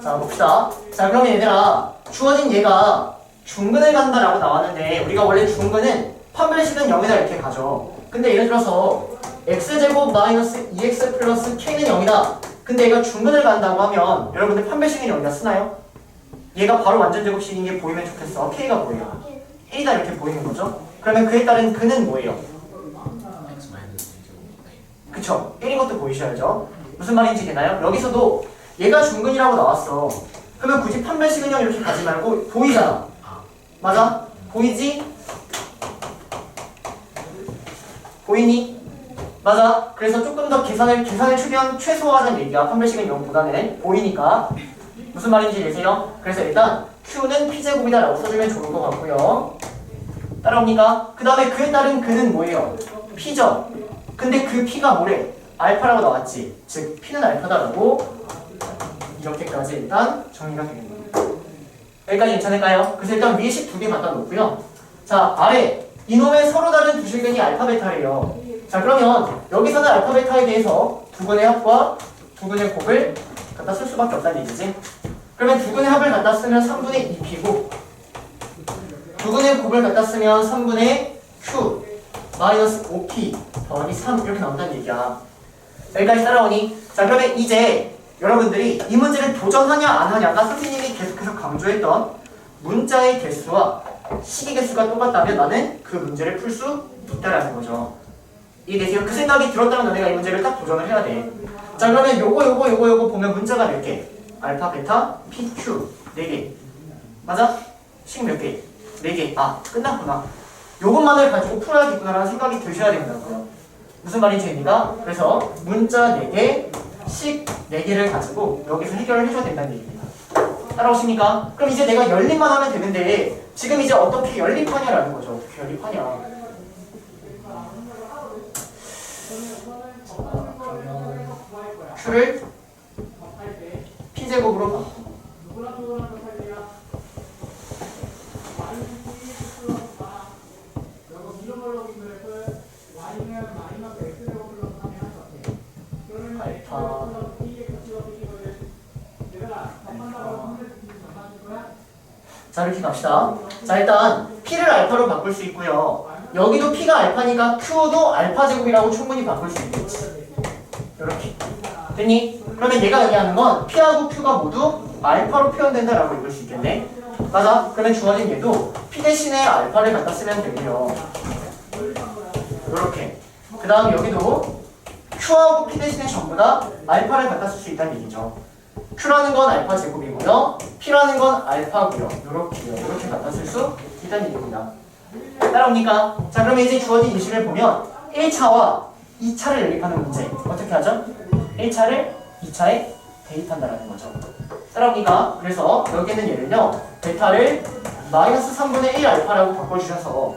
자, 봅시다. 자, 그러면 얘들아, 주어진 얘가 중근을 간다라고 나왔는데, 우리가 원래 중근은 판별식은 0이다 이렇게 가죠. 근데 예를 들어서 x제곱 마이너스 2x 플러스 k는 0이다. 근데 얘가 중근을 간다고 하면 여러분들 판별식은 0이다 쓰나요? 얘가 바로 완전 제곱식인 게 보이면 좋겠어. k가 뭐예요? a다 이렇게 보이는 거죠. 그러면 그에 따른 근은 뭐예요? 그쵸? 1인 것도 보이셔야죠. 무슨 말인지 되나요? 여기서도 얘가 중근이라고 나왔어. 그러면 굳이 판별식은 0 이렇게 가지 말고 보이잖아. 맞아? 보이지? 보이니? 맞아. 그래서 조금 더 계산을 최대한 최소화하는 얘기야. 판별식은 0보다는 보이니까. 무슨 말인지 되세요? 그래서 일단 Q는 P제곱이다 라고 써주면 좋을 것 같고요. 따라옵니까? 그 다음에 그에 따른 근은 뭐예요? P죠. 근데 그 P가 뭐래? 알파라고 나왔지. 즉 P는 알파다라고 이렇게까지 일단 정리가 되겠네요. 여기까지 괜찮을까요? 그래서 일단 위에 식 두 개 갖다 놓고요. 자, 아래 이놈의 서로 다른 두 실근이 알파 베타예요. 자, 그러면 여기서는 알파 베타에 대해서 두 근의 합과 두 근의 곱을 갖다 쓸 수밖에 없다는 얘기지. 그러면 두 근의 합을 갖다 쓰면 3분의 2p고 두 근의 곱을 갖다 쓰면 3분의 q 마이너스 5p 더하기 3 이렇게 나온다는 얘기야. 여기까지 따라오니? 자, 그러면 이제 여러분들이 이 문제를 도전하냐 안 하냐가 선생님이 계속해서 강조했던 문자의 개수와 식의 개수가 똑같다면 나는 그 문제를 풀 수 있다라는 거죠. 이해되세요? 그 생각이 들었다면 너네가 이 문제를 딱 도전을 해야 돼. 자, 그러면 요거 보면 문자가 몇 개? 알파, 베타, PQ 4개. 맞아? 식 몇 개? 4개. 아, 끝났구나. 요것만을 가지고 풀어야겠구나라는 생각이 드셔야 된다고요. 무슨 말인지 됩니까? 그래서 문자 4개, 식 4개를 가지고 여기서 해결을 해줘야 된다는 얘기입니다. 따라오십니까? 그럼 이제 내가 열림만 하면 되는데 지금 이제 어떻게 열림하냐라는 거죠. 어떻게 열림하냐. Q를 P제곱으로 바꾸고 자, 이렇게 갑시다. 자, 일단 P를 알파로 바꿀 수 있고요. 여기도 P가 알파니까 Q도 알파 제곱이라고 충분히 바꿀 수 있겠지. 이렇게 됐니? 그러면 얘가 얘기하는 건 P하고 Q가 모두 알파로 표현된다라고 읽을 수 있겠네. 맞아? 그러면 주어진 얘도 P 대신에 알파를 갖다 쓰면 되고요. 이렇게. 그 다음 여기도 Q하고 P 대신에 전부 다 알파를 갖다 쓸 수 있다는 얘기죠. Q라는 건 알파 제곱이고요. P라는 건 알파고요. 이렇게 갖다 쓸 수 있다는 얘기입니다. 따라옵니까? 자, 그러면 이제 주어진 인식을 보면 1차와 2차를 연립하는 문제 어떻게 하죠? 1차를 2차에 대입한다라는 거죠. 따라옵니까? 그래서 여기는 예를요 베타를 마이너스 3분의 1 알파라고 바꿔주셔서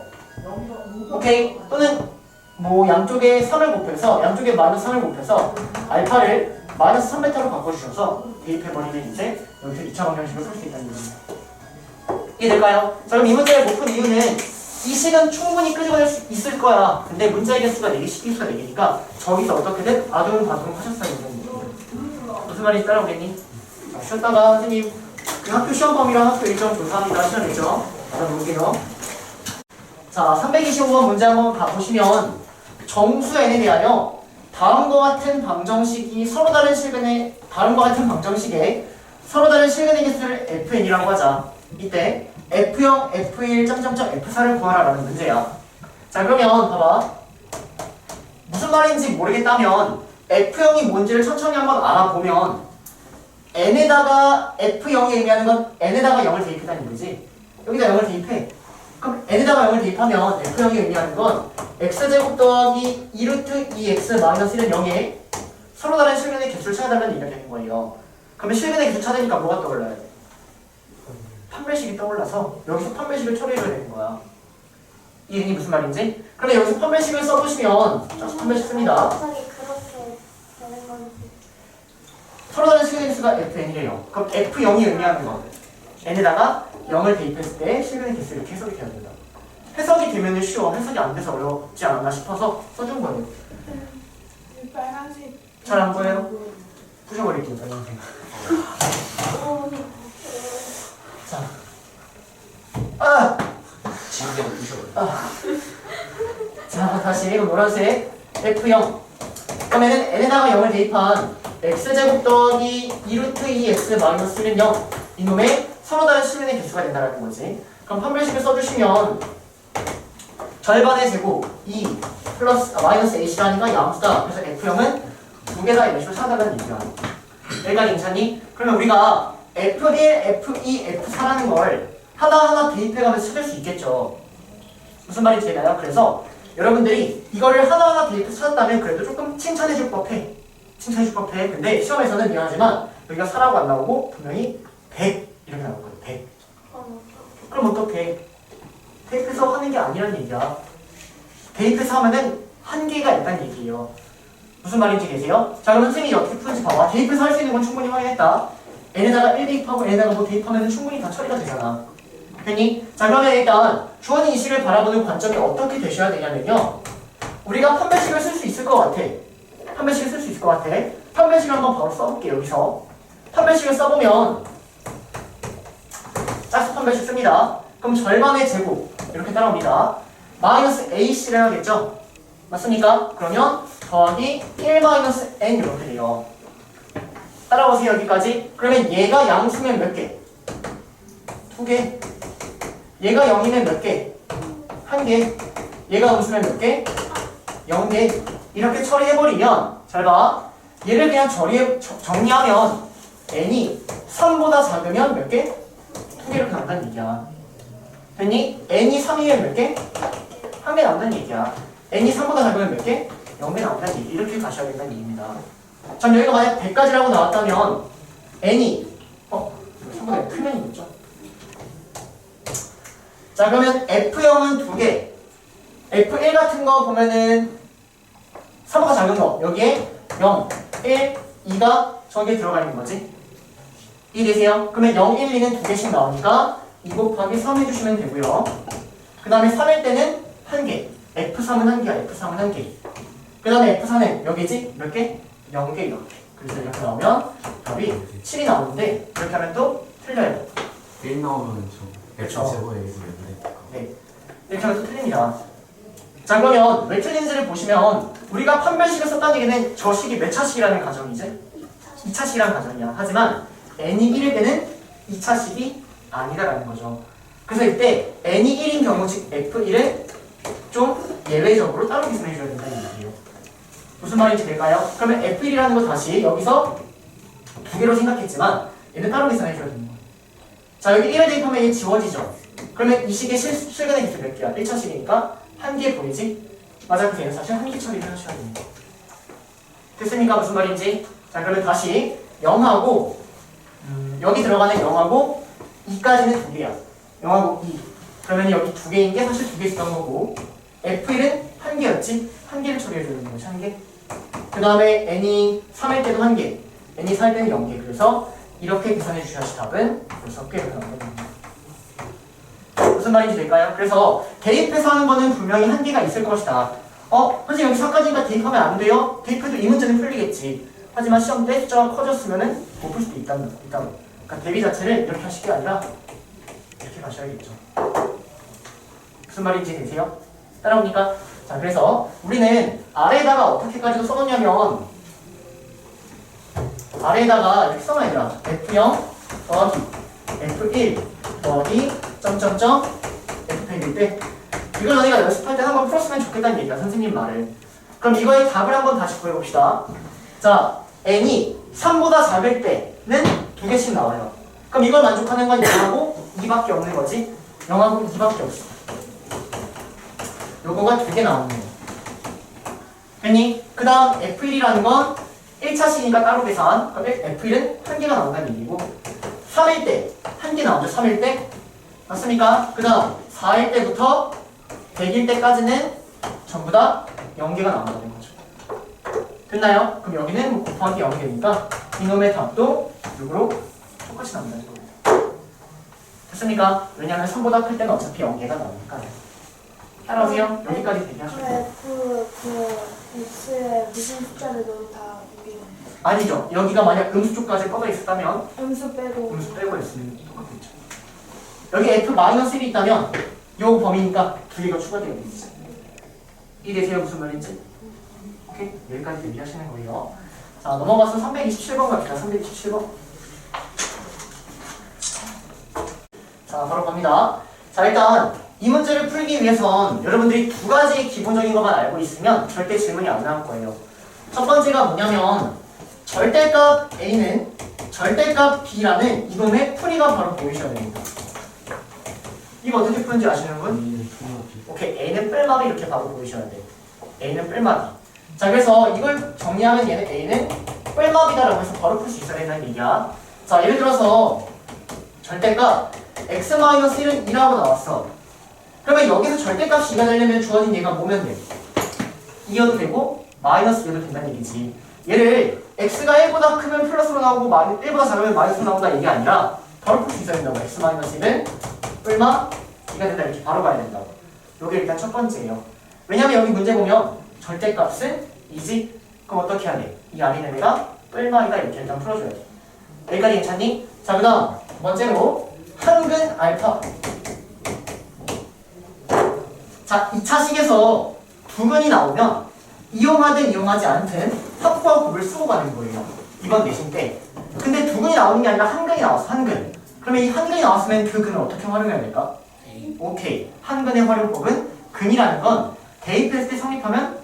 오케이? 또는 뭐 양쪽에 3을 곱해서 양쪽에 마이너스 3을 곱해서 알파를 마이너스 3베타로 바꿔주셔서 대입해버리면 이제 여기서 2차 방정식을 쓸 수 있다는 얘기입니다. 이해될까요? 자, 그럼 이 문제를 못 푼 이유는 이 식은 충분히 끄집어낼 수 있을 거야. 근데 문자의 개수가 4개, 식 개수가 4개니까 저기서 어떻게든 아둥바둥 하셨어야 된다는 얘기예요. 무슨 말인지 따라오겠니? 자, 쉬었다가 선생님 그 학교 시험 범위랑 학교 일정 조사합니다. 시험 일정 알아볼게요. 자, 325번 문제 한번 가보시면 정수 n에 대하여 다음과 같은 방정식이 서로 다른 실근의 서로 다른 실근의 개수를 fn이라고 하자. 이때 F0, F1, F4를 구하라라는 문제야. 자, 그러면 봐봐. 무슨 말인지 모르겠다면 F0이 뭔지를 천천히 한번 알아보면 n에다가 F0이 의미하는 건 n에다가 0을 대입했다는 얘기지. 여기다 0을 대입해. 그럼 n에다가 0을 대입하면 F0이 의미하는 건 x제곱 더하기 2루트 2x 마이너스 1은 0에 서로 다른 실근의 개수를 찾아달라는 얘기가 되는 거예요. 그러면 실근의 개수 찾으니까 뭐가 떠올라요? 판별식이 떠올라서 여기서 판별식을 처리해줘야 되는 거야. 이게 무슨 말인지? 그러면 여기서 판별식을 써보시면 자, 판별식 씁니다. 서로 다른 실근의 개수가 fn이래요. 그럼 f0이 의미하는 거 n에다가 0을 대입했을 때 실근의 개수 이렇게 해석이 돼야 된다. 해석이 되면 쉬워. 해석이 안 돼서 어렵지 않았나 싶어서 써준 거예요. 빨간색 잘 안 보여요? 부셔버릴게요. 빨간색. 다시 그럼 노란색 F0 그러면은 n에다가 0을 대입한 x제곱 더하기 2루트 2x 마이너스 1은 0 이놈의 서로 다른 실근의 개수가 된다는 거지. 그럼 판별식을 써주시면 절반의 제곱 2 플러스 마이너스 ac라니까 양수다. 그래서 F0은 두 개 다 이런 식으로 찾아가는 얘기야. 여기까지 괜찮니? 그러면 우리가 F1, F2, F4라는 걸 하나하나 대입해가면서 찾을 수 있겠죠. 무슨 말인지 되나요? 그래서 여러분들이 이거를 하나하나 대입해서 찾았다면 그래도 조금 칭찬해줄 법해. 칭찬해줄 법해. 근데 시험에서는 미안하지만 여기가 4라고 안 나오고 분명히 100 이렇게 나올 거예요. 100. 그럼 어떡해? 대입해서 하는 게 아니란 얘기야. 대입해서 하면은 한계가 있다는 얘기예요. 무슨 말인지 계세요? 자, 그럼 선생님이 어떻게 푸는지 봐봐. 대입해서 할 수 있는 건 충분히 확인했다. n에다가 1 대입하고 n에다가 뭐 대입하면 충분히 다 처리가 되잖아. 됐니? 자, 그러면 일단 주어진 이식을 바라보는 관점이 어떻게 되셔야 되냐면요. 우리가 판별식을 쓸 수 있을 것 같아. 판별식을 쓸 수 있을 것 같아. 판별식을 한번 바로 써볼게, 여기서. 판별식을 써보면 짝수 판별식 씁니다. 그럼 절반의 제곱 이렇게 따라옵니다. 마이너스 ac를 해야겠죠? 맞습니까? 그러면 더하기 1 마이너스 n 이렇게 돼요. 따라오세요, 여기까지. 그러면 얘가 양수면 몇 개? 2개. 얘가 0이면 몇 개? 1개. 얘가 음수면 몇 개? 0개. 이렇게 처리해버리면 잘 봐. 얘를 그냥 정리하면 n이 3보다 작으면 몇 개? 2개 이렇게 나온다는 얘기야. 됐니? n이 3이면 몇 개? 1개 나온다는 얘기야. n이 3보다 작으면 몇 개? 0개 나온다는 얘기. 이렇게 가셔야 된다는 얘기입니다. 자, 여기가 만약 100까지라고 나왔다면 n이 3보다 풀면이 있죠. 자, 그러면 F0은 2개. F1 같은 거 보면은 3보다 작은 거 여기에 0, 1, 2가 저기에 들어가 있는 거지. 이해되세요? 그러면 0, 1, 2는 2개씩 나오니까 2 곱하기 3 해주시면 되고요. 그 다음에 3일 때는 1개. F3은 1개야. F3은 1개. 그 다음에 F4는 여기지? 몇 개? 0개 이렇게. 그래서 이렇게 나오면 답이 7이 나오는데 이렇게 하면 또 틀려요. 1 나오면 저 그쵸. F 제곱 얘기했는데 네. 이렇게 하면 또 틀립니다. 자, 그러면 왜 틀린지를 보시면 우리가 판별식을 썼다는 얘기는 저 식이 몇 차식이라는 가정이지? 2차식이라는 가정이야. 하지만 n이 1일 때는 2차식이 아니다라는 거죠. 그래서 이때 n이 1인 경우 즉 F1은 좀 예외적으로 따로 기술해줘야 된다는 얘기예요. 무슨 말인지 될까요? 그러면 F1이라는 거 다시 여기서 2개로 생각했지만 얘는 따로 계산해줘야 되는 거예요. 자, 여기 1을 대입하면 얘 지워지죠? 그러면 이 식의 실근의 개수 몇 개야? 1차식이니까 1개 보이지? 맞아, 그래서 얘는 사실 1개 처리를 하셔야 됩니다. 됐습니까? 무슨 말인지? 자, 그러면 다시 0하고 여기 들어가는 0하고 2까지는 2개야. 0하고 2. 그러면 여기 2개인 게 사실 2개 있던 거고 F1은 1개였지? 1개를 처리해줘야 되는 거지, 1개. 그 다음에 n이 3일 때도 1개, n이 4일 때는 0개. 그래서 이렇게 계산해 주셔야지 답은 6개로 나옵니다. 무슨 말인지 될까요? 그래서 대입해서 하는 거는 분명히 한계가 있을 것이다. 선생님 여기 4까지니까 대입하면 안 돼요? 대입해도 이 문제는 풀리겠지. 하지만 시험 때 숫자가 커졌으면 못 풀 수도 있다는 거. 그러니까 대비 자체를 이렇게 하실 게 아니라 이렇게 가셔야겠죠. 무슨 말인지 되세요? 따라오니까? 자, 그래서 우리는 아래에다가 어떻게까지도 써놓냐면 아래에다가 이렇게 써놔야 F0 더하기 F1 더하기 점점점 F100일 때 이걸 너희가 연습할 때 한번 풀었으면 좋겠다는 얘기야, 선생님 말을. 그럼 이거의 답을 한번 다시 구해봅시다. 자, n이 3보다 작을 때는 2개씩 나와요. 그럼 이걸 만족하는 건 0하고 2밖에 없는 거지? 0하고 2밖에 없어. 요거가 2개 나오는 거예요. 됐니? 그 다음 F1이라는 건 1차식이니까 따로 계산. 그럼 F1은 1개가 나온다는 얘기고 3일 때 1개 나오죠. 3일 때 맞습니까? 그 다음 4일 때부터 100일 때까지는 전부 다 0개가 나온다는 거죠. 됐나요? 그럼 여기는 뭐 곱하기 0개니까 이놈의 답도 6으로 똑같이 나온다는 겁니다. 됐습니까? 왜냐하면 3보다 클 때는 어차피 0개가 나오니까. 따라오세요. 여기까지 대기하시고. X에 무슨 숫자를 넣어도 다 우기는 아니죠. 여기가 만약 음수 쪽까지 뻗어 있었다면 음수 빼고 했으면 똑같겠죠. 여기 F-1이 있다면 요 범위니까 2개가 추가되어 있지. 이해되세요? 무슨 말인지? 오케이? 여기까지 얘기하시는 거예요. 자, 넘어가서 327번 갑시다. 327번. 자, 바로 갑니다. 자, 일단 이 문제를 풀기 위해선 여러분들이 두 가지 기본적인 것만 알고 있으면 절대 질문이 안 나올 거예요. 첫 번째가 뭐냐면 절대값 A는 절대값 B라는 이놈의 풀이가 바로 보이셔야 됩니다. 이거 어떻게 푸는지 아시는 분? 오케이, A는 뿔마비 이렇게 바로 보이셔야 돼. A는 뿔마비. 자, 그래서 이걸 정리하면 얘는 A는 뿔마비다라고 해서 바로 풀 수 있어야 된다는 얘기야. 자, 예를 들어서 절대값 x-1은 2라고 나왔어. 그러면 여기서 절대값이 2가 되려면 주어진 얘가 뭐면 돼? 2여도 되고 마이너스 2여도 된다는 얘기지. 얘를 x가 1보다 크면 플러스로 나오고 1보다 작으면 마이너스로 나온다 얘기 아니라 바로 풀 수 있어야 된다고. x-1은 뿔마 2가 된다 이렇게 바로 가야 된다고. 요게 일단 첫 번째예요. 왜냐면 여기 문제 보면 절대값은 2지? 그럼 어떻게 해야 돼? 이 아래 있는 애가 뿔마이다 이렇게 일단 풀어줘야 돼. 여기까지 괜찮니? 자, 그 다음 번째로 한근 알파. 자, 2차식에서 두근이 나오면 이용하든 이용하지 않든 합과 곱을 쓰고 가는 거예요. 이번 내신 때. 근데 두근이 나오는 게 아니라 한근이 나왔어. 한근. 그러면 이 한근이 나왔으면 그 근을 어떻게 활용해야 될까? 오케이. 한근의 활용법은 근이라는 건 대입했을 때 성립하면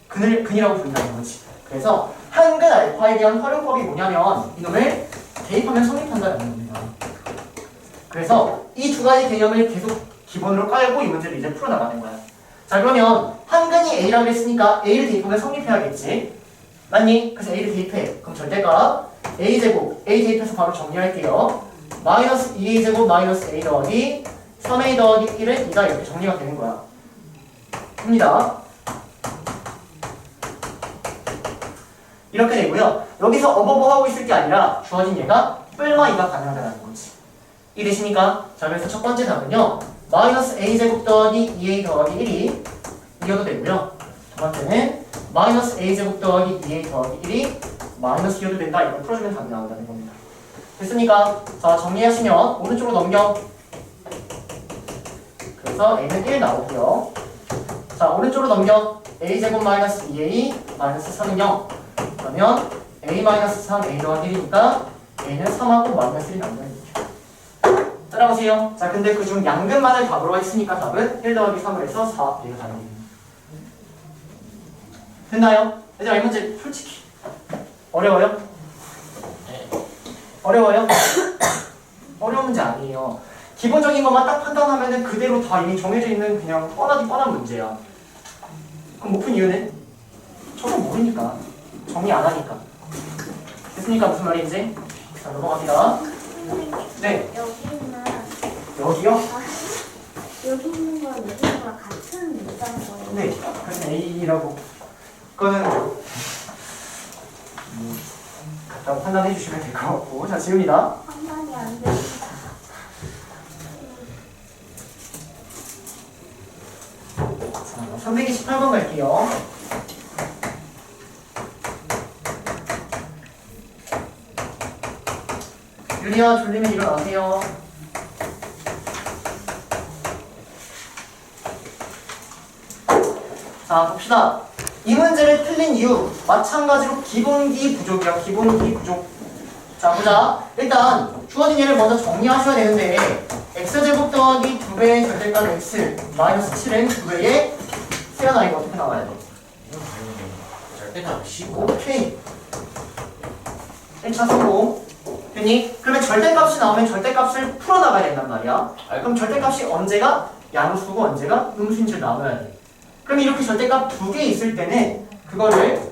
근이라고 부른다는 거지. 그래서 한근 알파에 대한 활용법이 뭐냐면 이놈을 대입하면 성립한다는 겁니다. 그래서 이 두 가지 개념을 계속 기본으로 깔고 이 문제를 이제 풀어나가는 거야. 자, 그러면 한근이 A라고 했으니까 A를 대입하면 성립해야겠지. 맞니? 그래서 A를 대입해. 그럼 절대값 A제곱 A 대입해서 바로 정리할게요. 마이너스 2A제곱 마이너스 A 더하기 3A 더하기 1은 2다 이렇게 정리가 되는 거야. 입니다. 이렇게 되고요. 여기서 어버버 하고 있을 게 아니라 주어진 얘가 뿔마 2가 가능하다는 거지. 이해되십니까? 자, 그래서 첫 번째 답은요. 마이너스 A제곱 더하기 2A 더하기 1이 2여도 되고요. 두 번째는 마이너스 A제곱 더하기 2A 더하기 1이 마이너스 2여도 된다. 이걸 풀어주면 답이 나온다는 겁니다. 됐습니까? 자, 정리하시면 오른쪽으로 넘겨. 그래서 A는 1 나오고요. 자, 오른쪽으로 넘겨. A제곱 마이너스 2A 마이너스 3은 0. 그러면 A 마이너스 3 A 더하기 1이니까 A는 3하고 마이너스 1이 나온다는 얘기죠. 따라오세요. 자, 근데 그중 양근만을 답으로 했으니까 답은 1 더하기 3을 해서 4 얘가 답이 됩니다. 됐나요? 얘들아, 이 문제 솔직히 어려워요? 네. 어려워요? 어려운 문제 아니에요. 기본적인 것만 딱 판단하면 그대로 다 이미 정해져 있는 그냥 뻔하디 뻔한 문제야. 그럼 못 푼 이유는? 저도 모르니까. 정리 안 하니까. 됐습니까? 무슨 말인지? 자, 넘어갑니다. 선생님, 네. 여기는 여기요? 여기 있는 건 여기 있는 거랑 같은 문자인 거예요. 네. 그래서 A라고. 그거는 같다고 판단해 주시면 될 것 같고. 자, 지웁니다. 판단이 안 돼. 자, 328번 갈게요. 유리야, 졸리면 일어나세요. 자, 봅시다. 이 문제를 틀린 이유 마찬가지로 기본기 부족이야. 기본기 부족. 자, 보자. 일단 주어진 예를 먼저 정리하셔야 되는데 x제곱 더하기 2배의 절대값 x 마이너스 7은 2배의 세연아 이거 어떻게 나와야 돼? 이건 당연히 절대값 15. 오케이. 1차 성공. 됐니? 그러면 절대값이 나오면 절대값을 풀어나가야 된단 말이야. 그럼 절대값이 언제가 양수고 언제가 음수인지를 나눠야 돼. 그럼 이렇게 절대값 두 개 있을 때는 그거를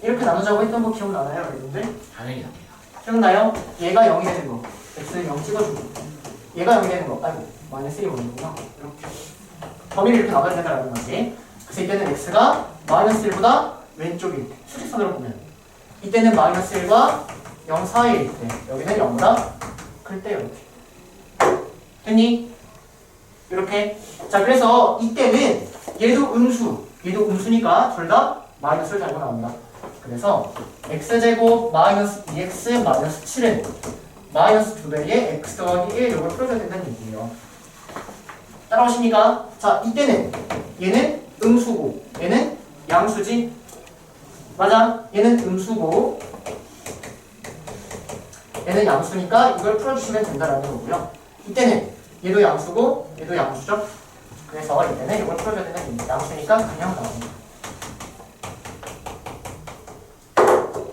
이렇게 나누자고 했던 거 기억나나요, 여러분들? 당연히 납니다. 기억나요? 얘가 0이 되는 거. x는 0 찍어주고. 얘가 0이 되는 거. 아이고, 마이너스 1이 오는구나. 이렇게. 범위를 이렇게 나가야 된다는 거지. 그래서 이때는 x가 마이너스 1보다 왼쪽일 때. 수직선으로 보면. 이때는 마이너스 1과 0 사이일 때. 여기는 0보다 클 때 이렇게. 됐니? 이렇게. 자, 그래서 이때는 얘도 음수니까 둘 다 마이너스를 달고 나온다. 그래서 x제곱 마이너스 2x 마이너스 7은 마이너스 2배의 x 더하기 1 이걸 풀어줘야 된다는 얘기예요. 따라오십니까? 자, 이때는 얘는 음수고 얘는 양수지. 맞아. 얘는 음수고 얘는 양수니까 이걸 풀어주시면 된다라는 거고요. 이때는 얘도 양수고 얘도 양수죠. 그래서 이때는 이걸 풀어줘야 되는 겁니다. 양수니까 그냥 나옵니다.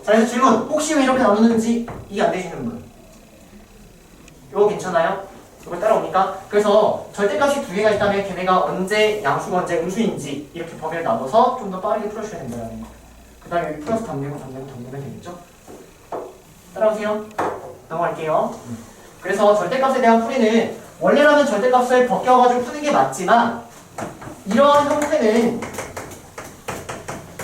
자, 그래서 질문. 혹시 왜 이렇게 나누는지 이해 안 되시는 분? 이거 괜찮아요? 이거 따라오니까? 그래서 절대값이 두 개가 있다면 걔네가 언제 양수가 언제 음수인지 이렇게 범위를 나눠서 좀 더 빠르게 풀어주셔야 된다는 거. 그 다음에 여기 플러스 담내면 되겠죠? 따라오세요. 넘어갈게요. 그래서 절대값에 대한 풀이는 원래라면 절대값을 벗겨가지고 푸는 게 맞지만 이런 형태는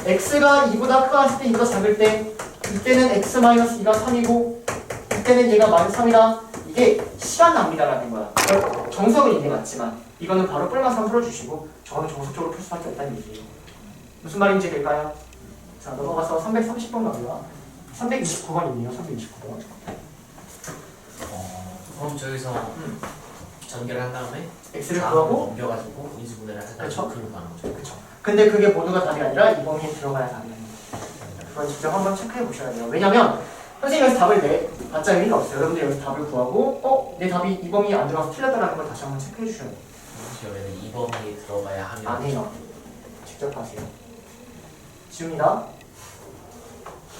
x가 2보다 크다 했을 때 2보다 작을 때 이때는 x-2가 3이고 이때는 얘가 -3이다. 이게 시간 낭비다라는 거야. 정석은 이게 맞지만 이거는 바로 뿔마상 풀어주시고 저거는 정석적으로 풀 수밖에 없다는 얘기예요. 무슨 말인지 될까요? 자, 넘어가서 330번 가고요. 329번이네요. 329번. 그럼 저기서 전개를 한 다음에 x를 좌우로 구하고 옮겨가지고 인수분해를 해서 그쵸? 그로 가는 거죠. 그쵸. 근데 그게 모두가 답이 아니라 이 범위에 들어가야 답이 아니에요. 그건 직접 한번 체크해 보셔야 돼요. 왜냐면 선생님이 여기서 답을 내봤자 의미가 없어요. 여러분들 여기서 답을 구하고 내 답이 이 범위에 안 들어가서 틀렸다는 걸 다시 한번 체크해 주셔야 돼요. 그러면 이 범위에 들어가야 하면 안 해요. 직접 하세요. 지웁니다.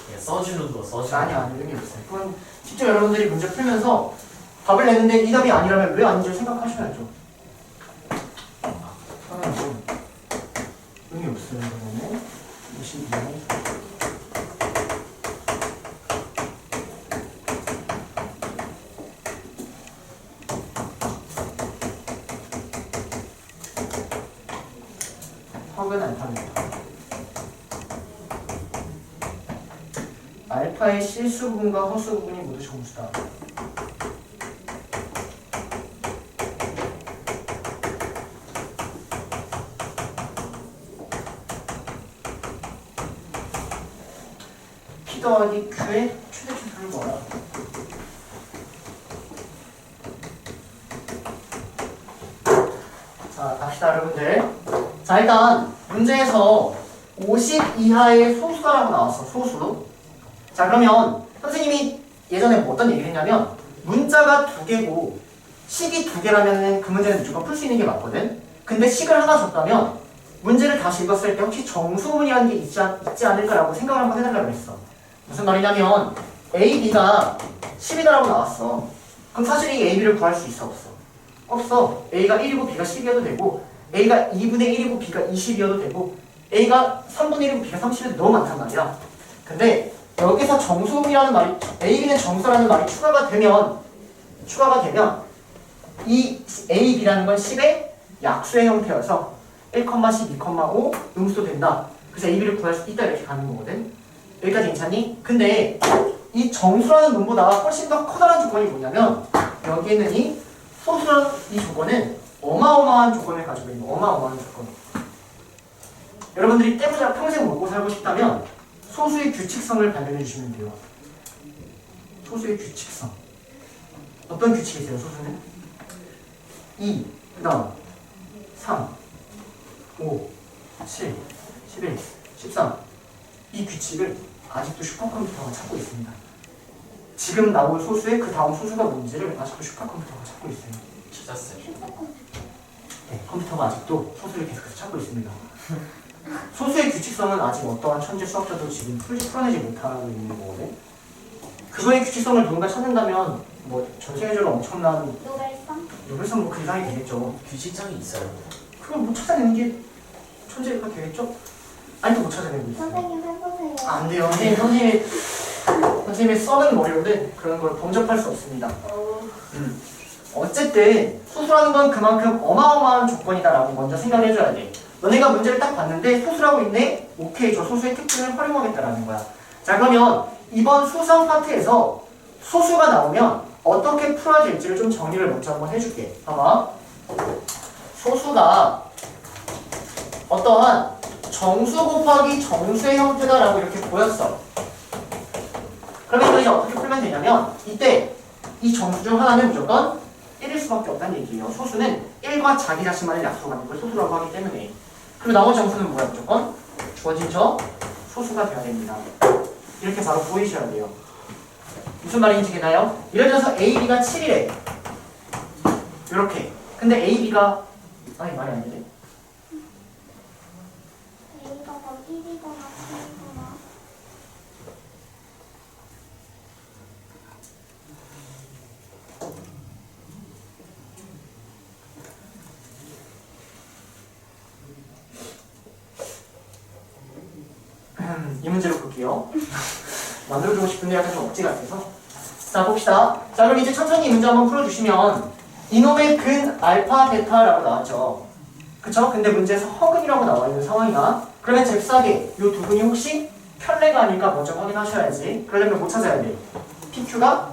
그냥 써주는 거 써주는 아니 의미 없어요. 그건 직접 여러분들이 문제 풀면서 답을 내는데 이 답이 아니라면 왜 아닌지 생각하셔야죠. 의미 없어요. 그러면 22번. 확은 알파입니다. 알파의 실수 부분과 허수 부분이 모두 정수다. P 더하기 Q의 최대치수를 구하라. 자, 갑시다 여러분들. 자, 일단 문제에서 50 이하의 소수다라고 나왔어. 소수. 자, 그러면 선생님이 예전에 뭐 어떤 얘기를 했냐면 문자가 두 개고 식이 두 개라면 그 문제는 무조건 풀 수 있는 게 맞거든. 근데 식을 하나 줬다면 문제를 다시 읽었을 때 혹시 정수문이라는 게 있지 않을까라고 생각을 한번 해달라고 했어. 무슨 말이냐면 A, B가 10이다라고 나왔어. 그럼 사실 이 A, B를 구할 수 있어 없어? 없어. A가 1이고 B가 10이어도 되고 A가 2분의 1이고 B가 20이어도 되고 A가 3분의 1이고 B가 30이어도 너무 많단 말이야. 근데 여기서 정수문이라는 말이 A, B는 정수라는 말이 추가가 되면 이 A, B라는 건 10의 약수의 형태여서 1,10, 2,5 음수도 된다. 그래서 A, B를 구할 수 있다 이렇게 가는 거거든. 여기까지 괜찮니? 근데 이 정수라는 문보다 훨씬 더 커다란 조건이 뭐냐면 여기에는 이 소수라는 이 조건은 어마어마한 조건을 가지고 있는 어마어마한 조건. 여러분들이 떼부자 평생 먹고 살고 싶다면 소수의 규칙성을 발견해 주시면 돼요. 소수의 규칙성. 어떤 규칙이세요, 소수는? 2, 그 다음 3, 5, 7, 11, 13. 이 규칙을 아직도 슈퍼컴퓨터가 찾고 있습니다. 지금 나올 소수의 그 다음 소수가 뭔지를 아직도 슈퍼컴퓨터가 찾고 있어요. 찾았어요. 네, 컴퓨터가 아직도 소수를 계속해서 찾고 있습니다. 소수의 규칙성은 아직 어떠한 천재 수학자도 지금 풀어내지 못하고 있는 거거든. 그거의 규칙성을 누군가 찾는다면 뭐 전 세계적으로 엄청난 노벨상 뭐 그 이상이 되겠죠. 규칙성이 있어요. 그걸 못 찾아내는 게 천재가 되겠죠? 아직도 못 찾아내고 있어요. 선생님 해보세요. 안 돼요. 선생님의 썩은 머리로는 그런 걸 범접할 수 없습니다. 어쨌든 소수라는 건 그만큼 어마어마한 조건이다라고 먼저 생각을 해줘야 돼. 너네가 문제를 딱 봤는데 소수라고 있네? 오케이, 저 소수의 특징을 활용하겠다라는 거야. 자, 그러면 이번 수성 파트에서 소수가 나오면 어떻게 풀어질지를 좀 정리를 먼저 한번 해줄게. 봐봐. 소수가 어떠한 정수 곱하기 정수의 형태다라고 이렇게 보였어. 그러면 이제 어떻게 풀면 되냐면 이때 이 정수 중 하나는 무조건 1일 수밖에 없다는 얘기예요. 소수는 1과 자기 자신만의 약수가 있는 걸 소수라고 하기 때문에 그리고 나머지 점수는 뭐야? 무조건 주어진 저 소수가 돼야 됩니다. 이렇게 바로 보이셔야 돼요. 무슨 말인지 되나요? 예를 들어서 A, B가 7이래. 이렇게. 근데 A, B가 아니 말이 안 되네. A가 뭐 1이거나 7이거나. 이 문제로 볼게요. 만들어주고 싶은데 약간 좀 억지 같아서. 자, 봅시다. 자, 그럼 이제 천천히 이 문제 한번 풀어주시면 이놈의 근 알파 베타라고 나왔죠. 그쵸? 근데 문제에서 허근이라고 나와 있는 상황이야. 그러면 잽싸게 이 두 분이 혹시 편례가 아닐까 먼저 확인하셔야지. 그러려면 뭐 찾아야 돼? PQ가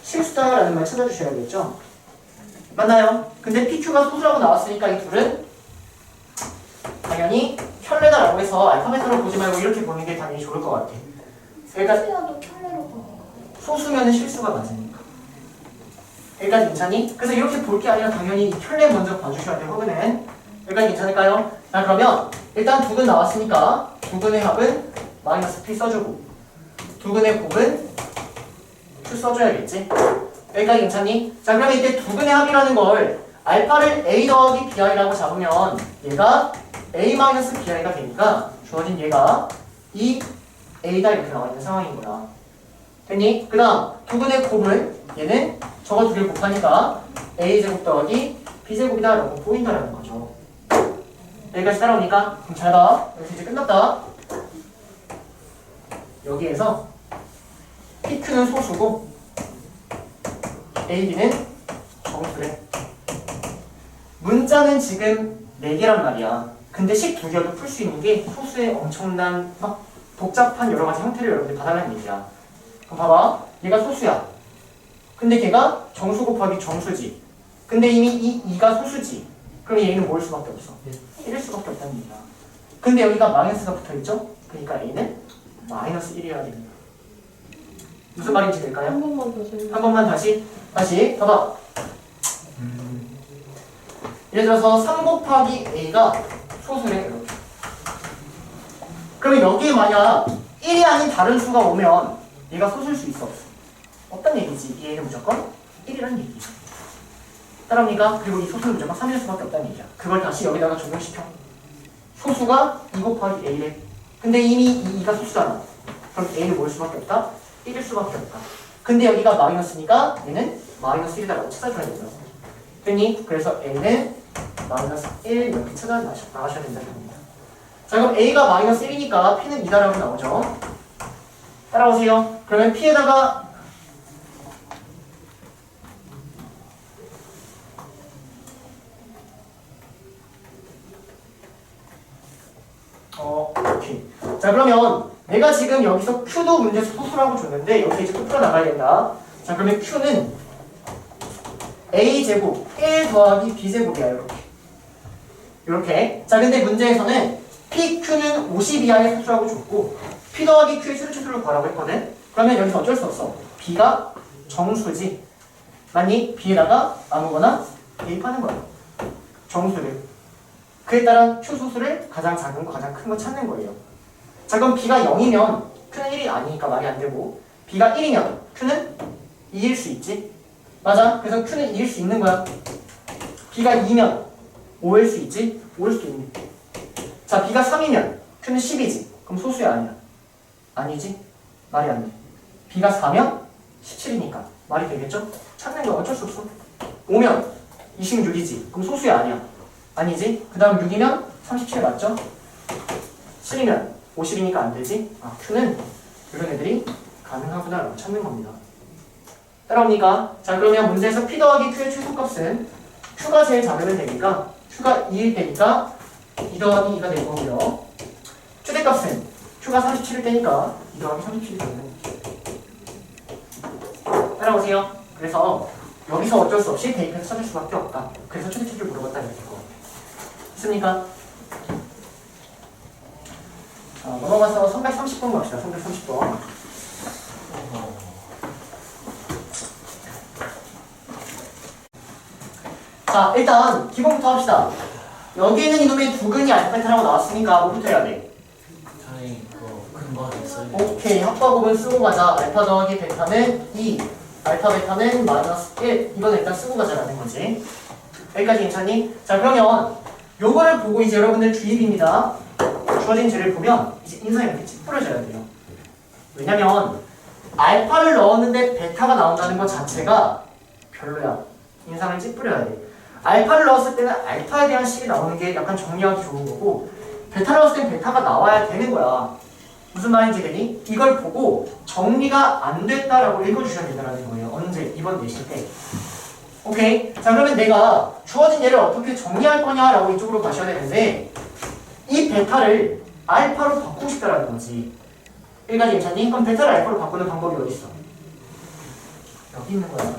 실수다라는 말 찾아주셔야겠죠? 맞나요? 근데 PQ가 소수라고 나왔으니까 이 둘은 당연히 편례다라고 해서 알파벳으로 보지 말고 이렇게 보는 게 당연히 좋을 것 같아. 그러니까 소수여도 편례로 보는 거. 소수면은 실수가 맞으니까. 여기까지 괜찮니? 그래서 이렇게 볼 게 아니라 당연히 이 편례 먼저 봐주셔야 돼, 허근은. 여기까지 괜찮을까요? 자, 그러면 일단 두근 나왔으니까 두근의 합은 마이너스 P 써주고 두근의 곱은 Q 써줘야겠지? 여기까지 괜찮니? 자, 그러면 이때 두근의 합이라는 걸 알파를 A 더하기 BI라고 잡으면 얘가 A-BI가 되니까 주어진 얘가 2A다 이렇게 나와 있는 상황인 거야. 됐니? 그 다음 두근의 곱은 얘는 저거 두 개를 곱하니까 A제곱 더하기 B제곱이다 라고 보인다라는 거죠. 여기까지 따라오니까 그럼 잘 봐. 여기서 이제 끝났다. 여기에서 PQ는 소수고 A, B는 정수래. 문자는 지금 4개란 말이야. 근데 식 두 개여도 풀 수 있는 게 소수의 엄청난 막 복잡한 여러 가지 형태를 여러분들이 봐달라는 얘기야. 그럼 봐봐. 얘가 소수야. 근데 걔가 정수 곱하기 정수지. 근데 이미 이 2가 소수지. 그럼 얘는 뭐일 수밖에 없어? 1일 수밖에 없다는 얘기야. 근데 여기가 마이너스가 붙어있죠? 그러니까 A는 마이너스 1이어야 됩니다. 무슨 말인지 될까요? 한 번만 더 설명. 한 번만 다시 봐봐. 예를 들어서 3 곱하기 A가 소수래 이렇게. 그러면 여기에 만약 1이 아닌 다른 수가 오면 얘가 소수일 수 있어 없어? 어떤 얘기지? 이 A는 무조건 1이라는 얘기야. 따라옵니까? 그리고 이 소수는 무조건 3일 수밖에 없다는 얘기야. 그걸 다시 여기다가 적용시켜. 소수가 2 곱하기 A래. 근데 이미 이 2가 소수잖아. 그럼 A는 뭘 수밖에 없다? 1일 수밖에 없다. 근데 여기가 마이너스니까 얘는 마이너스 1이다라고 찾아줘야 된다. 됐니? 그래서 A는 마이너스 1 이렇게 찾아 나가셔야 된다는 겁니다. 자, 그럼 A가 마이너스 1이니까 P는 2다라고 나오죠. 따라오세요. 그러면 P에다가 오케이. 자, 그러면 내가 지금 여기서 Q도 문제에서 소수라고 줬는데 여기서 이제 또 풀어나가야 된다. 자, 그러면 Q는 A제곱 1 더하기 B제곱이야. 이렇게. 자, 근데 문제에서는 PQ는 50 이하의 소수라고 줬고 P 더하기 Q의 최대치수를 구하라고 했거든. 그러면 여기서 어쩔 수 없어. B가 정수지. 맞니? B에다가 아무거나 대입하는 거야. 정수를. 그에 따른 Q 소수를 가장 작은 거, 가장 큰 거 찾는 거예요. 자, 그럼 B가 0이면 Q는 1이 아니니까 말이 안 되고 B가 1이면 Q는 2일 수 있지? 맞아? 그래서 Q는 2일 수 있는 거야. B가 2면 5일 수 있지? 5일 수도 있네. 자, B가 3이면 Q는 10이지? 그럼 소수야 아니야? 아니지? 말이 안 돼. B가 4면 17이니까 말이 되겠죠? 찾는 거 어쩔 수 없어. 5면 26이지? 그럼 소수야 아니야? 아니지? 그 다음 6이면 37 맞죠? 7이면 50이니까 안 되지? 아, Q는 이런 애들이 가능하구나라고 찾는 겁니다. 따라옵니까? 자, 그러면 문제에서 P 더하기 Q의 최소값은 Q가 제일 작으면 되니까 Q가 2일 때니까 2 더하기 2가 될 거고요. 최대값은 Q가 37일 때니까 2 더하기 37이 되는 거죠. 따라오세요. 그래서 여기서 어쩔 수 없이 대입해서 찾을 수밖에 없다. 그래서 최대치를 물어봤다 이렇게 될 거. 있습니까? 자, 넘어가서 330번 갑시다. 330번. 자, 일단 기본부터 합시다. 여기에는 이놈의 두근이 알파 베타라고 나왔으니까 뭐부터 해야 돼? 저희 그거 근거는 써요. 오케이, 합과곱은 쓰고 가자. 알파 더하기 베타는 2, 알파 베타는 마이너스 1. 이건 일단 쓰고 가자라는 거지. 여기까지 괜찮니? 자, 그러면 요거를 보고 이제 여러분들 주입입니다. 주어진 죄를 보면 이제 인상이 이렇게 찌푸려져야 돼요. 왜냐면 알파를 넣었는데 베타가 나온다는 것 자체가 별로야. 인상을 찌푸려야 돼. 알파를 넣었을 때는 알파에 대한 식이 나오는 게 약간 정리하기 좋은 거고, 베타를 넣었을 때는 베타가 나와야 되는 거야. 무슨 말인지 되니? 이걸 보고 정리가 안 됐다라고 읽어주셔야 된다는 거예요. 언제? 이번 내실 때. 오케이? 자, 그러면 내가 주어진 얘를 어떻게 정리할 거냐라고 이쪽으로 가셔야 되는데, 이 베타를 알파로 바꾸고 싶다라는 거지. 여기까지 괜찮니? 그럼 베타를 알파로 바꾸는 방법이 어디 있어? 여기 있는 거야.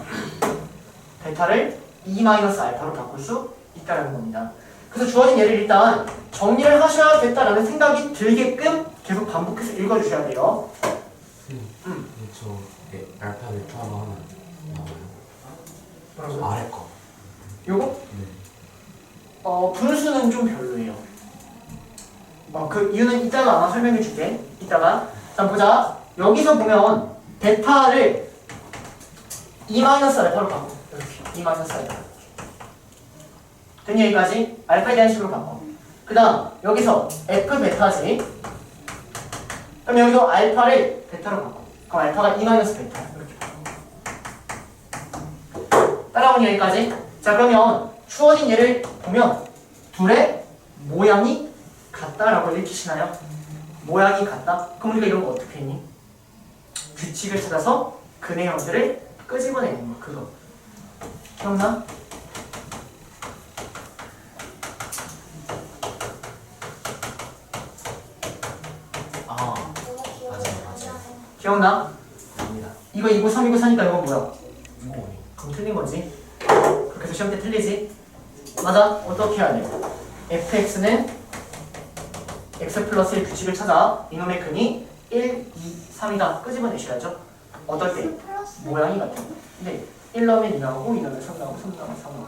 베타를 2-알파로 바꿀 수 있다는 겁니다. 그래서 주어진 얘를 일단 정리를 하셔야겠다라는 생각이 들게끔 계속 반복해서 읽어주셔야 돼요. 저 알파 베타로 하면 나와요? 뭐라고요? 아래 거. 요거? 네. 분수는 좀 별로예요. 그 이유는 이따가 아마 설명해 줄게. 이따가. 자, 보자. 여기서 보면 베타를 2-알파로 바꿔. 이렇게 2-알파. 된 얘기까지 알파에 대한 식으로 바꿔. 그 다음 여기서 F 베타지. 그럼 여기서 알파를 베타로 바꿔. 그럼 알파가 2-베타. 이렇게 바꿔. 따라오니 여기까지. 자, 그러면 주어진 예를 보면 둘의 모양이 같다라고 읽히시나요? 모양이 같다? 그럼 우리가 이런 거 어떻게 했니? 규칙을 찾아서 근해형들을 끄집어내는 거. 그거 기억나? 맞아요. 기억나? 아닙니다. 이거 293, 294니까 이건 뭐야? 이거 그럼 틀린 거지. 그렇게 해서 시험 때 틀리지? 맞아? 어떻게 해야 돼? fx는 x 플러스 1 규칙을 찾아 이놈의 근이 1, 2, 3이다 끄집어내셔야죠. 어떨 때? 모양이 같아. 근데 1 넣으면 2 나오고 2 넣으면 3 나오고 3 나오고 4 나오고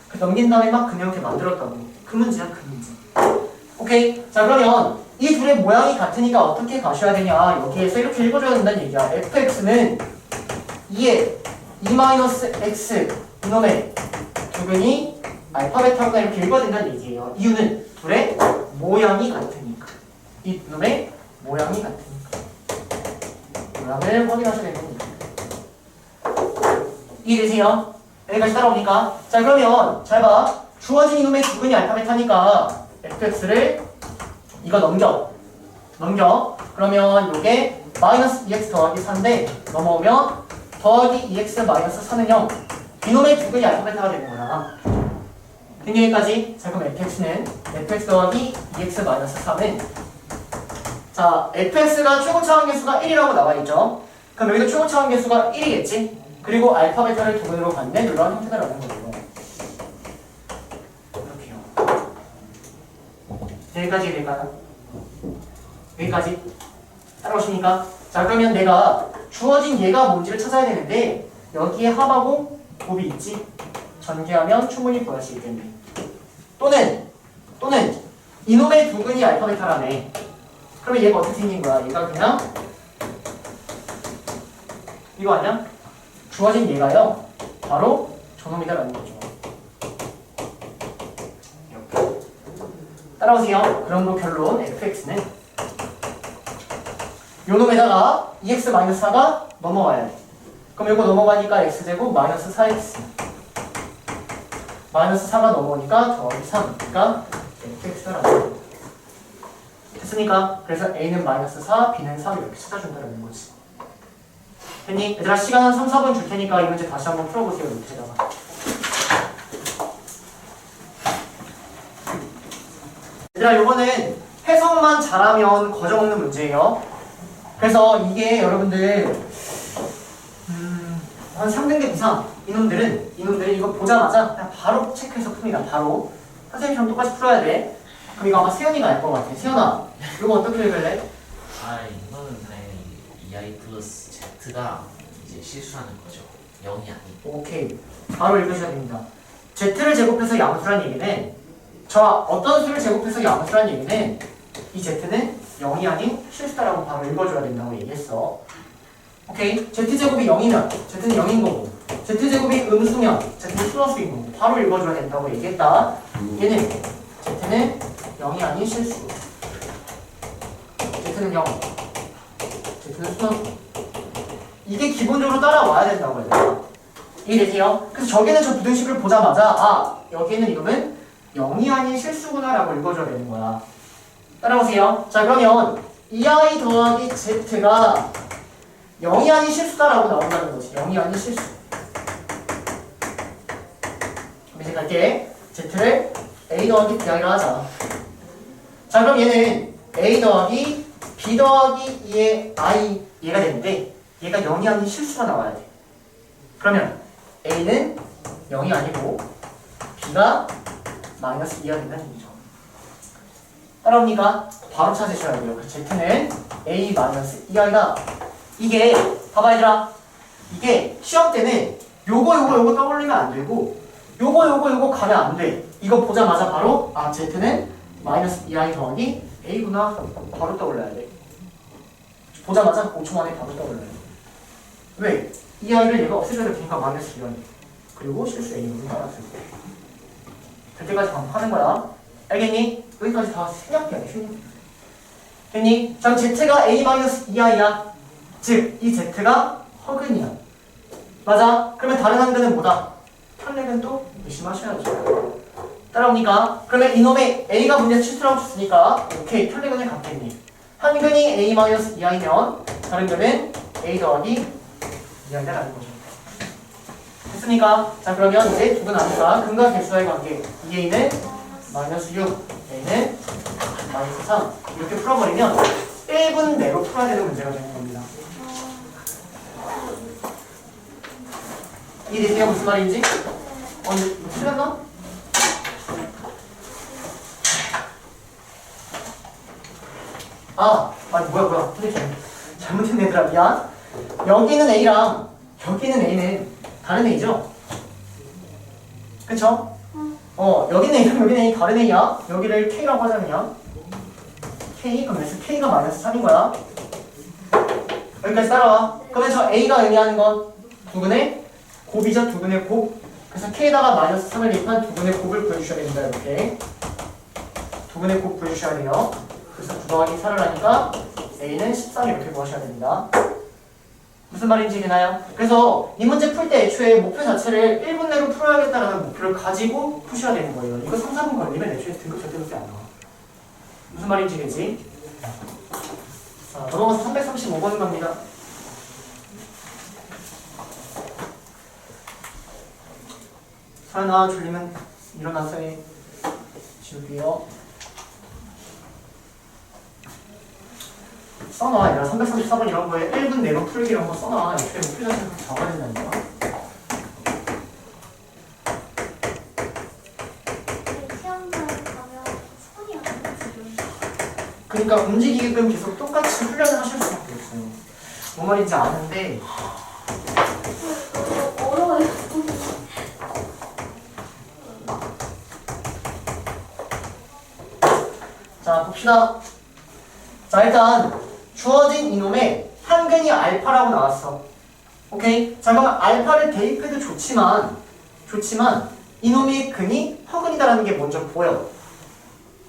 그 넘긴 다음에 막 근의 형태 만들었다고. 그 문제야, 그 문제. 오케이. 자, 그러면 이 둘의 모양이 같으니까 어떻게 가셔야 되냐. 여기에서 이렇게 읽어줘야 된다는 얘기야. fx는 2의 2-x 이놈의 두근이 알파 베타가 이렇게 읽어야 된다는 얘기예요. 이유는 둘의 모양이 같으니까. 이 놈의 모양이 같으니까. 모양을 확인하셔야 되는 겁니다. 이해되세요? 여기까지 따라오니까. 자, 그러면 잘 봐. 주어진 이놈의 두근이 알파 베타니까 fx를 이거 넘겨. 그러면 요게 마이너스 2x 더하기 4인데 넘어오면 더하기 2x 마이너스 4는 0. 이놈의 두근이 알파 베타가 되는 거야. 여기까지. 자, 그럼 fx는 fx 더하기 2x 마이너스 3은 자, fx가 최고차원 개수가 1이라고 나와있죠. 그럼 여기도 최고차원 개수가 1이겠지. 그리고 알파 베타를 두근으로 갖는 이런 형태다라는 거예요. 이렇게요. 여기까지 될까요? 여기까지 따라오십니까? 자, 그러면 내가 주어진 얘가 뭔지를 찾아야 되는데 여기에 합하고 곱이 있지. 전개하면 충분히 구할 수 있겠네. 또는 이놈의 두근이 알파 베타라네. 그러면 얘가 어떻게 생긴 거야? 얘가 그냥 이거 아니야? 주어진 얘가요 바로 저놈이다라는 거죠. 이렇게 따라오세요. 그럼 결론 fx는 요놈에다가 2x-4가 넘어와야 돼. 그럼 이거 넘어가니까 x제곱 마이너스 4x 마이너스 4가 넘어오니까 더하기 3. 그러니까 fx라는 거예요. 됐습니까? 그래서 a는 마이너스 4, b는 3 이렇게 찾아준다는 거지. 됐니? 얘들아, 시간 한 3, 4분 줄 테니까 이 문제 다시 한번 풀어보세요. 밑에다가. 얘들아, 요거는 해석만 잘하면 거저먹는 문제예요. 그래서 이게 여러분들 한 3등급 이상 이놈들은 이거 보자마자 그냥 바로 체크해서 풉니다. 바로 선생님처럼 똑같이 풀어야 돼. 그럼 이거 아마 세연이가 알 것 같아. 세연아, 이거 어떻게 읽을래? 이거는 당연히 2i 플러스 z가 이제 실수하는 거죠. 0이 아니고. 오케이, 바로 읽으셔야 됩니다. z를 제곱해서 양수란 얘기는 자, 어떤 수를 제곱해서 양수란 얘기는 이 z는 0이 아닌 실수다라고 바로 읽어줘야 된다고 얘기했어. 오케이? z제곱이 0이면 z는 0인 거고 z제곱이 음수면 z는 수너수인 거고 바로 읽어줘야 된다고 얘기했다. 얘는 z는 0이 아닌 실수, z는 0, z는 수너수. 이게 기본적으로 따라와야 된다고 해요. 이해되세요? 그래서 저기는 저 부등식을 보자마자 아, 여기는 이거는 0이 아닌 실수구나라고 읽어줘야 되는 거야. 따라오세요. 자, 그러면 2i 더하기 z가 0이 아닌 실수다라고 나온다는 거지. 0이 아닌 실수. 그럼 이제 갈게. z를 a 더하기 bi로 하자. 자, 그럼 얘는 a 더하기 b 더하기 2의 i 얘가 되는데 얘가 0이 아닌 실수가 나와야 돼. 그러면 a는 0이 아니고 b가 마이너스 2가 된다는 얘기죠. 따라옵니까? 바로 찾으셔야 돼요. 그 z는 a 마이너스 2i다. 이게 봐봐 얘들아. 이게 시험 때는 요거 떠올리면 안 되고 요거 가면 안 돼. 이거 보자마자 바로 아 z는 마이너스 2i 더하기 a구나 바로 떠올려야 돼. 보자마자 5초 만에 바로 떠올려야 돼. 왜? 2i를 얘가 없애줘야 될 테니까 마이너스 2i 그리고 실수 a는 마이너스 2i 될 때까지 반복하는 거야. 알겠니? 여기까지 다 생략해야 돼. 생략. 됐니? 자, z가 a-2i야. 즉, 이 z가 허근이야. 맞아? 그러면 다른 한글은 뭐다? 편렉은 또 의심하셔야죠. 따라옵니까? 그러면 이놈의 a가 문제에서 실수라고 줬으니까 오케이, 편렉은을 갖겠니? 한근이 a-2i면 다른 근은 a 더하기 2i다라는 거죠. 됐습니까? 자, 그러면 이제 두 근 아니까 근과 개수와의 관계 2a는 마이너스 6, a는 마이너스 3 이렇게 풀어버리면 1분 내로 풀어야 되는 문제가 되는 겁니다. 이해되세요? 무슨 말인지? 근데 이거 틀렸나? 뭐야 잘못했네 얘들아 미안. 여기는 a랑 여기는 a는 다른 a죠? 그쵸? 여기는 A랑 여기는 A 다른 A야. 여기를 K라고 하자면요. K, 그럼 K가 마이너스 3인 거야. 여기까지 따라와. 그러면 저 A가 의미하는 건 두근의 곱이죠. 두근의 곱. 그래서 K에다가 마이너스 3을 대입한 두근의 곱을 구해주셔야 됩니다. 이렇게. 두근의 곱 구해주셔야 돼요. 그래서 9 더하기 4를 하니까 A는 13 이렇게 구하셔야 됩니다. 무슨 말인지 되나요? 그래서 이 문제 풀 때 애초에 목표 자체를 1분 내로 풀어야겠다는 목표를 가지고 푸셔야 되는 거예요. 이거 3, 4분 걸리면 애초에 등급 절대 높게 안 나와. 무슨 말인지 되지? 자, 넘어가서 335번 갑니다. 서연아 졸리면 일어나서 해. 지울게요. 써놔. 얘들아 334번 이런 거에 1분 내로 풀기 이런 거 써놔. 애초에 목표 자체를 적어야 된다니까. 시험장에 가면 손이 안 움직여요. 그러니까 움직이게끔 계속 똑같이 훈련을 하실 수밖에 없어요. 뭔 말인지 아는데 어려워요. 자 봅시다. 자 일단 주어진 이놈의 한근이 알파라고 나왔어. 오케이? 자 그럼 알파를 대입해도 좋지만 이놈의 근이 허근이다라는 게 먼저 보여.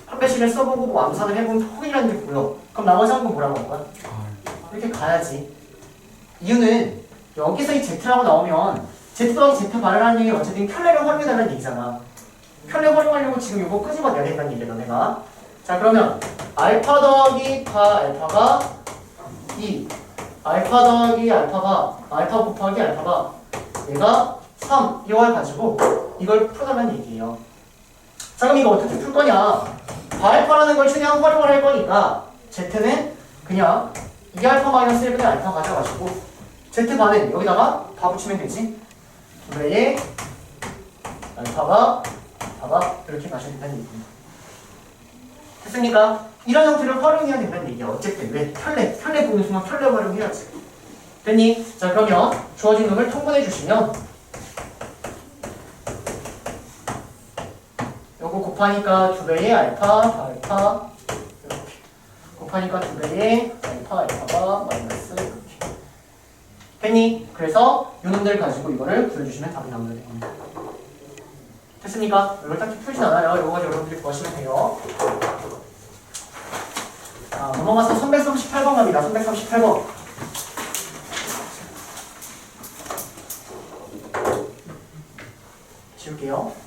판별식을 써보고 뭐 암산을 해보면 허근이라는 게 보여. 그럼 나머지 한 건 뭐라고 할 거야? 이렇게 가야지. 이유는 여기서 이 Z라고 나오면 Z 더하기 Z 발언하는 얘기는 어쨌든 편례를 활용해달라는 얘기잖아. 편례 활용하려고 지금 이거 끄집어내야 된다는 얘기야 너네가. 자 그러면 알파 더하기 바 알파가 2 알파 더하기 알파가 알파 곱하기 알파가 얘가 3 이걸 가지고 이걸 풀어달라는 얘기예요. 자 그럼 이거 어떻게 풀 거냐. 바알파라는 걸 최대한 활용을 할 거니까 Z는 그냥 2알파 마이너스 1분의 알파 가져가시고 Z반은 여기다가 다 붙이면 되지. 두배의 알파가 봐봐 이렇게 가셔야 된다는 얘기입니다. 됐습니까? 이런 형태를 활용해야 된다는 얘기야. 어쨌든 왜? 편례 보는 순간 편례 활용해야지. 됐니? 자 그러면 주어진 놈을 통분해 주시면 요거 요거 곱하니까 2배의 알파 이렇게 곱하니까 2배의 알파가 마이너스 이렇게 됐니? 그래서 요놈들 가지고 이거를 구해주시면 답이 나오게 됩니다. 됐습니까? 이걸 딱히 풀진 않아요. 요거 가지고 여러분들이 구하시면 돼요. 자, 넘어가서 338번 갑니다. 338번. 지울게요.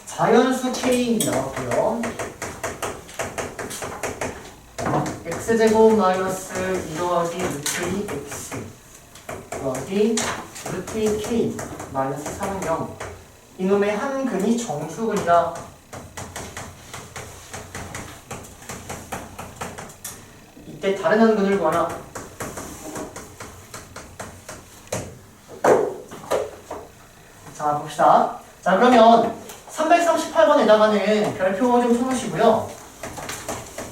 자연수 K 나왔고요. x제곱 마이너스 2 더하기 루트 2x 더하기 루트 2k 마이너스 3은 0. 이놈의 한 근이 정수근이다. 이때 다른 한 근을 구하라. 자, 봅시다. 자, 그러면 338번에다가는 별표 좀 쳐놓으시고요.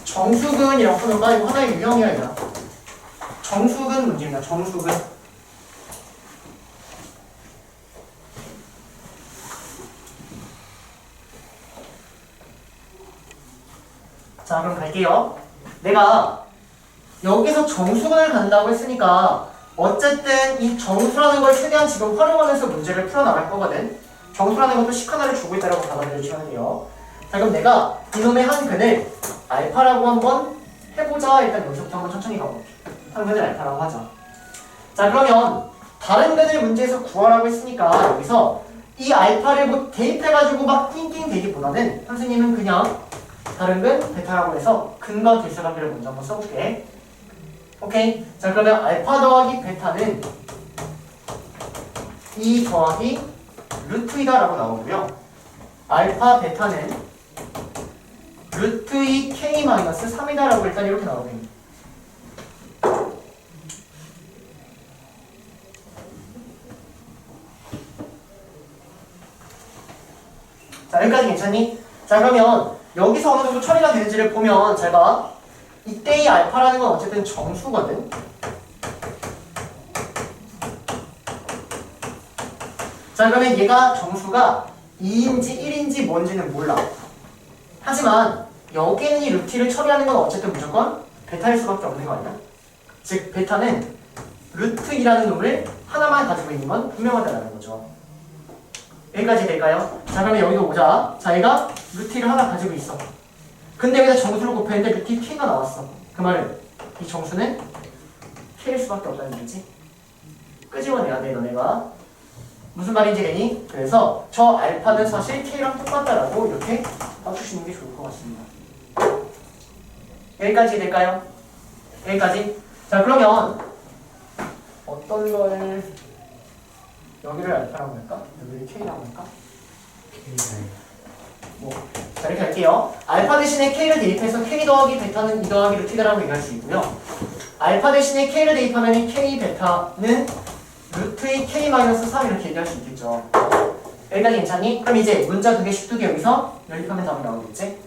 정수근이라고 써놓을까? 이거 하나의 유형이야, 얘들아. 정수근 문제입니다. 정수근. 자, 그럼 갈게요. 내가 여기서 정수근을 간다고 했으니까 어쨌든 이 정수라는 걸 최대한 지금 활용하면서 문제를 풀어나갈 거거든. 정수라는 것도 식 하나를 주고 있다고 받아들여주시면 돼요. 자, 그럼 내가 이놈의 한 근을 알파라고 한번 해보자. 일단 여기서부터 한번 천천히 가볼게. 한 근을 알파라고 하자. 자, 그러면 다른 근을 문제에서 구하라고 했으니까 여기서 이 알파를 뭐 대입해가지고 막 낑낑 대기보다는 선생님은 그냥 다른 근 베타라고 해서 근과 개수관계를 먼저 한번 써볼게. 오케이. 자, 그러면 알파 더하기 베타는 2 더하기 루트 2다라고 나오고요. 알파 베타는 루트 2k 마이너스 3이다라고 일단 이렇게 나오겠습니다. 자, 여기까지 괜찮니? 자, 그러면 여기서 어느 정도 처리가 되는지를 보면 잘 봐. 이때의 알파라는 건 어쨌든 정수거든. 자, 그러면 얘가 정수가 2인지 1인지 뭔지는 몰라. 하지만 여기에 있는 이 루트를 처리하는 건 어쨌든 무조건 베타일 수밖에 없는 거 아니야? 즉 베타는 루트 2라는 놈을 하나만 가지고 있는 건 분명하다는 거죠. 여기까지 될까요? 자, 그러면 여기도 보자. 자, 얘가 루트 2를 하나 가지고 있어. 근데 여기다 정수를 곱했는데 루트 2 k가 나왔어. 그 말은 이 정수는 k일 수밖에 없다는 얘기지. 끄집어내야 돼, 너네가. 무슨 말인지 되니? 그래서 저 알파는 사실 k랑 똑같다라고 이렇게 봐주시는 게 좋을 것 같습니다. 여기까지 될까요? 여기까지? 자, 그러면 어떤 걸 여기를 알파라고 할까? 여기를 k라고 할까? 자, 이렇게 할게요. 알파 대신에 k를 대입해서 k 더하기 베타는 2 더하기 루트라고 얘기할 수 있고요. 알파 대신에 k를 대입하면 k 베타는 루트 2 k 마이너스 3 이렇게 얘기할 수 있겠죠. 여기까지 괜찮니? 그럼 이제 문자 2개, 12개 여기서 연립하면 답이 나오겠지?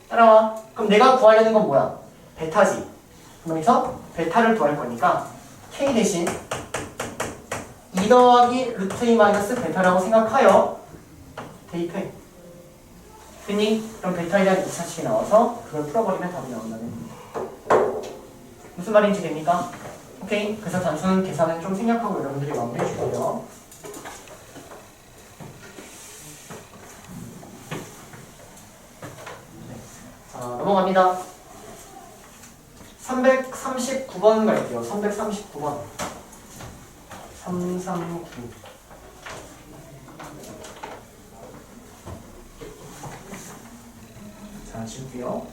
따라와. 그럼 내가 구하려는 건 뭐야? 베타지. 그러면서 베타를 구할 거니까 k 대신 2 더하기 루트 2 마이너스 베타라고 생각하여 대입해. 됐니? 그럼 베타에 대한 2차식이 나와서 그걸 풀어버리면 답이 나온다는 얘기입니다. 무슨 말인지 됩니까? 오케이. 그래서 단순 계산은 좀 생략하고 여러분들이 마무리해 주고요. 자, 넘어갑니다. 339번 갈게요. 339번. 339. 자, 지울게요.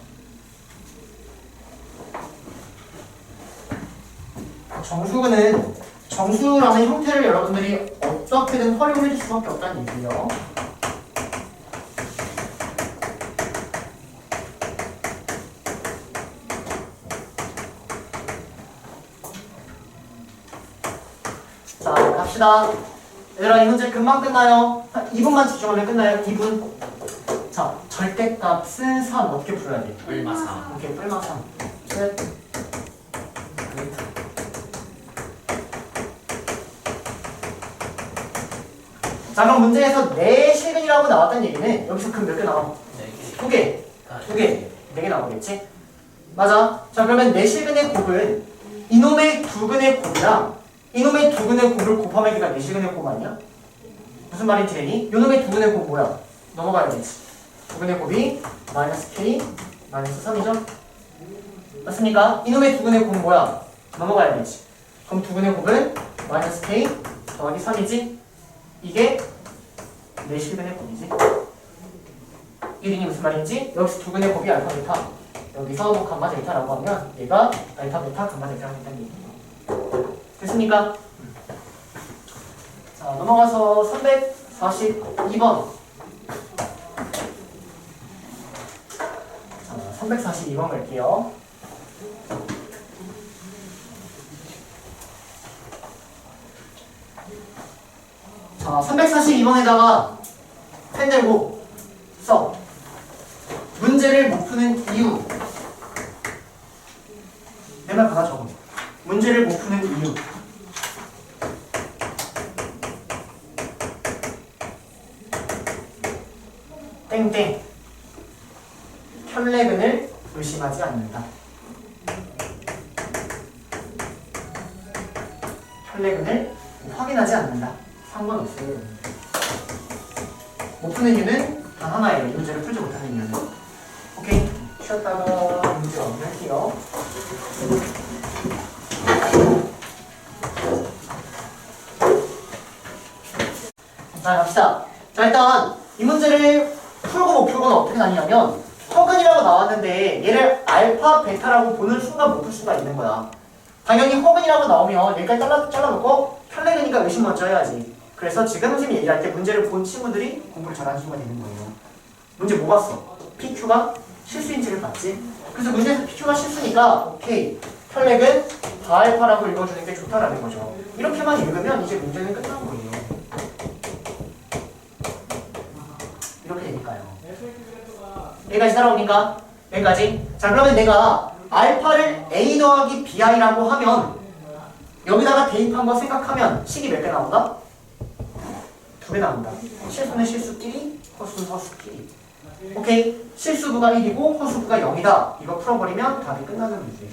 정수근은 정수라는 형태를 여러분들이 어떻게든 활용해 줄 수밖에 없다는 얘기예요. 자, 갑시다. 얘들아, 이 문제 금방 끝나요. 한 2분만 집중하면 끝나요. 2분. 자, 절대값은 3 어떻게 풀어야 돼? 얼마 3. 오케이, 뿔마 3. 끝. 자, 그럼 문제에서 네 실근이라고 나왔다는 얘기는 여기서 근 몇 개 나와? 두 개. 두 개. 네 개 나오겠지? 맞아. 자, 그러면 네 실근의 곱은 이놈의 두 근의 곱이랑 이놈의 두 근의 곱을 곱하면 걔가 네 실근의 곱 아니야? 무슨 말인지 되니? 이놈의 두 근의 곱 뭐야? 넘어가야겠지. 두 근의 곱이 마이너스 K 마이너스 3이죠? 맞습니까? 이놈의 두 근의 곱은 뭐야? 넘어가야겠지. 그럼 두 근의 곱은 마이너스 K 더하기 3이지? 이게 네 실근의 곱이지? 이름이 무슨 말인지? 여기서 두 근의 곱이 알파 베타, 여기서 뭐 감마 델타라고 하면 얘가 알파 베타 감마 델타라고 했다는 얘기예요. 됐습니까? 자, 넘어가서 342번. 자, 342번 갈게요. 자, 342번에다가 펜 들고 써. 문제를 못 푸는 이유. 내 말 받아 적어. 문제를 못 푸는 이유. 땡땡. 혈내근을 의심하지 않는다. 혈내근을 확인하지 않는다. 상관없어요. 못 푸는 이유는 단 하나예요. 이 문제를 풀지 못하는 이유는. 오케이. 쉬었다가 문제 마무리할게요. 자, 갑시다. 자, 일단 이 문제를 풀고 못 풀고는 어떻게 나뉘냐면 허근이라고 나왔는데 얘를 알파, 베타라고 보는 순간 못 풀 수가 있는 거야. 당연히 허근이라고 나오면 여기까지 잘라놓고 혈내근이니까 의심 먼저 해야지. 그래서 지금 선생님이 얘기할 때 문제를 본 친구들이 공부를 잘하는 친구가 되는 거예요. 문제 뭐 봤어? PQ가 실수인지를 봤지? 그래서 문제에서 PQ가 실수니까 오케이, 혈내근 다알파라고 읽어주는 게 좋다라는 거죠. 이렇게만 읽으면 이제 문제는 끝난 거예요. 이렇게 되니까요. 여기까지 따라오니까? 여기까지? 자, 그러면 내가 알파를 A 더하기 BI라고 하면 여기다가 대입한 거 생각하면 식이 몇 개 나온다? 두 개 나온다. 실수는 실수끼리, 허수는 허수끼리. 오케이? 실수부가 1이고 허수부가 0이다. 이거 풀어버리면 답이 끝나는 문제야.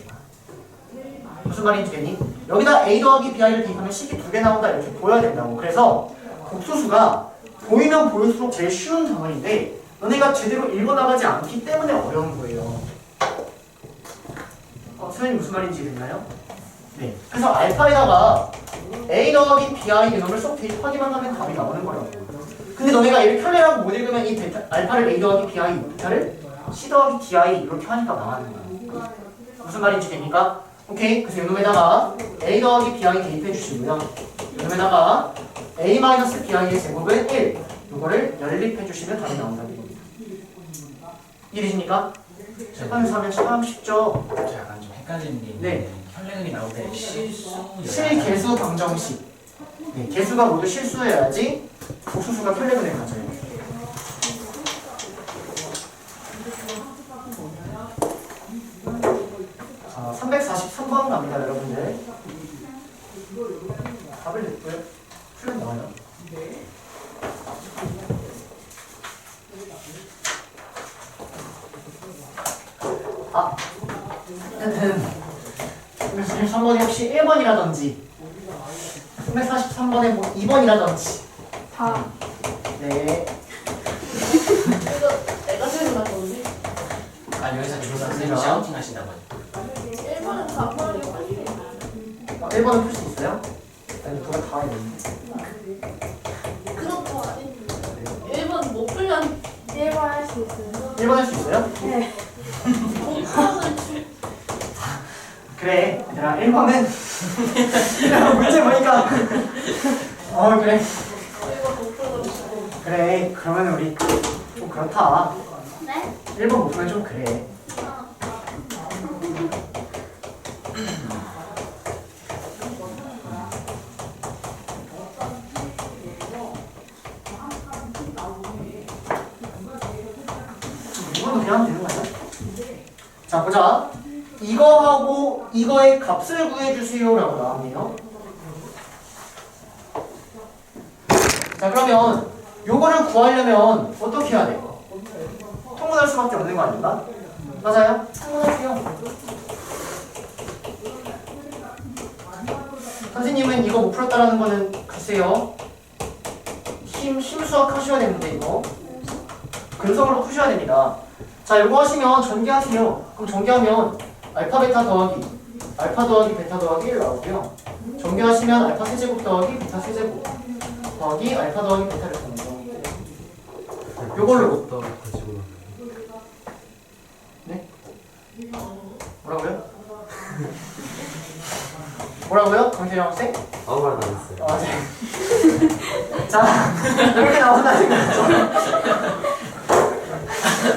무슨 말인지 되니? 여기다 A 더하기 BI를 대입하면 식이 두 개 나온다. 이렇게 보여야 된다고. 그래서 복수수가 보이면 보일수록 제일 쉬운 단원인데 너네가 제대로 읽어나가지 않기 때문에 어려운 거예요. 선생님 무슨 말인지 됐나요? 네. 그래서 알파에다가 A 더하기 BI 이놈을 쏙 대입하기만 하면 답이 나오는 거라고. 근데 너네가 이렇게 혈내라고 못 읽으면 이 베타, 알파를 A 더하기 BI, 베타를 C 더하기 DI 이렇게 하니까 망하는 거야. 무슨 말인지 됩니까? 오케이. 그래서 이놈에다가 A 더하기 BI 대입해 주시고요. 이놈에다가 A 마이너스 BI의 제곱은 1. 이거를 연립해 주시면 답이 나온다는 겁니다. 이해되십니까? 책방에서 하면 참 쉽죠? 저 약간 좀 헷갈리는 게 있는데 네. 혈내근이 나올 때 실수 실개수 방정식. 네, 개수가 모두 실수여야지 복수수가 혈내근을 가져요. 자, 343번 갑니다, 여러분들. 답을 냈고요. 풀면 나와요. 아, 343번이 혹시 1번이라든지 343번에 뭐 2번이라든지 다. 네. 이거 내가 들고 나서지. 아 여기서 주로 선생님 샤우팅 하신다고 1번은 4번이 1번은 풀 수 있어요? 아니 누가 다 했는데 그것도 아닌데. 1번 못 풀면 1번 할 수 있어요. 1번 할 수 있어요? 네. 그래 얘들아 1번은 문제 보니까 그래 그래 그러면 우리 좀 그렇다. 네? 1번 못 풀면 좀 그래. 이거는 그냥 하면 되는 거 아니야? 자 보자. 이거하고 이거의 값을 구해주세요 라고 나왔네요. 자 자 그러면 요거를 구하려면 어떻게 해야 돼? 통분할 수밖에 없는 거 아닌가? 맞아요? 통분할게요. 선생님은 이거 못 풀었다라는 거는 글쎄요. 힘수학 하셔야 되는데 이거 근성으로 푸셔야 됩니다. 자 이거 하시면 전개하세요. 그럼 전개하면 알파 베타 더하기 알파 더하기 베타 더하기 1 나오고요. 전개하시면 알파 세제곱 더하기 베타 세제곱 더하기 알파 더하기 베타를 쓰는 거. 요걸로. 또 가지고 네? 뭐라고요? 뭐라고요? 강태영 학생? 아무 말도 안 했어요. 아, 네. 자, 이렇게 나온다는 거죠.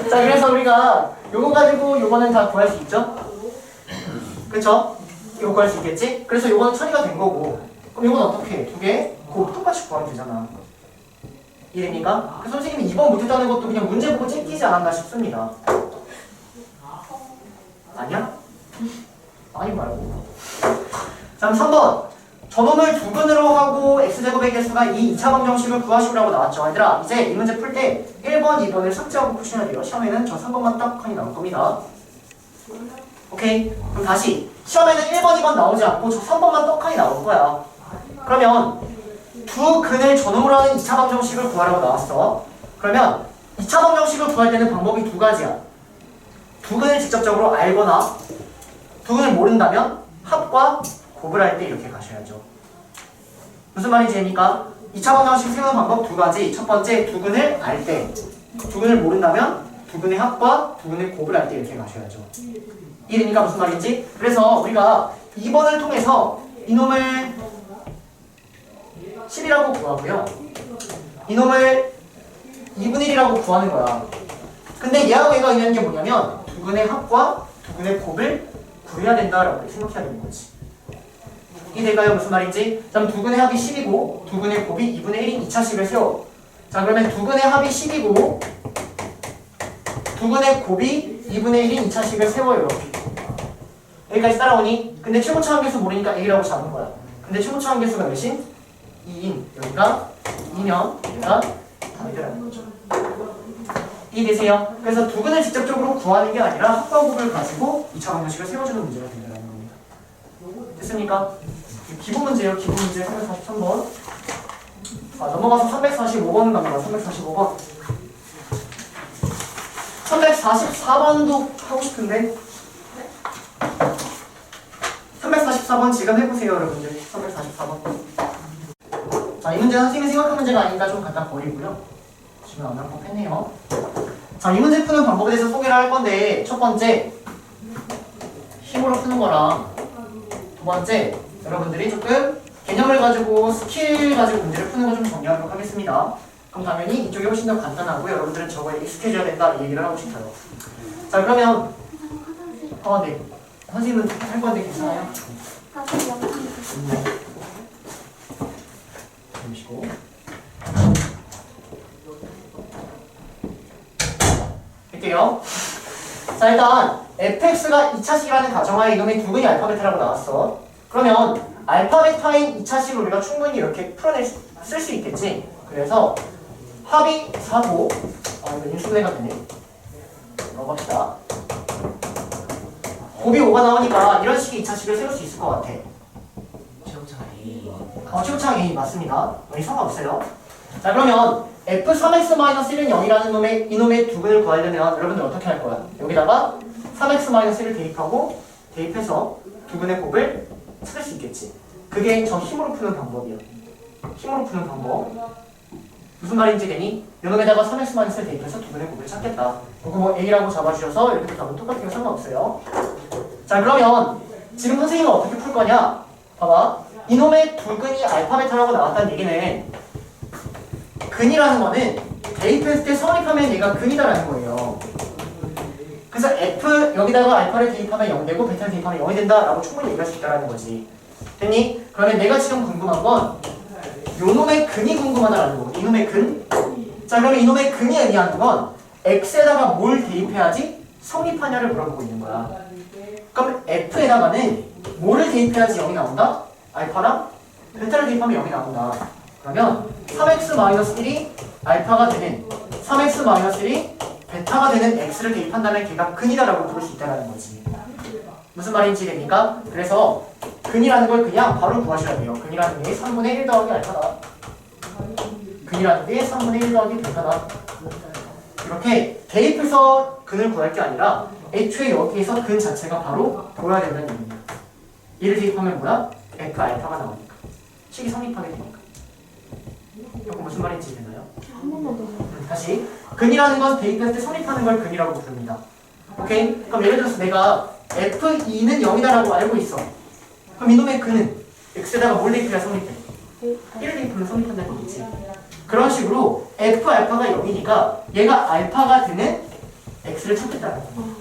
자, 그래서 우리가 요거 가지고 요거는 다 구할 수 있죠? 그쵸? 이거 구할 수 있겠지? 그래서 요거는 처리가 된 거고. 그럼 요건 어떻게 해? 두 개? 그거 똑같이 구하면 되잖아. 이해됩니까? 그래서 선생님이 2번 못했다는 것도 그냥 문제 보고 째끼지 않았나 싶습니다. 아니야? 아니 말고. 자, 그럼 3번. 저놈을 두근으로 하고 x제곱의 개수가 2차 방정식을 구하시라고 나왔죠. 얘들아, 이제 이 문제 풀 때 1번, 2번을 삭제하고 푸셔야 돼요. 시험에는 저 3번만 딱하니 나올 겁니다. 오케이? 그럼 다시. 시험에는 1번, 2번 나오지 않고 저 3번만 떡하니 나올 거야. 그러면 두 근을 저놈으로 하는 2차 방정식을 구하라고 나왔어. 그러면 2차 방정식을 구할 때는 방법이 두 가지야. 두 근을 직접적으로 알거나 두 근을 모른다면 합과 곱을 할 때 이렇게 가셔야죠. 무슨 말인지 됩니까? 2차 방정식 세우는 방법 두 가지. 첫 번째, 두 근을 알 때. 두 근을 모른다면 두 근의 합과 두 근의 곱을 할 때 이렇게 가셔야죠. 이해됩니까? 무슨 말인지? 그래서 우리가 2번을 통해서 이놈을 10이라고 구하고요. 이놈을 2분의 1이라고 구하는 거야. 근데 얘하고 얘가 의미하는 게 뭐냐면 두 근의 합과 두 근의 곱을 구해야 된다라고 생각해야 되는 거지. 이해될까요? 무슨 말인지? 자, 그럼 두 근의 합이 10이고 두 근의 곱이 2분의 1인 2차식을 세워. 자, 그러면 두 근의 합이 10이고 두 근의 곱이 2분의 1인 2차식을 세워요. 이렇게. 여기까지 따라오니? 근데 최고차 함계수 모르니까 A라고 잡은 거야. 근데 최고차 함계수가 몇인? 2인. 여기가 2면 여기가 답이라는 거죠. 이해되세요? 그래서 두 근을 직접적으로 구하는 게 아니라 합과 곱을 가지고 2차 방정식을 세워주는 문제가 된다는 겁니다. 됐습니까? 기본 문제예요. 기본 문제 343번. 자, 넘어가서 345번 갑니다. 345번. 344번도 하고 싶은데 344번 지금 해보세요, 여러분들. 344번. 자, 이 문제는 선생님이 생각한 문제가 아니니까 좀 갖다 버리고요. 지금 안 나올 법했네요. 자, 이 문제 푸는 방법에 대해서 소개를 할 건데, 첫 번째 힘으로 푸는 거랑 두 번째 여러분들이 조금 개념을 가지고 스킬 가지고 문제를 푸는 거 좀 정리하도록 하겠습니다. 그럼 당연히 이쪽이 훨씬 더 간단하고 여러분들은 저거에 익숙해져야 된다 이 얘기를 하고 싶어요. 자, 그러면 네. 선생님은 할 건데 괜찮아요? 나도 영상 네. 잠시고. 할게요. 자, 일단 fx가 2차식이라는 가정하에 이놈의 두 근이 알파베타라고 나왔어. 그러면 알파베타인 2차식을 우리가 충분히 이렇게 쓸 수 있겠지. 그래서 합이 4고 이거 인수분해가 되네. 넣어봅시다. 곱이 5가 나오니까 이런 식의 2차식을 세울 수 있을 것 같아. 최고차가 A. 최고차항 A 맞습니다. 여기 상관없어요. 자, 그러면 f3x-1은 0이라는 이놈의 두 근을 구하려면 여러분들 어떻게 할 거야? 여기다가 3x-1을 대입하고 대입해서 두 근의 곱을 찾을 수 있겠지. 그게 저 힘으로 푸는 방법이야. 힘으로 푸는 방법. 무슨 말인지 되니? 이놈에다가 3x-을 대입해서 두 근의 곱을 찾겠다. 그거 뭐 A라고 잡아주셔서 이렇게 답은 똑같은 거 상관없어요. 자, 그러면 지금 선생님은 어떻게 풀 거냐? 봐봐. 이놈의 두 근이 알파베타라고 나왔다는 얘기는 근이라는 거는 대입했을 때 성립하면 얘가 근이다라는 거예요. 그래서 F 여기다가 알파를 대입하면 0 되고 베타를 대입하면 0이 된다라고 충분히 얘기할 수 있다라는 거지. 됐니? 그러면 내가 지금 궁금한 건 요놈의 근이 궁금하다라는 거고 이놈의 근. 자, 그러면 이놈의 근이 의미하는 건 X에다가 뭘 대입해야지 성립하냐를 물어보고 있는 거야. 그럼 F에다가는 뭐를 대입해야지 0이 나온다? 알파랑 베타를 대입하면 0이 나온다. 그러면 3x-1이 알파가 되는 3x-1이 베타가 되는 x를 대입한다면 걔가 근이다라고 부를 수 있다는 거지. 무슨 말인지 됩니까? 그래서 근이라는 걸 그냥 바로 구하셔야 돼요. 근이라는 게 3분의 1 더하기 알파다. 근이라는 게 3분의 1 더하기 베타다. 이렇게 대입해서 근을 구할 게 아니라 애초에 여기에서 근 자체가 바로 보여야 된다는 얘기입니다. 얘를 대입하면 뭐야? f 알파가 나오니까. 식이 성립하게 되니까. 이거 무슨 말인지 되나요? 한 번만 더 해요. 다시 근이라는 건 대입할 때 성립하는 걸 근이라고 부릅니다. 오케이? 그럼 예를 들어서 내가 F2는 0이다라고 알고 있어. 그럼 이놈의 근은 x에다가 뭘 대입해야 성립해? 1을 대입하면 성립한다는 얘기지. 그런 식으로 F 알파가 0이니까 얘가 알파가 되는 x를 찾겠다는 거예요.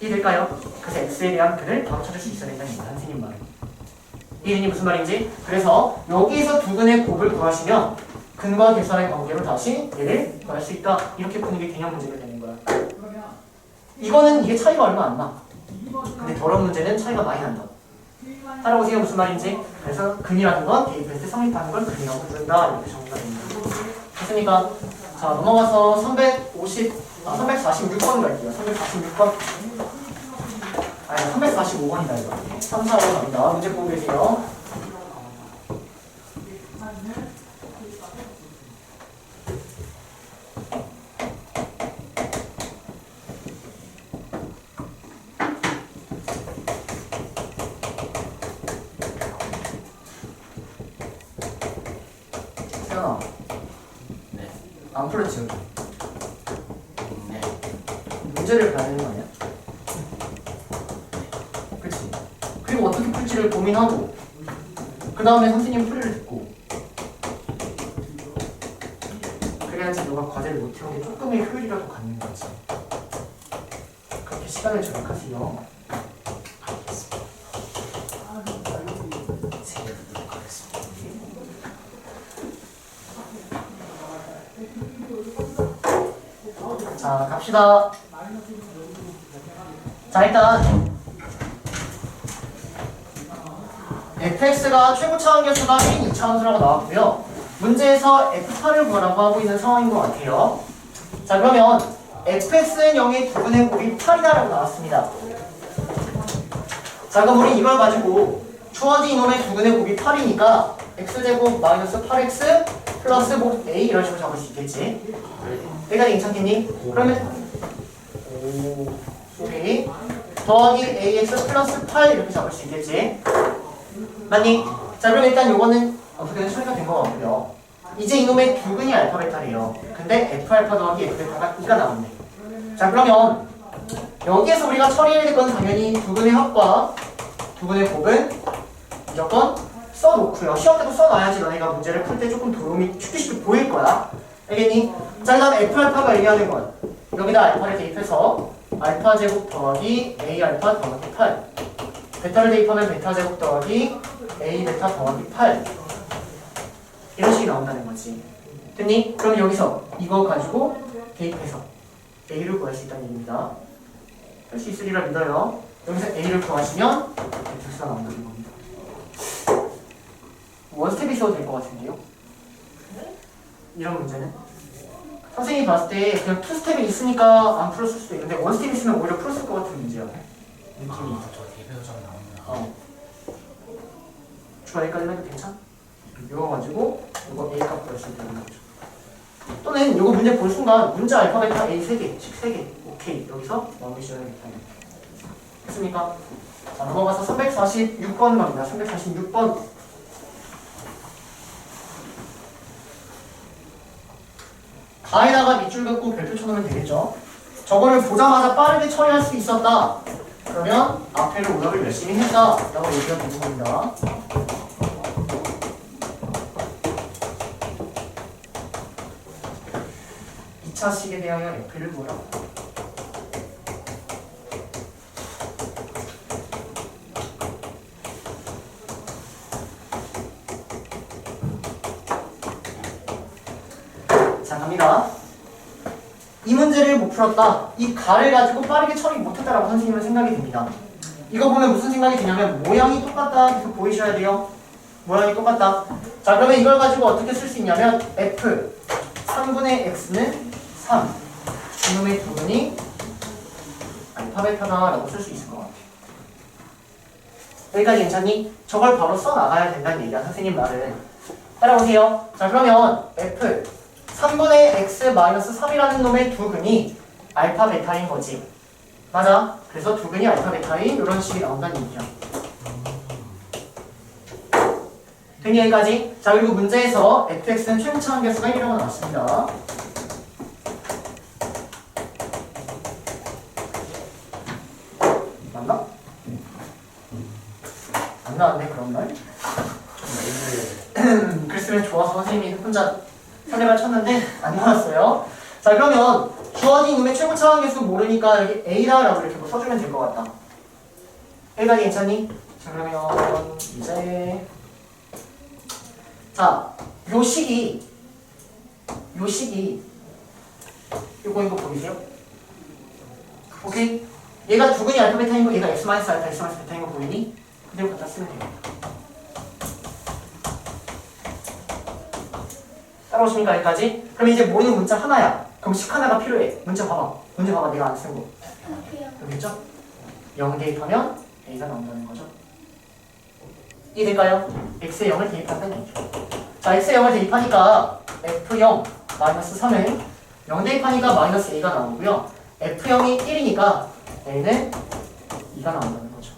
이해될까요? 그래서 x에 대한 근을 바로 찾을 수 있어야 된다는 얘기야, 선생님 말은. 이해되니 무슨 말인지? 그래서 여기에서 두 근의 곱을 구하시면 근과 계산의 관계로 다시 얘를 구할 수 있다. 이렇게 푸는 게 개념 문제가 되는 거야. 이거는 이게 차이가 얼마 안 나. 근데 더러운 문제는 차이가 많이 난다. 따라오세요 무슨 말인지? 그래서 근이라는 건 대입했을 때 성립하는 걸 근이라고 부른다. 이렇게 정리가 됩니다. 됐습니까? 자 넘어가서 346번 갈게요. 346번. 아니 345번이다 이거. 3, 4번 갑니다. 문제 보고 계세요. 세연아 네. 안 풀었지 여기? 네. 문제를 봐야 되는 거 아니야? 그치? 그리고 어떻게 풀지를 고민하고 그 다음에 선생님 풀이를 듣고 그래야지 너가 과제를 못 해온 게 조금의 효율이라도 갖는 거지. 그렇게 시간을 절약하세요. 알겠습니다. 새겨듣도록 하겠습니다. 자 갑시다. 자 일단 fx가 최고 차원계수가 1인 2차원수라고 나왔고요. 문제에서 f8을 구하라고 하고 있는 상황인 것 같아요. 자 그러면 fx는 0의 두분의 곱이 8이다라고 나왔습니다. 자 그럼 우리 이걸 가지고 주어진 이놈의 두분의 곱이 8이니까 x제곱 마이너스 8x 플러스 곱 a 이런 식으로 잡을 수 있겠지. 여기까지 괜찮겠니? 그러면 오케이 더하기 ax 플러스 8 이렇게 잡을 수 있겠지. 맞니? 자 그럼 일단 요거는 어떻게든 처리가 된 것 같고요. 이제 이놈의 두근이 알파 베타래요. 근데 f 알파 더하기 f 베타가 2가 나왔네. 자 그러면 여기에서 우리가 처리해야 될 건 당연히 두근의 합과 두근의 곱은 무조건 써놓고요. 시험 때도 써놔야지 너네가 문제를 풀 때 조금 도움이 쉽게 보일 거야. 알겠니? 자 그다음 f 알파가 얘기하는 건 여기다 알파를 대입해서 알파 제곱 더하기 a 알파 더하기 8 베타를 대입하면 베타 제곱 더하기 a 베타 더하기 8 이런 식이 나온다는 거지. 됐니? 그럼 여기서 이거 가지고 대입해서 a를 구할 수 있다는 얘기입니다. 할 수 있으리라 믿어요. 여기서 a를 구하시면 x가 나온다는 겁니다. 원스텝 있어도 될 것 같은데요? 이런 문제는? 선생님이 봤을 때 그냥 투스텝이 있으니까 안 풀었을 수도 있는데 원스텝 있으면 오히려 풀었을 것 같은 문제야. 느낌이. 저 대표적 나오면 추가 A까지 해도 괜찮아? 이거 가지고 이거 A 값 구할 수 있다는 거죠. 또는 이거 문제 볼 순간 문자 알파 베타 A 3개, 식 3개 오케이 여기서 마무리시켜야겠다. 됐습니까? 자 넘어가서 346번 갑니다. 346번 다에다가 밑줄 긋고 별표 쳐놓으면 되겠죠. 저거를 보자마자 빠르게 처리할 수 있었다. 그러면 앞에를 오답을 열심히 했다 라고 얘기가 되는 겁니다. 이 차 식에 대하여 F를 뭐라? 자 갑니다. 이 문제를 못 풀었다. 이 가를 가지고 빠르게 처리 못했다라고 선생님은 생각이 듭니다. 이거 보면 무슨 생각이 드냐면 모양이 똑같다 계속 보이셔야 돼요. 모양이 똑같다. 자, 그러면 이걸 가지고 어떻게 쓸 수 있냐면 f 3분의 x는 3 이놈의 두분이 알파 베타다라고 쓸 수 있을 것 같아. 여기까지 괜찮니? 저걸 바로 써나가야 된다는 얘기야, 선생님 말은. 따라오세요. 자, 그러면 f 3분의 x 마이너스 3이라는 놈의 두근이 알파 베타인 거지. 맞아. 그래서 두근이 알파 베타인 이런 식이 나온다는 얘기야. 되니 여기까지? 자, 그리고 문제에서 fx는 최고차 한계수가 1이라고 나왔습니다. 맞나? 안 나왔네, 그런 말. 그랬으면 좋아서 선생님이 혼자 설레발 쳤는데 안 나왔어요. 자, 그러면 주어진 놈의 최고 차항계수 모르니까 여기 A다라고 이렇게 뭐 써주면 될 것 같다. A까지 괜찮니? 자, 그러면 이제 자, 요 식이 이거 보이세요? 오케이? 얘가 두근이 알파 베타인 거, 얘가 x 마이너스 알파, x 마이너스 베타인 거 보이니? 그대로 갖다 쓰면 돼요. 따라오십니까? 여기까지? 그럼 이제 모르는 문자 하나야. 그럼 식 하나가 필요해. 문제 봐봐. 문제 봐봐. 내가 안 쓴 거. 여기 있죠? 0 대입하면 A가 나온다는 거죠. 이해될까요? X에 0을 대입한다는 얘기죠. 자, X에 0을 대입하니까 F0 마이너스 3은 0 대입하니까 마이너스 A가 나오고요. F0이 1이니까 A는 2가 나온다는 거죠.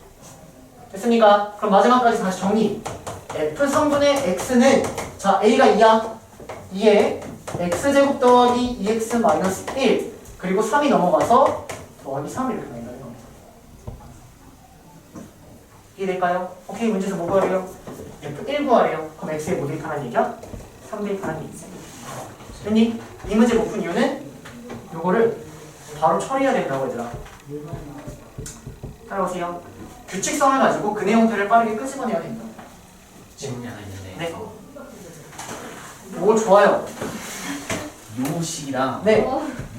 됐습니까? 그럼 마지막까지 다시 정리. F3분의 X는 자, A가 2야. 2에 X제곱 더하기 2X 마이너스 1 그리고 3이 넘어가서 더하기 3 이렇게 나온다는 겁니다. 이해될까요? 오케이, 문제에서 뭐 구하래요? F1 구하래요. 그럼 X에 뭐 대입하라는 얘기야? 3 대입하라는 얘기지. 됐니? 이 문제 못 푼 이유는 요거를 바로 처리해야 된다고 얘들아. 따라오세요. 규칙성을 가지고 그 내용들을 빠르게 끄집어내야 된다. 질문이 하나 있는데. 네. 오, 좋아요. 요식이랑 네.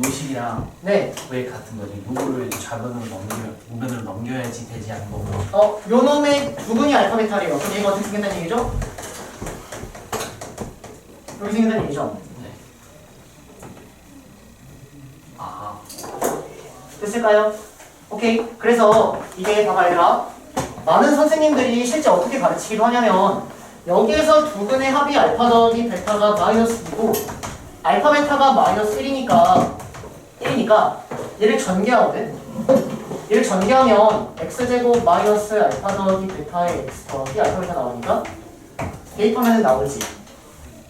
요식이랑 네. 왜 같은 거지? 요거를 우변으로 넘겨야지 되지 않는 거고. 요 놈의 두근이 알파 베타래요. 그럼 얘가 어떻게 생긴다는 얘기죠? 이렇게 생긴다는 얘기죠. 네. 아, 됐을까요? 오케이. 그래서 이게 봐봐 얘들아. 많은 선생님들이 실제 어떻게 가르치기도 하냐면 여기에서 두근의 합이 알파 더하기 베타가 마이너스 2고 알파 베타가 마이너스 1이니까 얘를 전개하거든. 얘를 전개하면 x제곱 마이너스 알파 더하기 베타의 x 더하기 알파 베타 나오니까 대입하면 나오지.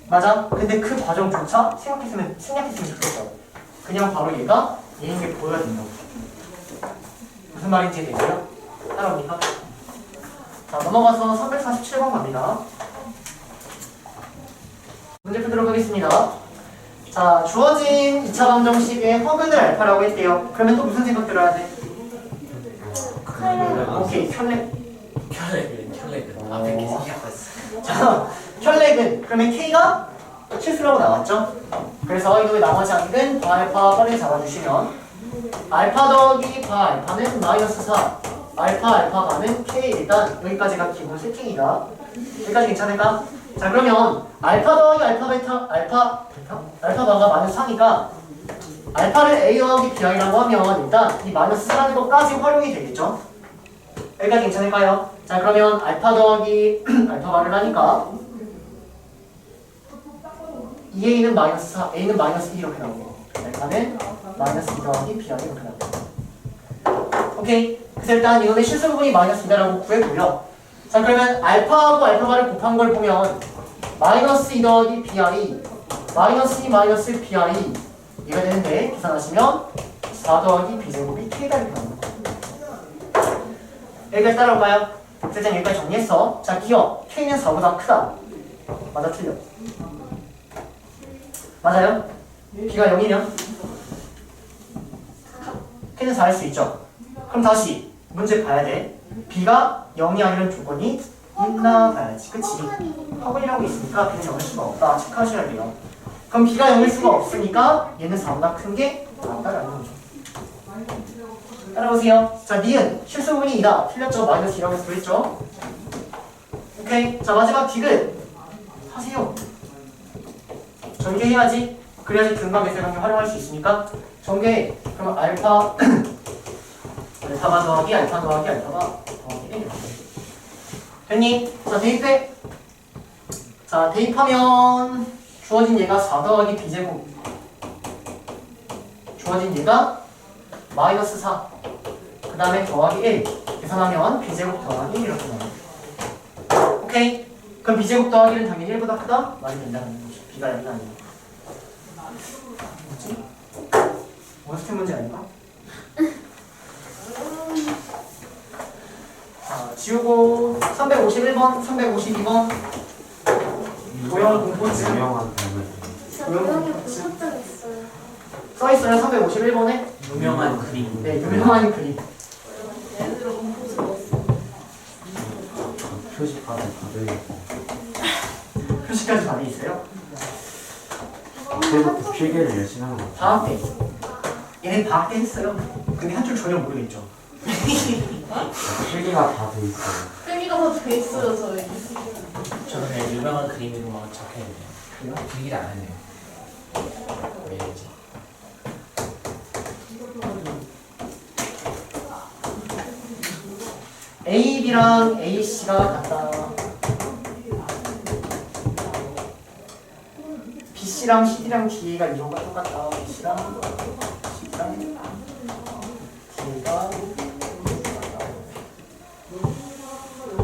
맞아? 근데 그 과정조차 생략했으면 좋겠어. 그냥 바로 얘가 얘인 게 보여야 된다고. 무슨 말인지 되고요? 따라옵니까? 자, 넘어가서 347번 갑니다. 문제 풀도록 하겠습니다. 자, 주어진 2차 방정식의 허근을 알파라고 했대요. 그러면 또 무슨 생각 들어야 돼? 오케이, 혈렉. 앞에 게 생각했어. 자, 혈렉은 그러면 K가 실수라고 나왔죠? 그래서 이놈의 나머지 항은 바알파를 잡아주시면 알파 더하기 바알파는 마이너스 4 알파 반은 K 일단 여기까지가 기본 세팅이다. 여기까지 괜찮을까? 자, 그러면 알파 더하기 알파 베타 알파 바가 마이너스 4니까 알파를 A 더하기 BI라고 하면 일단 이 마이너스 4라는 것까지 활용이 되겠죠? 여기까지 괜찮을까요? 자, 그러면 알파 더하기 알파 바를 하니까 2A는 마이너스 4, A는 마이너스 2 이렇게 나오고 알파는 마이너스 2 더하기 BI 이렇게 나오고. 오케이. 그래서 일단 이놈의 실수 부분이 마이너스 2다라고 구해보려. 자, 그러면 알파하고 알파바를 곱한 걸 보면 마이너스 2 더하기 BI 마이너스 2 마이너스 BI 이가 되는데 계산하시면 4 더하기 B제곱이 K가 이렇게 나옵니다. 여기까지 따라올까요? 일단 여기까지 정리했어. 자, 기억 K는 4보다 크다. 맞아, 틀려? 맞아요? B가 0이면 K는 4할 수 있죠? 그럼 다시 문제 봐야 돼. B가 0이 아니면 조건이 있나 봐야지. 그치? 허근이라고 있으니까 B는 0일 수가 없다. 체크하셔야 돼요. 그럼 B가 0일 수가 없으니까 얘는 4보다 큰 게 나온다라는 거죠. 따라오세요. 자, 니은 실수 부분이 2다. 틀렸죠? 마이너스 2라고 했죠? 오케이. 자, 마지막 디귿 하세요. 전개해야지. 그래야지 근방 배수 관계 활용할 수 있으니까. 전개. 그럼 알파 알파가 더하기 알파 더하기 알파가 더하기 1. 됐니? 자, 대입해. 자, 대입하면 주어진 얘가 4 더하기 b제곱. 주어진 얘가 마이너스 4. 그 다음에 더하기 1. 계산하면 b제곱 더하기 이렇게 나와요. 오케이? 그럼 b제곱 더하기는 당연히 1보다 크다? 말이 된다는 거지. b가 0이 아니야. 뭐지? 원스텝 문제 아닌가? 자, 지우고 351번, 352번 도형 공포증 유명한 닮은 저 고양이 보석 적 있어요. 써있어요. 351번에 유명한 그림. 네, 유명한 그림. 표시까지 다들 표시까지 많이 있어요. 그때부터 필기를 열심히 하는 거 같아요. 방학 때. 얘네 방학 때 했어요. 근데 한 줄 전혀 모르겠죠. 필기가 다 돼 있어요. 쌤이가 더돼 있어요 저희. 저는 그냥 유명한 그림으로만 적혀있네요. 그래요? 필기를 안 했네요. 왜 이러지? A, B랑 A, C가 같다. B, C랑 C, D랑 D가 이호가 똑같다. B, C랑 C랑 D가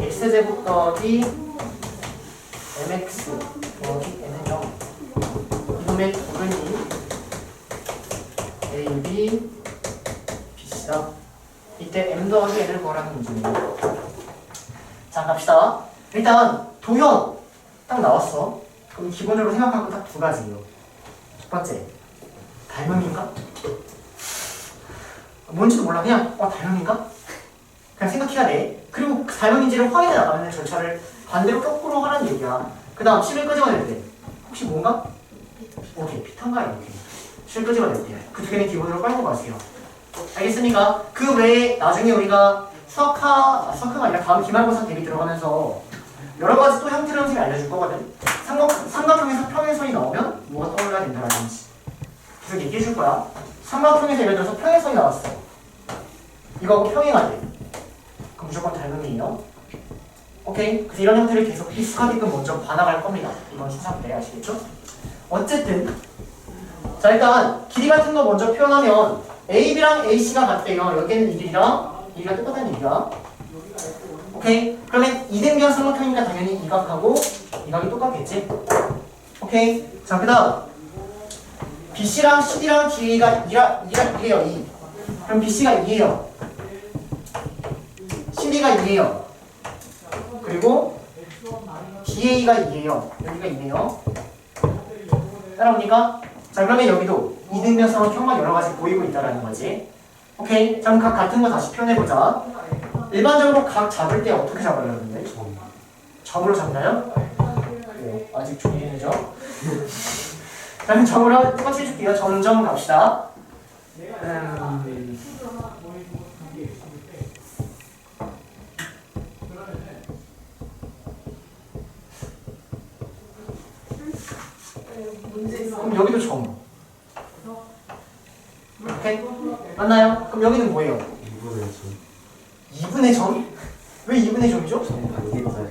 X제곱 더하기 MX 더하기 N은 0. 이놈의 도근이 A, B, B, C다. 이때 M 더하기 N을 구하라는 문제입니다. 자, 갑시다. 일단 도형 딱 나왔어. 그럼 기본적으로 생각할 거 딱 두 가지예요. 첫 번째, 닮음인가? 뭔지도 몰라. 그냥 닮음인가? 그냥 생각해야 돼. 그리고 그 닮음인지를 확인해 나가는 절차를 반대로 거꾸로 하라는 얘기야. 그 다음 실을 끄집어낼 때 혹시 뭔가? 오케이, 피탄가 이렇게 실 끄집어낼 때 그 두 개는 기본으로 깔고 가세요. 알겠습니까? 그 외에 나중에 우리가 수학과가 아니라 다음 기말고사 대비 들어가면서 여러 가지 또 형태를 선생님이 알려줄 거거든. 삼각형에서 평행선이 나오면 뭐가 떠올라야 된다라든지 계속 얘기해 줄 거야. 삼각형에서 예를 들어서 평행선이 나왔어. 이거하고 평행하대. 그럼 무조건 닮음이에요. 오케이? 그래서 이런 형태를 계속 익숙하게끔 먼저 봐나갈 겁니다. 이번 수상 때 아시겠죠? 어쨌든 자, 일단 길이 같은 거 먼저 표현하면 AB랑 AC가 같대요. 여기는 이 길이랑 이 길이가 똑같다는 얘기야. 오케이? 그러면 이등변 삼각형이니까 당연히 이 각하고 이 각이 똑같겠지? 오케이? 자, 그 다음 BC랑 CD랑 DA가 2예요. 2. 그럼 BC가 2예요. CD가 2예요. 그리고 DA가 2예요. 여기가 2네요. 따라옵니까? 자, 그러면 여기도 이등변 삼각형만 여러 가지 보이고 있다라는 거지. 오케이? 자, 그럼 각 같은 거 다시 표현해보자. 일반적으로 각 잡을 때 어떻게 잡아요, 여러분들? 점으로 잡나요? 그래요. 아직 종이죠? 자, 그럼 점으로 똑같이 해줄게요. 점점 갑시다. 그럼 여기도 점. 오케이? 맞나요? 그럼 여기는 뭐예요? 2분의 점? 왜 2분의 점이죠? 반기자에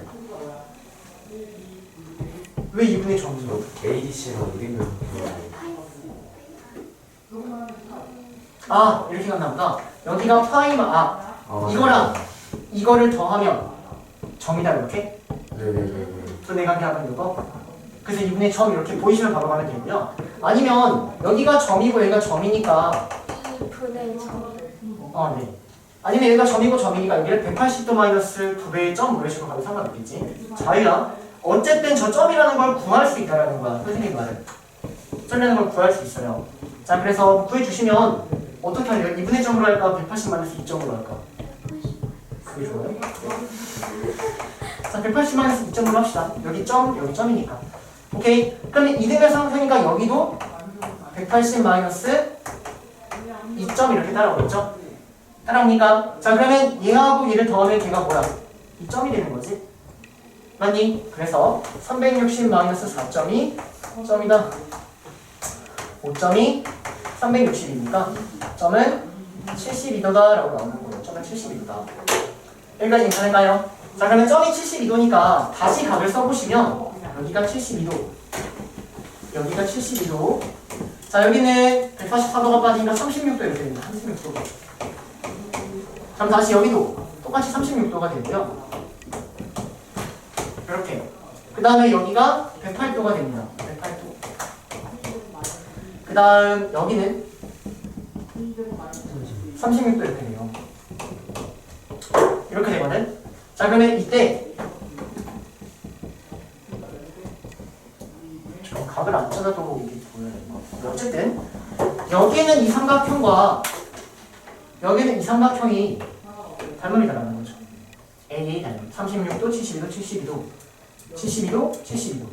왜 2분의 점이죠? ADC랑 이름을 아, 이렇게 갔나 보다. 여기가 파이마, 이거랑 이거를 더하면 점이다, 이렇게? 네네네네. 또 내가 하는 거. 그래서 2분의 점 이렇게 보이시면 바로 가면 되고요. 아니면 여기가 점이고 여기가 점이니까 2분의 점. 네. 아니면 여기가 점이고 점이니까 여기를 180도 마이너스 2배의 점 이런 식으로 가도 상관없겠지. 자유야. 어쨌든 저 점이라는 걸 구할 수 있다라는 거야. 선생님 말은. 점이라는 걸 구할 수 있어요. 자, 그래서 구해주시면 어떻게 할래요? 2분의 점으로 할까? 180 마이너스 2점으로 할까? 그게 좋아요? 자, 180 마이너스 2점으로 합시다. 여기 점, 여기 점이니까. 오케이? 그러면 이등변 삼각형이니까 여기도 180 마이너스 2점 이렇게 따라오겠죠? 따라옵니까? 자, 그러면 얘하고 얘를 더하면 걔가 뭐야? 이 점이 되는 거지? 맞니? 그래서 360 마이너스 4점이 점이다. 5점이 360이니까 점은 72도다 라고 나오는 거예요. 점은 72도다. 여기까지 괜찮을까요? 자, 그러면 점이 72도니까 다시 각을 써보시면 여기가 72도, 여기가 72도. 자, 여기는 144도가 빠지니까 36도 이렇게 됩니다. 36도. 그럼 다시 여기도 똑같이 36도가 되고요. 이렇게. 그 다음에 여기가 108도가 됩니다. 108도. 그 다음 여기는 36도 이렇게 돼요. 이렇게 되거든. 자, 그러면 이때 각을 안 찾아도 이게 보여야 되는 거. 어쨌든 여기는 이 삼각형과 여기는 이 삼각형이 닮음이다라는 거죠. A 닮음. 36도, 72도, 72도, 72도, 72도,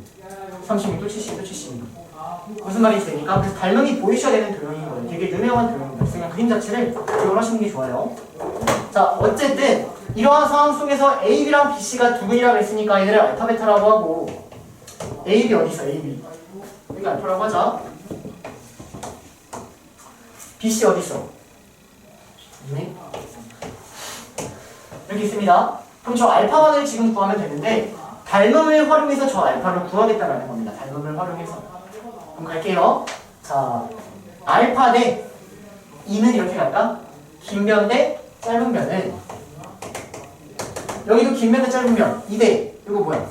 36도, 72도, 72도. 무슨 말인지 됩니까? 그래서 닮음이 보이셔야 되는 도형인 거예요. 되게 유명한 도형입니다. 그래서 그냥 그림 자체를 기억을 하시는 게 좋아요. 자, 어쨌든 이러한 상황 속에서 A, B랑 B, C가 두 근이라고 했으니까 얘네를 알파, 베타라고 하고 A, B 어디 있어? A, B. 여기 알파라고 하자. B, C 어디 있어? 네. 여기 있습니다. 그럼 저 알파만을 지금 구하면 되는데 닮음을 활용해서 저 알파를 구하겠다라는 겁니다. 닮음을 활용해서. 그럼 갈게요. 자, 알파 대 2는 이렇게 갈까? 긴 변 대 짧은 변은 여기도 긴 변 대 짧은 변 2대 이거 뭐야?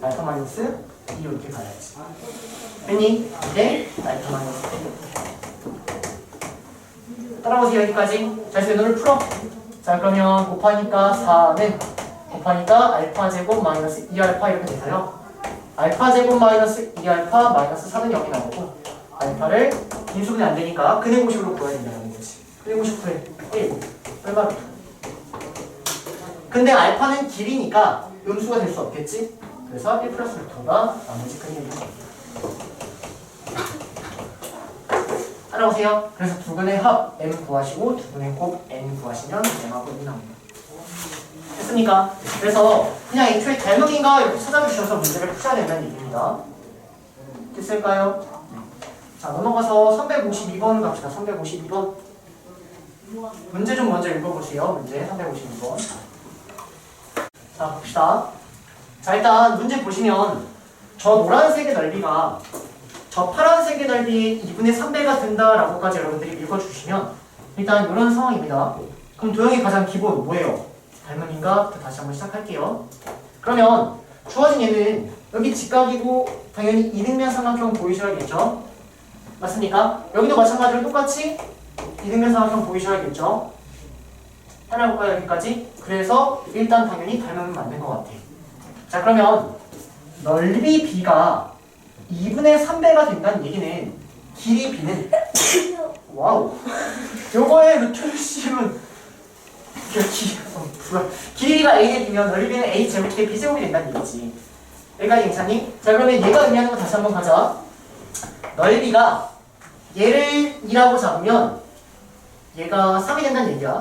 알파 마이너스 2 이렇게 가야지. 됐니? 2대 알파 마이너스 1. 따라오세요. 여기까지. 자, 이제 얘를 풀어. 자, 그러면 곱하니까 4는 곱하니까 알파 제곱 마이너스 2알파 이렇게 되서요. 알파 제곱 마이너스 2알파 마이너스 4는 0이 나오고 알파를 인수분해 안 되니까 근해공식으로 구해야 된다는 거지. 근해공식 구해. 1. 얼마로? 근데 알파는 길이니까 음수가 될 수 없겠지? 그래서 1 플러스 루트가 나머지 근해입니다. 따라오세요. 그래서 두 근의 합 m 구하시고 두 근의 곱 n 구하시면 m하고 1 나옵니다. 됐습니까? 그래서 그냥 애초에 닮음인가 이렇게 찾아주셔서 문제를 푸셔야 된다는 얘기입니다. 됐을까요? 자, 넘어가서 352번 갑시다. 352번. 문제 좀 먼저 읽어보세요. 문제 352번. 자, 봅시다. 자, 일단 문제 보시면 저 노란색의 넓이가 저 파란색의 넓이의 2분의 3배가 된다라고까지 여러분들이 읽어주시면 일단 이런 상황입니다. 그럼 도형의 가장 기본 뭐예요? 닮음인가? 다시 한번 시작할게요. 그러면 주어진 얘는 여기 직각이고 당연히 이등변 삼각형 보이셔야겠죠? 맞습니까? 여기도 마찬가지로 똑같이 이등변 삼각형 보이셔야겠죠? 따라해볼까요? 여기까지? 그래서 일단 당연히 닮음은 맞는 것 같아. 자, 그러면 넓이 B가 2분의 3배가 된다는 얘기는 길이 B는 와우 요거의 루트를 씌우면 길이가 A에 비면 넓이는 A 제곱 대 B 제곱이 된다는 얘기지. 여기까지 괜찮니? 자, 그러면 얘가 의미하는 거 다시 한번 가자. 넓이가 얘를 2라고 잡으면 얘가 3이 된다는 얘기야.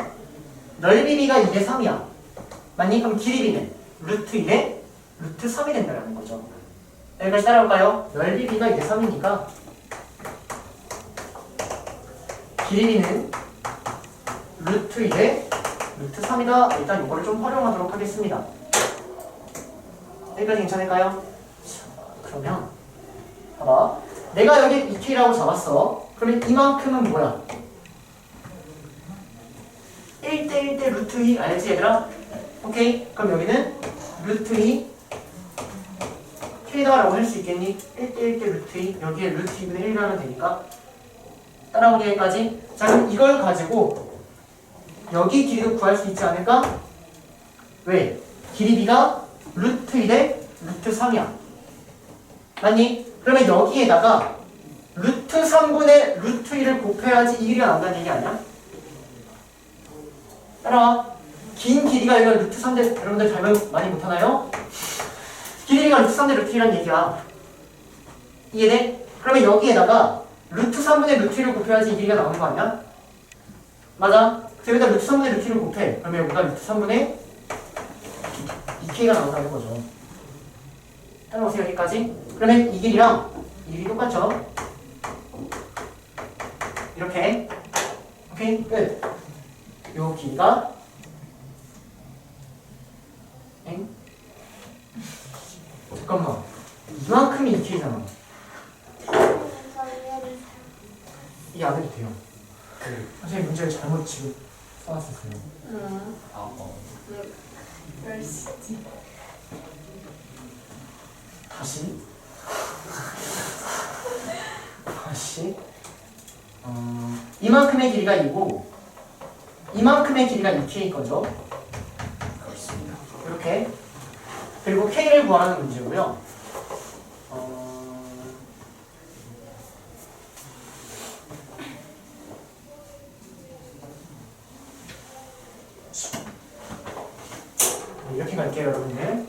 넓이 B가 2대 3이야. 맞니? 그럼 길이 B는 루트 2대 루트 3이 된다는 거죠. 여기까지 따라올까요? 넓이 B가 2대 3이니까 길이 B는 루트 2대 루트 3이다. 일단 이거를 좀 활용하도록 하겠습니다. 여기까지 괜찮을까요? 자, 그러면 봐봐. 내가 여기 2K라고 잡았어. 그러면 이만큼은 뭐야? 1대 1대 루트 2 알지 얘들아? 오케이? 그럼 여기는 루트 2 K다라고 할 수 있겠니? 1대 1대 루트 2 여기에 루트 2분의 1을 하면 되니까 따라오기 여기까지. 자, 그럼 이걸 가지고 여기 길이도 구할 수 있지 않을까? 왜? 길이 B가 루트 2대 루트 3이야. 맞니? 그러면 여기에다가 루트 3분의 루트 1을 곱해야지 이 길이가 나온다는 얘기 아니야? 따라와. 긴 길이가 여기가 루트 3대 여러분들 닮음 많이 못하나요? 길이가 루트 3대 루트 1이란 얘기야. 이해돼? 그러면 여기에다가 루트 3분의 루트 1을 곱해야지 이 길이가 나오는 거 아니야? 맞아? 그래서 여기다 루트 3분의 루트 1을 곱해. 그러면 여기가 루트 3분의 2K가 나온다는 거죠. 따라오세요, 여기까지. 그러면 이 길이랑 이 길이 똑같죠? 이렇게. 오케이, 끝. 요 길이가 잠깐만. 이만큼이 2K잖아. 이게 안 해도 돼요. 선생님 문제를 잘못 지금 써놨었어요. 응. 어. 열시지. 다시. 이만큼의 길이가 2고 이만큼의 길이가 2K인 거죠. 그렇습니다. 이렇게. 그리고 K를 구하라는 문제고요. 이렇게 갈게요, 여러분들.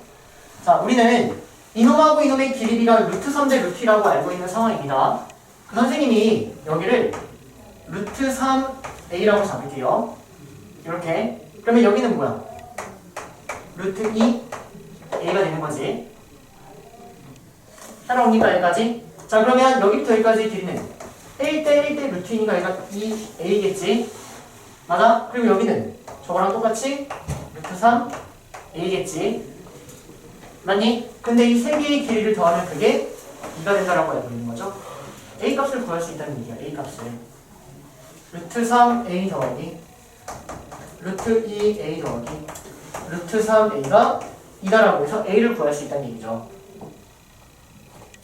자, 우리는 이놈하고 이놈의 길이가 루트 3대 루트라고 알고 있는 상황입니다. 그 선생님이 여기를 루트 3a라고 잡을게요. 이렇게. 그러면 여기는 뭐야? 루트 2a가 되는 거지. 따라옵니까, 여기까지? 자, 그러면 여기부터 여기까지 길이는 1대 1대 루트이니까 얘가 2a겠지? 맞아? 그리고 여기는 저거랑 똑같이 루트 3a겠지? 맞니? 근데 이 세 개의 길이를 더하면 그게 2가 된다라고 알고 있는 거죠? a 값을 구할 수 있다는 얘기야, a 값을. 루트 3a 더하기 루트 2a 더하기 루트 3a가 2다라고 해서 a를 구할 수 있다는 얘기죠.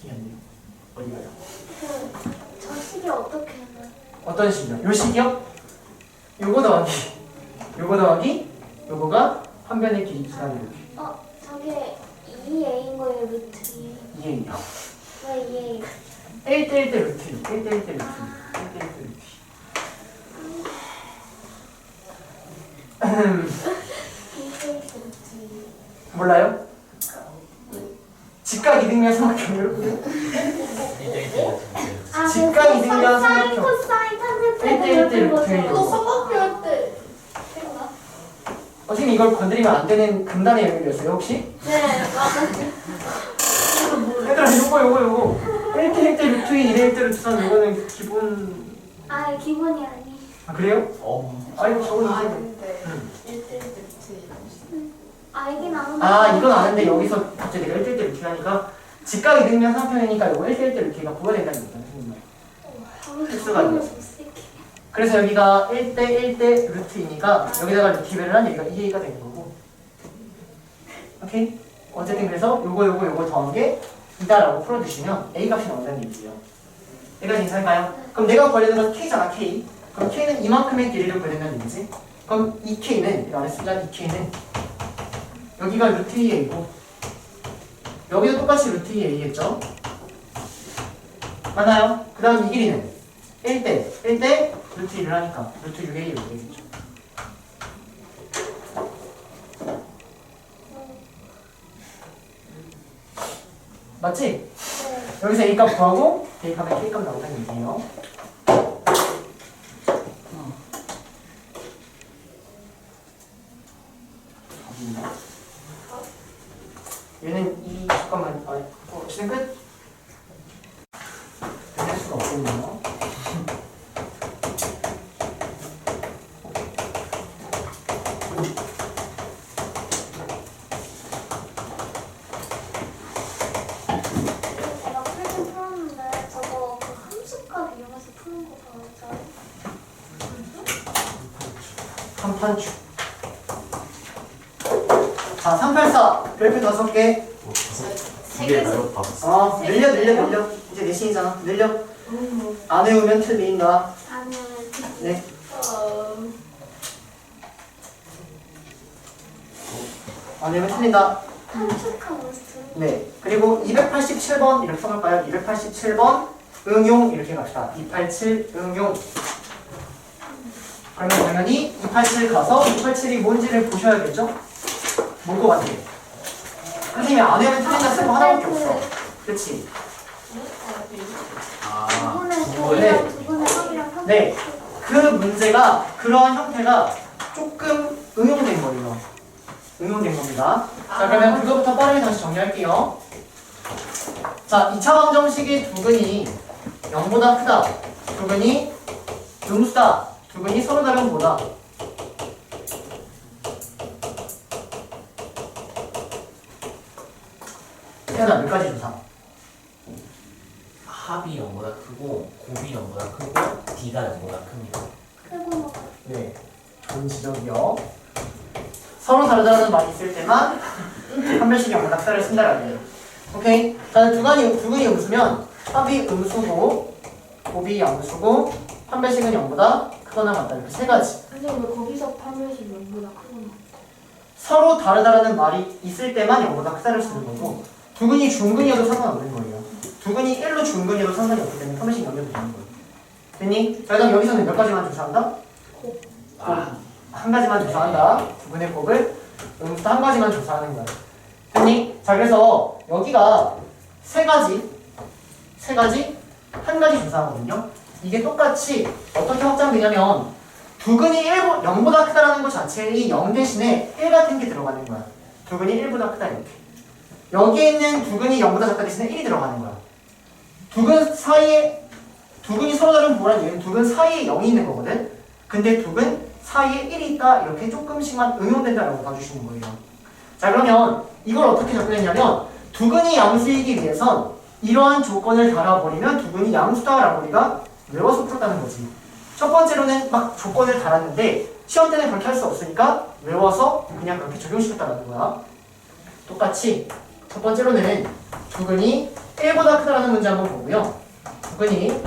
이해했네요. 어디 가요? 저 식이 어떻게 해요? 어떤 식이요? 요 식이요? 요거 더하기 요거 더하기 요거가 한 변의 길이 2라는 거지. 저게 2a인 거예요, 루트 2. 2a요. 왜 2a? 1대 1대 루트 2. 1대 1대 루트 2. 1대 1대 루트 2. 2대 루트 2. 몰라요? 직각 이등변 삼각형 여러분. 직각 이등변 사인, 삼각형. 코사인, 탄젠트 1대 1대 루트 2. 너 삼각표 할 때 생각? 선생님 이걸 건드리면 안 되는 금단의 영역이었어요 혹시? 네, 맞아요. 얘들아 요거 1대 1대 루트 2, 2대 1대 루트 3 이거는 기본. 아, 기본이 아니. 아 그래요? 아 이거 적어주세요. 아는데 응. 1대1 루트. 알긴 아는데. 아 이건 아는데 여기서 갑자기 내가 1대 1대 루트 하니까 직각 이등변 삼각형이니까 이거 1대 1대 루트가 부가 된다는 거죠 선생님. 필수가 아니에요. 그래서 여기가 1대 1대 루트이니까 여기다가 루트 배를 하면 여기가 2a가 되는 거고. 오케이? 어쨌든 그래서 요거 더한 게 2다라고 풀어주시면 a 값이 나온다는 얘기예요. 여기까지 괜찮을까요? 그럼 내가 구하려는 건 k잖아, k. 그럼 k는 이만큼의 길이를 구해야 된다는 얘기지. 그럼 이 k는, 안 했습니다. 이 k는 여기가 루트 2a고 여기도 똑같이 루트 2a겠죠? 맞나요? 그 다음 이 길이는 1대 루트 1을 하니까 루트 6a 이렇게 되겠죠. 맞지? 네. 여기서 a 값 구하고 대입하면 k 값 나온다는 얘기예요. 얘는 이 잠깐만 시간 끝? 될 수가 없겠네요. 제가 풀긴 풀었는데 저거 그 함수값 이용해서 푸는 거 잘했죠? 한판축. 자, 384 별표 5개. 두개 나눴다. 늘려. 이제 내신이잖아. 늘려. 안 외우면 틀린다. 아니면 네. 안 외우면 틀린다. 함수값 무슨? 네. 그리고 287번 이렇게 써볼까요? 287번 응용 이렇게 갑시다. 287 응용. 그러면 당연히 287 가서 287이 뭔지를 보셔야겠죠? 뭔 거 같아? 선생님이 안 외우면 틀린다 쓴 거 하나밖에 없어. 그치? 아, 두분의 네. 저희랑 두분의 합이랑 함수. 네. 그 문제가 그러한 형태가 조금 응용된 거예요. 응용된 겁니다. 자, 그러면 그거부터 빠르게 다시 정리할게요. 자, 2차 방정식의 두근이 0보다 크다. 두근이 음수다. 두근이 서로 다른 보다. 태어나 몇 가지 조사? 합이 0보다 크고 곱이 0보다 크고 D가 0보다 큽니다. 크고 네, 좋은 지적이요. 서로 다르다는 말이 있을 때만 한 별씩 0보다 크다를 쓴다라는 거예요. 오케이? 자, 두근이 음수면 합이 음수고 곱이 양수고 한 별씩은 0보다 크거나 같다. 이렇게 세 가지. 근데 왜 거기서 파멸식 0보다 크구나. 서로 다르다라는 말이 있을 때만 0보다 크다를 쓰는 거고 두근이 중근이어도 상관없는 거예요. 두근이 1로 중근이어도 상관이 없기 때문에 한 별씩 연결도 되는 거예요. 됐니? 자, 그다음 여기서는 몇 가지만 조사한다? 한 가지만 조사한다. 두근의 곱을 음수 한 가지만 조사하는 거야. 됐니? 자, 그래서 여기가 세 가지 한 가지 조사하거든요. 이게 똑같이 어떻게 확장되냐면 두근이 0보다 크다라는 것 자체의 0 대신에 1 같은 게 들어가는 거야. 두근이 1보다 크다 이렇게. 여기에 있는 두근이 0보다 작다 대신에 1이 들어가는 거야. 두근이 서로 다른 보란 얘는 두근 사이에 0이 있는 거거든. 근데 두근 사이에 1이 있다 이렇게 조금씩만 응용된다라고 봐주시는 거예요. 자, 그러면 이걸 어떻게 접근했냐면 두근이 양수이기 위해선 이러한 조건을 달아버리면 두근이 양수다라고 우리가 외워서 풀었다는 거지. 첫 번째로는 막 조건을 달았는데 시험 때는 그렇게 할 수 없으니까 외워서 그냥 그렇게 적용시켰다는 거야. 똑같이 첫 번째로는 두근이 1보다 크다라는 문제 한번 보고요. 두근이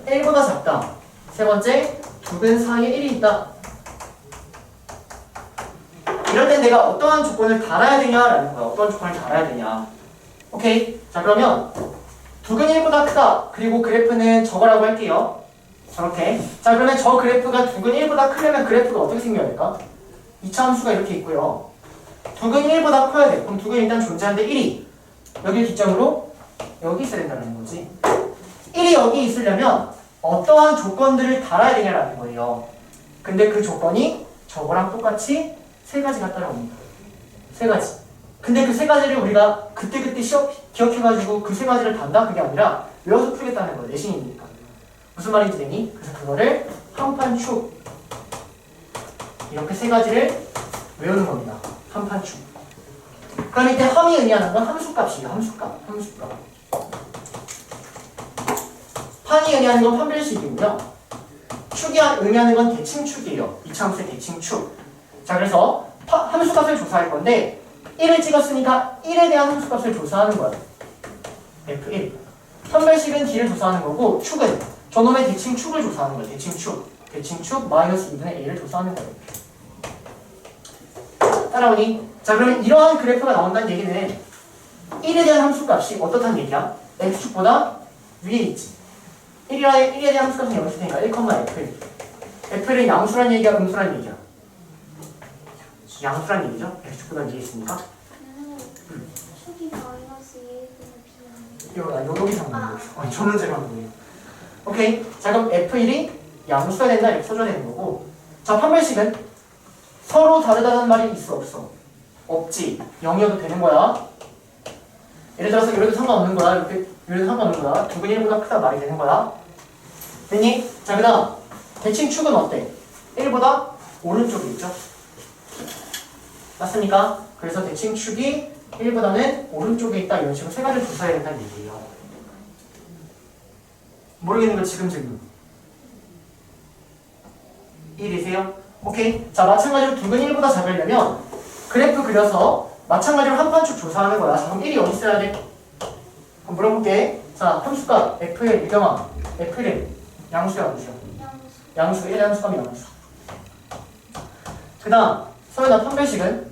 1보다 작다. 세 번째, 두근 사이에 1이 있다. 이럴 땐 내가 어떠한 조건을 달아야 되냐라는 거야. 어떤 조건을 달아야 되냐. 오케이. 자, 그러면 두근이 1보다 크다. 그리고 그래프는 저거라고 할게요. 저렇게. 자, 그러면 저 그래프가 두근이 1보다 크려면 그래프가 어떻게 생겨야 될까? 2차 함수가 이렇게 있고요. 두근이 1보다 커야 돼. 그럼 두근이 일단 존재하는데 1이 여기 기점으로 여기 있어야 된다는 거지. 1이 여기 있으려면 어떠한 조건들을 달아야 되냐라는 거예요. 근데 그 조건이 저거랑 똑같이 세 가지가 따라옵니다. 세 가지. 근데 그 세 가지를 우리가 그때그때 기억해가지고 그 세 가지를 단다? 그게 아니라 외워서 풀겠다는 거예요. 내신이니까. 무슨 말인지 되니? 그래서 그거를 한판축 이렇게 세 가지를 외우는 겁니다. 한판축. 그럼 이때 함이 의미하는 건 함수값이에요. 함수값. 판이 의미하는 건 판별식이고요. 축이 의미하는 건 대칭축이에요. 이차함수의 대칭축. 자, 그래서 함수값을 조사할 건데 1을 찍었으니까 1에 대한 함수값을 조사하는 거예요. F1. 판별식은 D를 조사하는 거고 축은 저놈의 대칭축을 조사하는 거예요. 대칭축 마이너스 2분의 A를 조사하는 거예요. 따라오니? 자, 그러면 이러한 그래프가 나온다는 얘기는 1에 대한 함수값이 어떻다는 얘기야? X축보다 위에 있지. 1에 대한 함수값은 여기 있으니까 1,F1. F는 양수란 얘기야, 음수란 얘기야? 양수란 얘기죠? X축보다 위에 있으니까. 축이 마이너스 2분의 여기 상관이 없어. 저 문제가 한 거예요. 오케이. 자, 그럼 F1이 양수가 된다 이렇게 써줘야 되는 거고. 자, 판별식은 서로 다르다는 말이 있어 없어? 없지. 0이어도 되는 거야. 예를 들어서 이래도 상관없는 거야. 이렇게 이래도 상관없는 거야. 두근이 1보다 크다 말이 되는 거야. 됐니? 자, 그 다음 대칭축은 어때? 1보다 오른쪽에 있죠? 맞습니까? 그래서 대칭축이 1보다는 오른쪽에 있다. 이런 식으로 세 가지를 조사해야 된다는 얘기예요. 모르겠는 거 지금 1이세요? 오케이. 자, 마찬가지로 두근이 1보다 작으려면 그래프 그려서 마찬가지로 한판축 조사하는 거야. 자, 그럼 1이 어디 있어야 돼? 그럼 물어볼게. 자, 함수값 F1 유경아. F1 양수야. 양수 1의 함수값이 양수. 그 다음 서연아 판별식은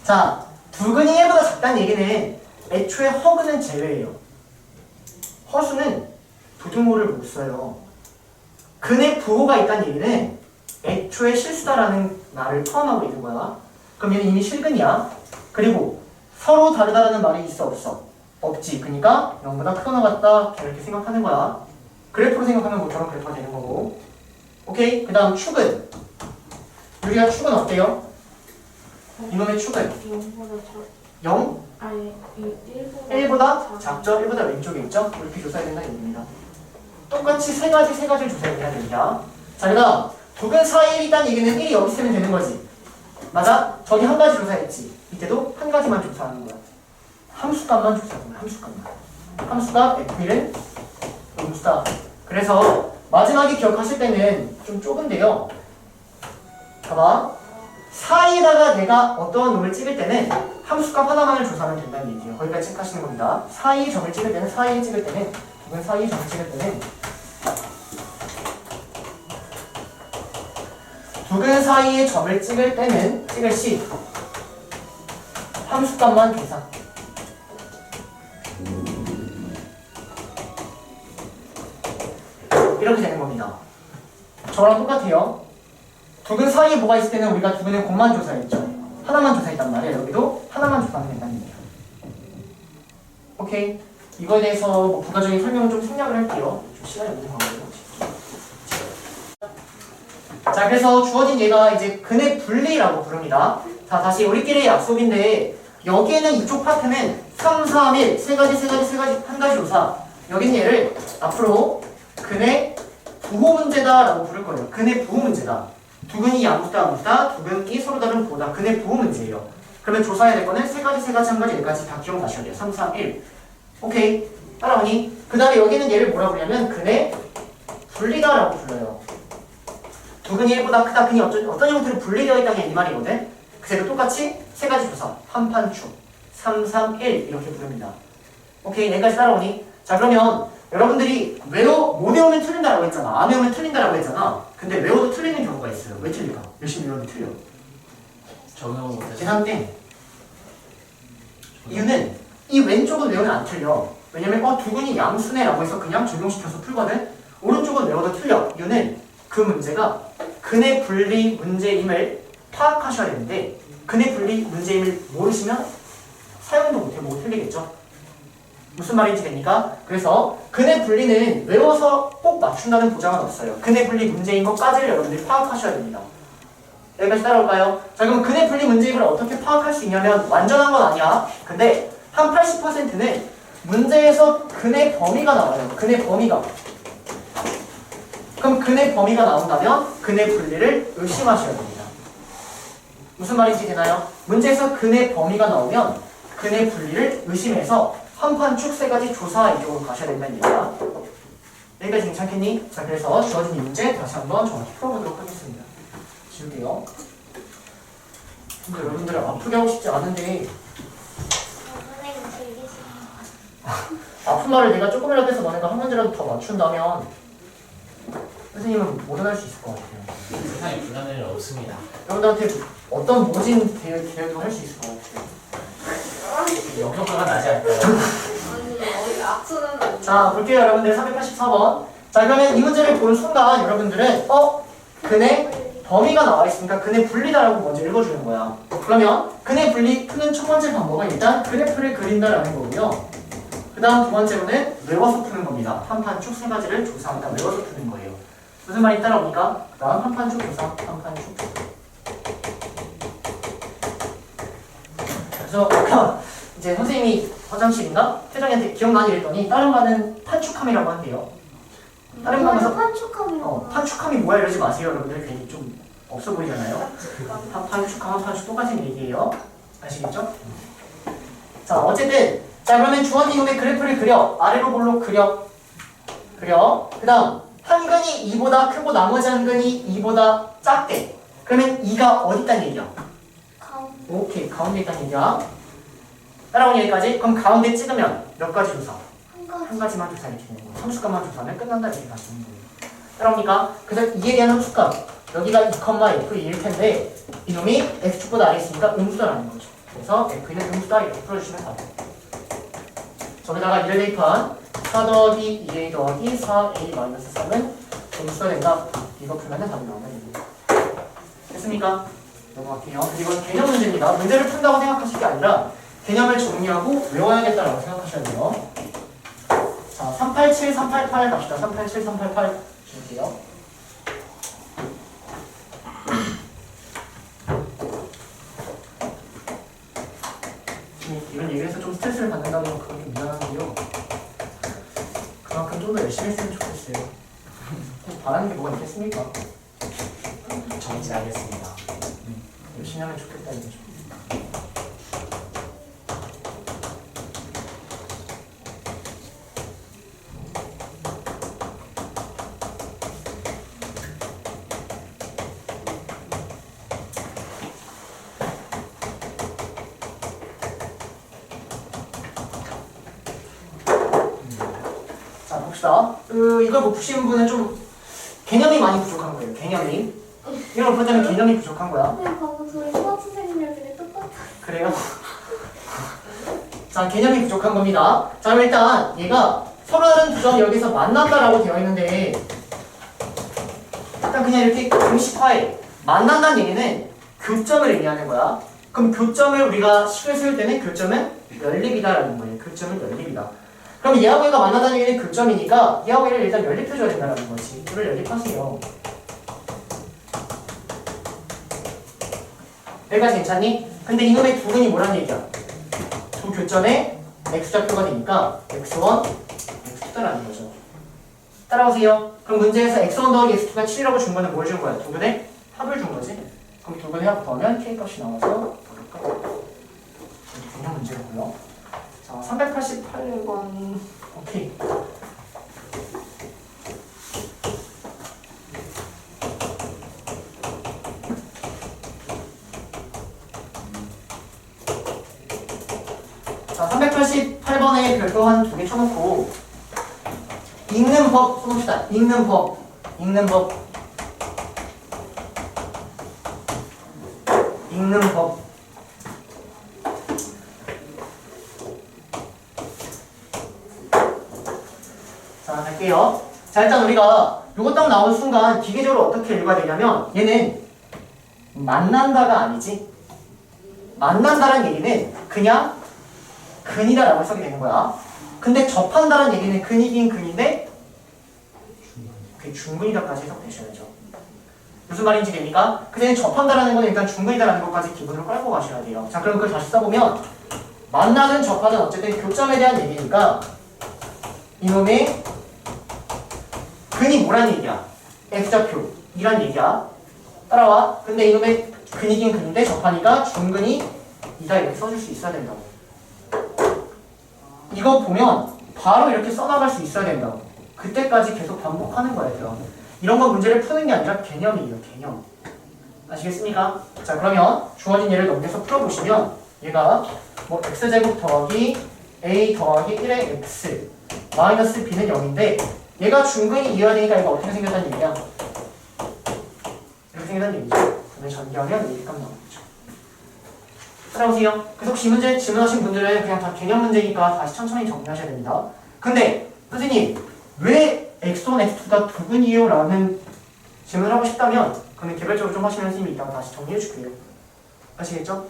자, 두근이 1보다 작다는 얘기는 애초에 허근은 제외예요. 허수는 부등호를 못 써요. 근의 부호가 있다는 얘기는 애초에 실수다라는 말을 포함하고 있는 거야. 그럼 얘는 이미 실근이야. 그리고 서로 다르다라는 말이 있어 없어? 없지. 그러니까 0보다 크거나 같다 이렇게 생각하는 거야. 그래프로 생각하면 뭐 저런 그래프가 되는 거고. 오케이? 그 다음 축은 유리야 축은 어때요? 이놈의 축은 0보다 0? 아니 1보다 작죠? 1보다 왼쪽에 있죠? 이렇게 조사해야 된다는 얘기입니다. 똑같이 세 가지를 조사해야 됩니다. 자, 그 다음 두근 사이에 있다는 얘기는 1이 여기 있으면 되는 거지. 맞아? 저기 한 가지 조사했지. 이때도 한 가지만 조사하는 거야. 함수값만 조사하는 거야. 함수값 F1은 음수다. 그래서 마지막에 기억하실 때는 좀 좁은데요. 봐봐. 사이에다가 내가 어떠한 놈을 찍을 때는 함수값 하나만을 조사하면 된다는 얘기예요. 거기까지 체크하시는 겁니다. 사이의 점을 찍을 때는 사이에 찍을 때는 두근 사이의 점을 찍을 때는 두근 사이의 점을 찍을 시 함수값만 계산. 이렇게 되는 겁니다. 저랑 똑같아요. 두근 사이에 뭐가 있을 때는 우리가 두근의 곱만 조사했죠. 하나만 조사했단 말이에요. 여기도 하나만 조사하면 된다는 얘기예요. 오케이. 이거에 대해서 뭐 부가적인 설명을 좀 생략을 할게요. 좀 시간이 없는 관계로. 자, 그래서 주어진 얘가 이제 근의 분리라고 부릅니다. 자, 다시 우리끼리의 약속인데 여기에는 이쪽 파트는 3, 4, 1 세 가지 한 가지 조사. 여기는 얘를 앞으로 근의 부호 문제다라고 부를 거예요. 근의 부호 문제다. 두근이 아무다 두근이 서로 다른 부호다. 근의 부호 문제예요. 그러면 조사해야 될 거는 세 가지 한 가지 여기까지 다 기억나셔야 돼요. 3, 4, 1. 오케이. 따라오니? 그 다음에 여기는 얘를 뭐라고 부르냐면 근의 분리다라고 불러요. 두근이 1보다 크다. 근이 어떤 형태로 분리되어 있다는 이 말이거든. 그래서 똑같이 세 가지 조사. 한판축 3, 3, 1 이렇게 부릅니다. 오케이. 여기까지 따라오니? 자, 그러면 여러분들이 못 외우면 틀린다라고 했잖아. 안 외우면 틀린다라고 했잖아. 근데 외워도 틀리는 경우가 있어요. 왜 틀릴까? 열심히 외워도 틀려. 적용을 못해서 계산 땡. 이유는 이 왼쪽은 외우면 안 틀려. 왜냐면 두근이 양수네라고 해서 그냥 적용시켜서 풀거든. 오른쪽은 외워도 틀려. 이유는 그 문제가 근의 분리 문제임을 파악하셔야 되는데 근의 분리 문제임을 모르시면 사용도 못해 보고 틀리겠죠. 무슨 말인지 됩니까? 그래서 근의 분리는 외워서 꼭 맞춘다는 보장은 없어요. 근의 분리 문제인 것까지를 여러분들이 파악하셔야 됩니다. 여기까지 따라올까요? 자, 그럼 근의 분리 문제임을 어떻게 파악할 수 있냐면 완전한 건 아니야. 근데 한 80%는 문제에서 근의 범위가 나와요. 근의 범위가. 그럼 근의 범위가 나온다면 근의 분리를 의심하셔야 됩니다. 무슨 말인지 되나요? 문제에서 근의 범위가 나오면 근의 분리를 의심해서 한판축 세 가지 조사 이쪽으로 가셔야 된다는 얘기야. 여기까지 괜찮겠니? 자, 그래서 주어진 이 문제 다시 한번 정확히 풀어보도록 하겠습니다. 지울게요. 근데 여러분들 아프게 하고 싶지 않은데 선생님 즐기시는 아픈 말을 내가 조금이라도 해서 너네가 한 문제라도 더 맞춘다면 선생님은 뭐든 할 수 있을 것 같아요. 세상에 불가능한 일 없습니다. 여러분들한테 어떤 모진 대회도 할 수 있을 것 같아요. 역효과가 나지 않을까요? 아니 어디 악수는 자, 볼게요 여러분들. 384번. 자, 그러면 이 문제를 본 순간 여러분들은 근의 범위가 나와 있으니까 근의 분리다라고 먼저 읽어주는 거야. 그러면 근의 분리 푸는 첫 번째 방법은 일단 그래프를 그린다라는 거고요. 그 다음 두 번째로는 외워서 푸는 겁니다. 한판축 세 가지를 조사한다. 외워서 푸는 거예요. 무슨 말이 따라옵니까? 그 다음 한판축 조사, 한판축 조사. 그래서 이제 선생님이 화장실인가? 태정이한테 기억나니 이랬더니 다른 반은 판축함이라고 한대요. 다른 반에서 판축함이라고. 판축함이 뭐야 이러지 마세요. 여러분들 괜히 좀 없어 보이잖아요. 판축함, 한판축 똑같은 얘기예요. 아시겠죠? 자, 어쨌든 자, 그러면 주어진 놈의 그래프를 그려. 아래로 볼록 그려. 그 다음 한 근이 2보다 크고 나머지 한 근이 2보다 작대. 그러면 2가 어디 있다는 얘기야? 오케이, 가운데 있다는 얘기야. 따라오니 여기까지. 그럼 가운데 찍으면 몇 가지 조사? 한 가지만 조사 이렇게 되는 거예요. 함수값만 조사하면 끝난다 이렇게 가시는 거예요. 따라옵니까? 그래서 이에 대한 함수값 여기가 2,F2일 텐데 이놈이 x축보다 아래 있으니까 음수다라는 거죠. 그래서 f는 음수다 이렇게 풀어주시면 돼요. 저기다가 1을 대입한 4 더하기 2a 더하기 4a-3은 음수가 된다. 이거 풀면 답이 나온다. 됐습니까? 넘어갈게요. 이건 개념 문제입니다. 문제를 푼다고 생각하실 게 아니라 개념을 정리하고 외워야겠다라고 생각하셔야 돼요. 자, 387, 388 갑시다. 387, 388 줄게요. 이런 얘기를 해서 좀 스트레스를 받는다는 건 그건 좀 미안한데요. 그만큼 좀 더 열심히 했으면 좋겠어요. 바라는 게 뭐가 있겠습니까? 정진하겠습니다. 열심히 하면 좋겠다 이거죠. 자, 봅시다. 이걸 못 푸시는 분은 좀 개념이 많이 부족한 거예요. 개념이. 이걸 보자면 개념이 부족한 거야. 근데 방금 저희 수학 선생님이랑 똑같아. 그래요? 자, 개념이 부족한 겁니다. 자, 그럼 일단 얘가 서로 다른 두 점이 여기서 만난다라고 되어 있는데 일단 그냥 이렇게 공식화해. 만난다는 얘기는 교점을 의미하는 거야. 그럼 교점을 우리가 식을 세울 때는 교점은 연립이다라는 거예요. 교점은 연립이다. 그럼 얘하고 얘가 만난다는 얘기는 교점이니까 얘하고 얘를 일단 연립해줘야 된다는 거지. 이걸 연립하세요. 여기까지 괜찮니? 근데 이놈의 두 분이 뭐란 얘기야? 두 교점에 x좌표가 되니까 x1, x2라는 거죠. 따라오세요. 그럼 문제에서 x1 더하기 x2가 7이라고 준 거는 뭘 준 거야? 두 분의 합을 준 거지? 그럼 두 분의 합 더하면 k값이 나와서 그냥 문제고요. 자, 388번 오케이. 자, 388번에 별표 한 두 개 쳐놓고 읽는 법 써봅시다. 읽는 법. 읽는 법. 읽는 법. 자, 갈게요. 자, 일단 우리가 요거 딱 나온 순간 기계적으로 어떻게 읽어야 되냐면 얘는 만난다가 아니지. 만난다라는 얘기는 그냥 근이다라고 해석이 되는 거야. 근데 접한다는 얘기는 근이긴 근인데 그게 중근이다까지 해석되셔야죠. 무슨 말인지 됩니까? 그냥 접한다라는 건 일단 중근이다라는 것까지 기본으로 깔고 가셔야 돼요. 자, 그럼 그걸 다시 써보면 만나든 접하든 어쨌든 교점에 대한 얘기니까 이놈의 근이 뭐란 얘기야? x좌표 이란 얘기야. 따라와. 근데 이놈의 근이긴 근인데 접하니까 중근이 이다 이렇게 써줄 수 있어야 된다고. 이거 보면 바로 이렇게 써나갈 수 있어야 된다고. 그때까지 계속 반복하는 거예요. 이런 거 문제를 푸는 게 아니라 개념이에요. 개념. 아시겠습니까? 자, 그러면 주어진 예를 넘겨서 풀어보시면 얘가 뭐 x제곱 더하기 a 더하기 1의 x 마이너스 b는 0인데 얘가 중근이 이어야 되니까 얘가 어떻게 생겼다는 얘기야? 이렇게 생겼다는 얘기죠. 그러면 전개하면 이 값 나오겠죠. 따라오세요. 그래서 혹시 이 문제 질문하신 분들은 그냥 다 개념 문제니까 다시 천천히 정리하셔야 됩니다. 근데 선생님 왜 x1, x2가 두 분이에요? 라는 질문을 하고 싶다면 그는 개별적으로 좀 하시면 선생님이 이따가 다시 정리해 줄게요. 아시겠죠?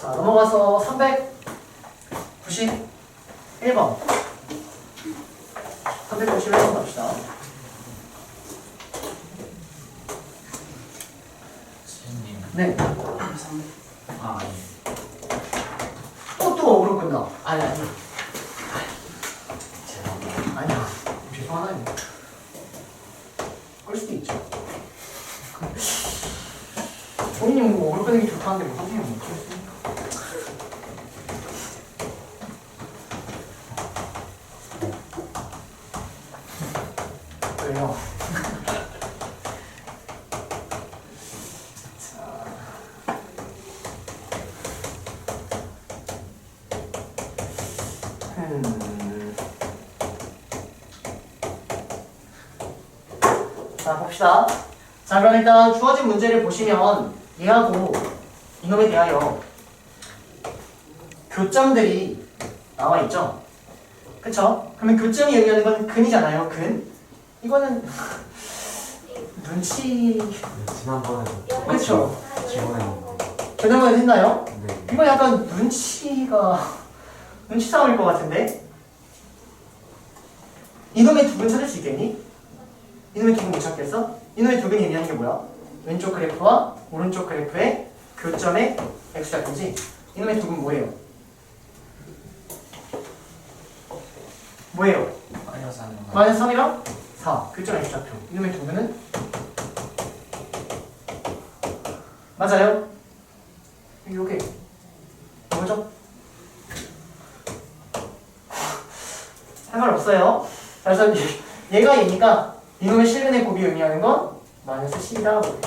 자, 넘어가서 391번 391번 갑시다. 선생님. 네. 아, 아니. 또 어그로 끝나. 아니. 죄송합니다. 아니야. 죄송하다니. 끌 수도 있죠. 본인이 뭐 어그로 끄는 게 좋다는데 뭐 선생님은 못 그랬습니까? 그래요. 자, 봅시다. 자, 그럼 일단 주어진 문제를 보시면 얘하고 이놈에 대하여 교점들이 나와 있죠? 그쵸? 그러면 교점이 의미하는 건 근이잖아요, 근. 이거는 눈치... 지난번에도 그쵸? 지원했는데 저녁에 했나요? 네. 이거 약간 눈치 싸움일 것 같은데? 이놈의 두 근 찾을 수 있겠니? 이놈의 두 근 못 찾겠어? 이놈의 두 근이 의미하는 게 뭐야? 왼쪽 그래프와 오른쪽 그래프의 교점의 x좌표지? 이놈의 두 근 뭐예요? 뭐예요? 마이너스 3. 마이너스 3이랑 4 교점 x좌표. 이놈의 두 근은? 맞아요? 요게 뭐죠? 할 말 없어요. 그래서 얘가 얘니까 이놈의 실근의 곱이 의미하는 건 마이너스 10이라고 해요.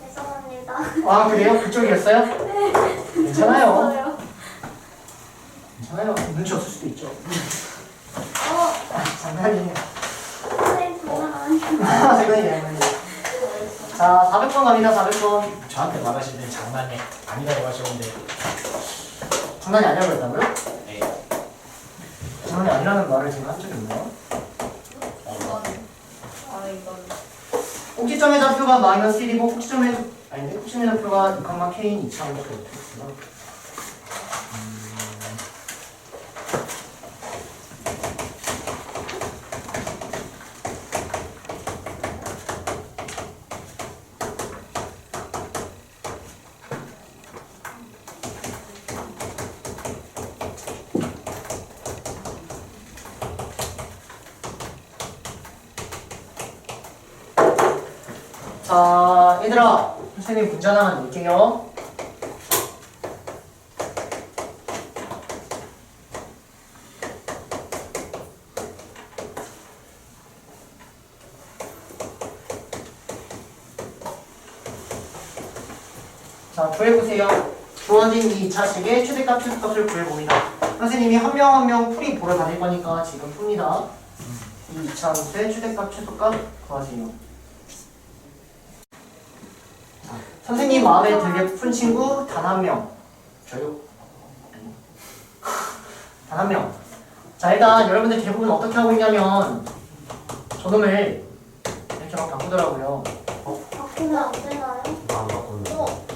죄송합니다. 아 그래요? 그쪽이었어요? 네. 괜찮아요. 없어요. 괜찮아요. 눈치 없을 수도 있죠. 어, 장난이에요. 선생님 장난 아니에요. 장난이에요. 자 400번 갑니다. 400번. 저한테 말하시는 장난이 아니라고 하셨는데. 장난이 아니라고 했다고요? 네. 장난이 아니라는 말을 지금 한 적이 있나요? 이건 꼭지점의 좌표가 마이너스 1이고 꼭지점의 좌표가 2, k인 이차함수 됐구나. 자, 얘들아, 선생님 문제 하나만 낼게요. 자, 구해보세요. 주어진 이 2차식의 최대값, 최소값을 구해봅니다. 선생님이 한 명 한 명 풀이 보러 다닐 거니까 지금 풉니다. 이 2차 함수의 최대값, 최소값 구하세요. 선생님 마음에 들게 푼 친구 단 한 명. 저요? 단 한 명. 자, 일단 여러분들 대부분 어떻게 하고 있냐면 저놈을 이렇게 막 바꾸더라고요. 바꾸면 안 되나요? 안 바꾸는.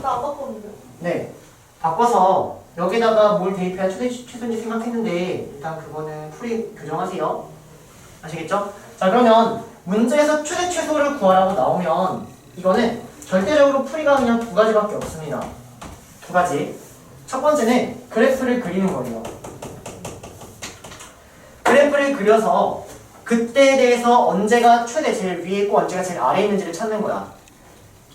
나안 바꿨는데. 네. 바꿔서 여기다가 뭘 대입해야 최소인지 생각했는데 일단 그거는 풀이 교정하세요. 아시겠죠? 자, 그러면 문제에서 최대 최소를 구하라고 나오면 이거는 절대적으로 풀이가 그냥 두 가지밖에 없습니다. 두 가지. 첫 번째는 그래프를 그리는 거예요. 그래프를 그려서 그때에 대해서 언제가 최대 제일 위에 있고 언제가 제일 아래에 있는지를 찾는 거야.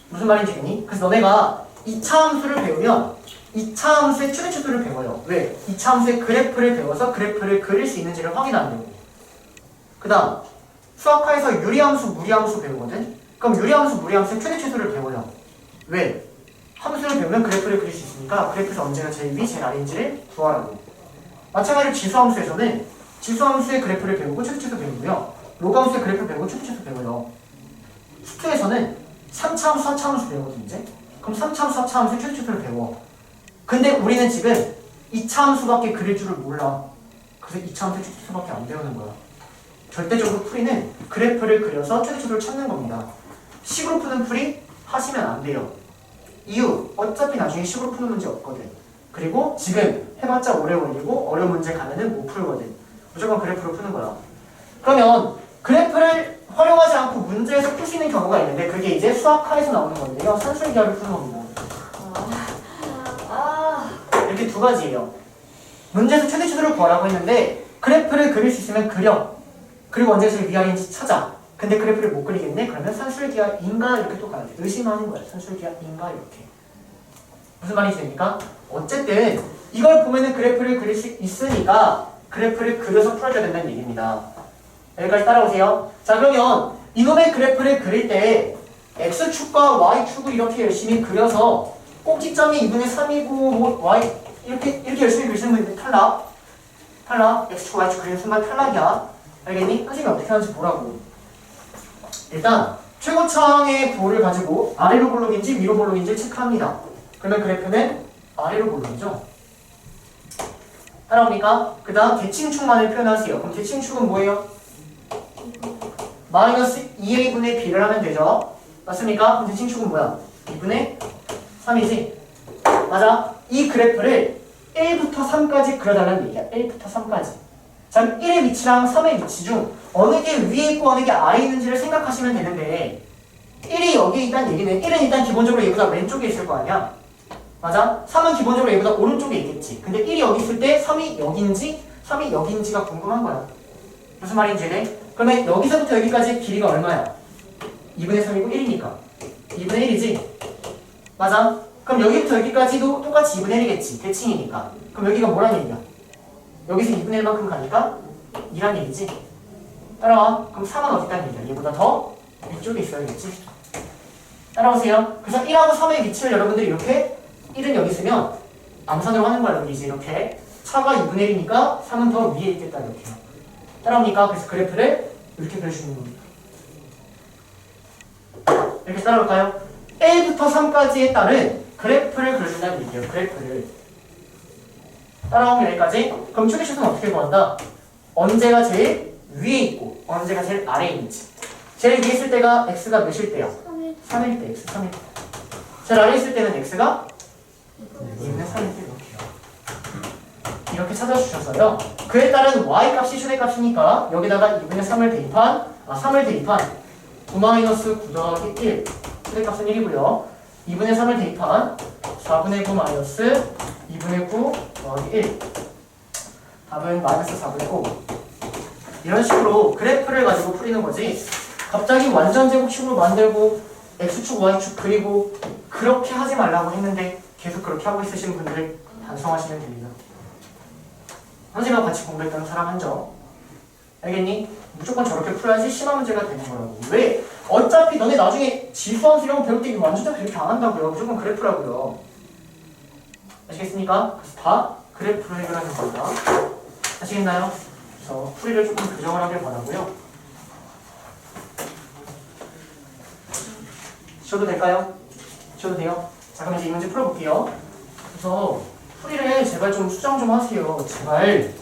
무슨 말인지 알겠니? 그래서 너네가 2차 함수를 배우면 2차 함수의 최대 최소를 배워요. 왜? 2차 함수의 그래프를 배워서 그래프를 그릴 수 있는지를 확인한다고. 그 다음 수학화에서 유리함수, 무리함수 배우거든? 그럼 유리함수, 무리함수의 최대 최소를 배워요. 왜? 함수를 배우면 그래프를 그릴 수 있으니까 그래프에서 언제가 제일 위, 제일 아래인지를 구하라고. 마찬가지로 지수함수에서는 지수함수의 그래프를 배우고 최대 최소 배우고요. 로그함수의 그래프 배우고 최대 최소 배워요. 수투에서는 3차 함수, 4차 함수 배우거든 이제? 그럼 3차 함수, 4차 함수의 최대 최소를 배워. 근데 우리는 지금 2차 함수밖에 그릴 줄을 몰라. 그래서 2차 함수의 최대 최소밖에 안 배우는 거야. 절대적으로 풀이는 그래프를 그려서 최대 최소를 찾는 겁니다. 식으로 푸는 풀이 하시면 안 돼요. 이유, 어차피 나중에 식으로 푸는 문제 없거든. 그리고 지금 해봤자 오래 걸리고 어려운 문제 가면은 못 풀거든. 무조건 그래프로 푸는 거야. 그러면 그래프를 활용하지 않고 문제에서 풀 수 있는 경우가 있는데 그게 이제 수학화에서 나오는 건데요. 산술기하를 푸는 겁니다. 이렇게 두 가지예요. 문제에서 최대 최소를 구하라고 했는데 그래프를 그릴 수 있으면 그려. 그리고 언제 제일 위아래인지 찾아. 근데 그래프를 못 그리겠네? 그러면 산술기하인가 이렇게 또 가야 돼. 의심하는 거야. 산술기하인가 이렇게. 무슨 말인지 됩니까? 어쨌든 이걸 보면은 그래프를 그릴 수 있으니까 그래프를 그려서 풀어줘야 된다는 얘기입니다. 여기까지 따라오세요. 자, 그러면 이놈의 그래프를 그릴 때 X축과 Y축을 이렇게 열심히 그려서 꼭지점이 2분의 3이고 뭐 Y 이렇게 열심히 그리시는 분들 탈락. X축 Y축 그리는 순간 탈락이야. 알겠니? 선생님이 어떻게 하는지 보라고. 일단 최고차항의 부호를 가지고 아래로 볼록인지 위로 볼록인지 체크합니다. 그러면 그래프는 아래로 볼록이죠. 따라옵니까? 그 다음 대칭축만을 표현하세요. 그럼 대칭축은 뭐예요? 마이너스 2a분의 b를 하면 되죠. 맞습니까? 그럼 대칭축은 뭐야? 2분의 3이지? 맞아? 이 그래프를 1부터 3까지 그려달라는 얘기야. 1부터 3까지. 자, 1의 위치랑 3의 위치 중 어느 게 위에 있고 어느 게 아래에 있는지를 생각하시면 되는데 1이 여기에 있다는 얘기는 1은 일단 기본적으로 얘보다 왼쪽에 있을 거 아니야? 맞아? 3은 기본적으로 얘보다 오른쪽에 있겠지. 근데 1이 여기 있을 때 3이 여긴지 3이 여긴지가 궁금한 거야. 무슨 말인지 이해? 그러면 여기서부터 여기까지 길이가 얼마야? 2분의 3이고 1이니까 2분의 1이지? 맞아? 그럼 여기부터 여기까지도 똑같이 2분의 1이겠지. 대칭이니까. 그럼 여기가 뭐란 얘기야? 여기서 2분의 1만큼 가니까 2란 얘기지? 따라와. 그럼 3은 어디 있다는 얘기야? 얘보다 더 위쪽에 있어야겠지? 따라오세요. 그래서 1하고 3의 위치를 여러분들이 이렇게 1은 여기 있으면 암산으로 하는 거야. 이제 이렇게 차가 2분의 1이니까 3은 더 위에 있겠다. 이렇게 따라옵니까? 그래서 그래프를 이렇게 그려주는 겁니다. 이렇게 따라올까요? 1부터 3까지에 따른 그래프를 그려준다는 얘기예요. 그래프를 따라오면 여기까지. 그럼 추리슛은 어떻게 구한다? 언제가 제일 위에 있고 언제가 제일 아래에 있는지. 제일 위에 있을 때가 x가 몇일 때야? 3일 때, x 3일 때. 제일 아래에 있을 때는 x가 2분의 3일 때 이렇게 찾아주셨어요. 그에 따른 y값이 최대값이니까 여기다가 2분의 3을 대입한 3을 대입한 9-9 더하기 1 최대값은 1이고요. 2분의 3을 대입한 4분의 9 마이너스 2분의 9 더하기 1 답은 마이너스 4분의 9. 이런 식으로 그래프를 가지고 풀이는 거지 갑자기 완전 제곱식으로 만들고 x축 y축 그리고 그렇게 하지 말라고 했는데 계속 그렇게 하고 있으시는 분들 반성하시면 됩니다. 선생님과 같이 공부했던 사람 한 점. 알겠니? 무조건 저렇게 풀어야지 심한 문제가 되는 거라고. 왜? 어차피 너네 나중에 지수함수 이런 거 배울 때 완전 다 그렇게 안 한다고요. 무조건 그래프라고요. 아시겠습니까? 그래서 다 그래프로 해결하는 겁니다. 아시겠나요? 그래서 풀이를 조금 교정을 하길 바라고요. 쉬어도 될까요? 쉬어도 돼요? 자, 그럼 이제 이 문제 풀어볼게요. 그래서 풀이를 제발 좀 수정 좀 하세요. 제발.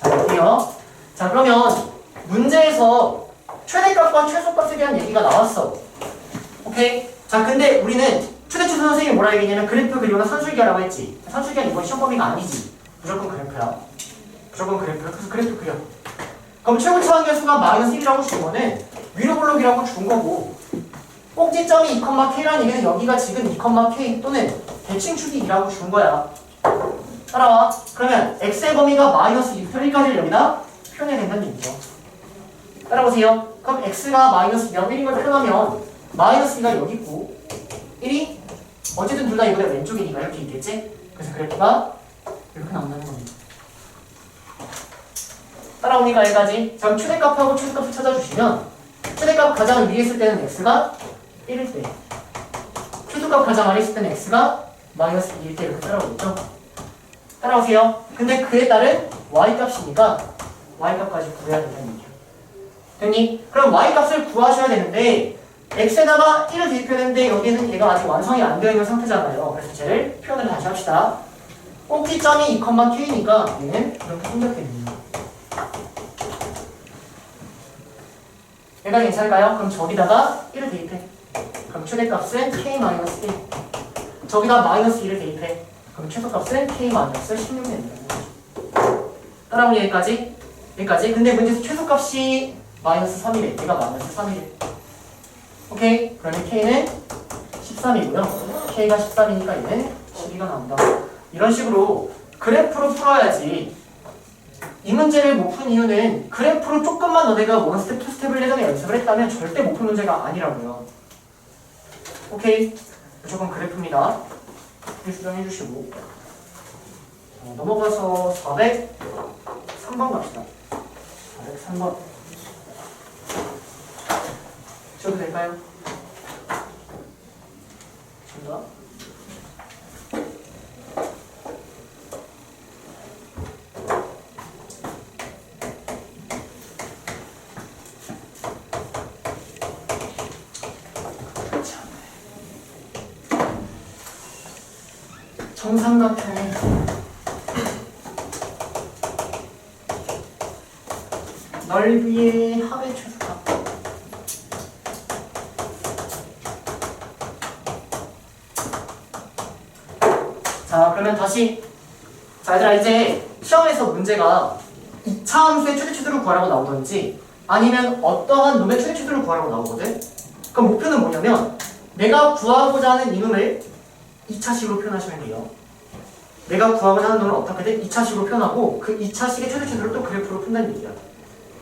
자, 볼게요. 자, 그러면 문제에서 최대값과 최소값에 대한 얘기가 나왔어. 오케이? 자, 근데 우리는 최대최소 선생님이 뭐라 얘기했냐면 그래프 그리거나 선술기하라고 했지. 선술기는 이번 시험 범위가 아니지. 무조건 그래프야. 무조건 그래프야. 그래서 그래프 그려. 그럼 최고차항계수가 마이너스 1이라고 준 거는 위로 블록이라고 준 거고 꼭지점이 2,k라는 얘기는 여기가 지금 2,k 또는 대칭축이 2라고 준 거야. 따라와. 그러면 x의 범위가 마이너스 2부터 1까지를 여기다 표현해야 된다는 얘기죠. 따라오세요. 그럼 x가 마이너스 2하고 1인 걸 표현하면 마이너스 2가 여기 있고 1이 어쨌든 둘 다 이거보다 왼쪽이니까 이렇게 있겠지? 그래서 그래프가 이렇게 나온다는 겁니다. 따라오니까 여기까지. 그럼 최대값하고 최소값을 찾아주시면 최대값 가장 위에 있을 때는 x가 1일 때 최소값 가장 아래 있을 때는 x가 마이너스 2일 때 이렇게 따라오겠죠? 따라오세요. 근데 그에 따른 y값이니까 y값까지 구해야 된다는 얘기야. 됐니? 그럼 y값을 구하셔야 되는데 x에다가 1을 대입해야 되는데 여기는 얘가 아직 완성이 안 되어 있는 상태잖아요. 그래서 쟤를 표현을 다시 합시다. 꼭지점이 2,k니까 얘는 이렇게 생겼겠네요. 얘가 괜찮을까요? 그럼 저기다가 1을 대입해. 그럼 최대값은 k-1. 저기다 마이너스 2를 대입해. 그럼 최소값은 k-16이 된다. 따라오니 여기까지? 여기까지. 근데 문제에서 최소값이 마이너스 3이래. 얘가 마이너스 3이래. 오케이? 그러면 k는 13이고요. k가 13이니까 얘는 12가 나온다. 이런 식으로 그래프로 풀어야지. 이 문제를 못 푼 이유는 그래프로 조금만 너네가 원스텝, 투스텝을 예전에 연습을 했다면 절대 못 푼 문제가 아니라고요. 오케이? 무조건 그래프입니다. 수정해 주시고 넘어가서 403번 갑시다. 403번 쉬어도 될까요? 준다. 정삼각형의 넓이의 합의 최소값 자, 그러면 다시. 자, 얘들아, 이제 시험에서 문제가 2차 함수의 최대치수를 구하라고 나오던지 아니면 어떠한 놈의 최대치수를 구하라고 나오거든? 그럼 목표는 뭐냐면 내가 구하고자 하는 이놈을 2차식으로 표현하시면 돼요. 내가 구하고자 하는 놈을 어떻게든 2차식으로 표현하고 그 2차식의 최대치수를 또 그래프로 푼다는 얘기야.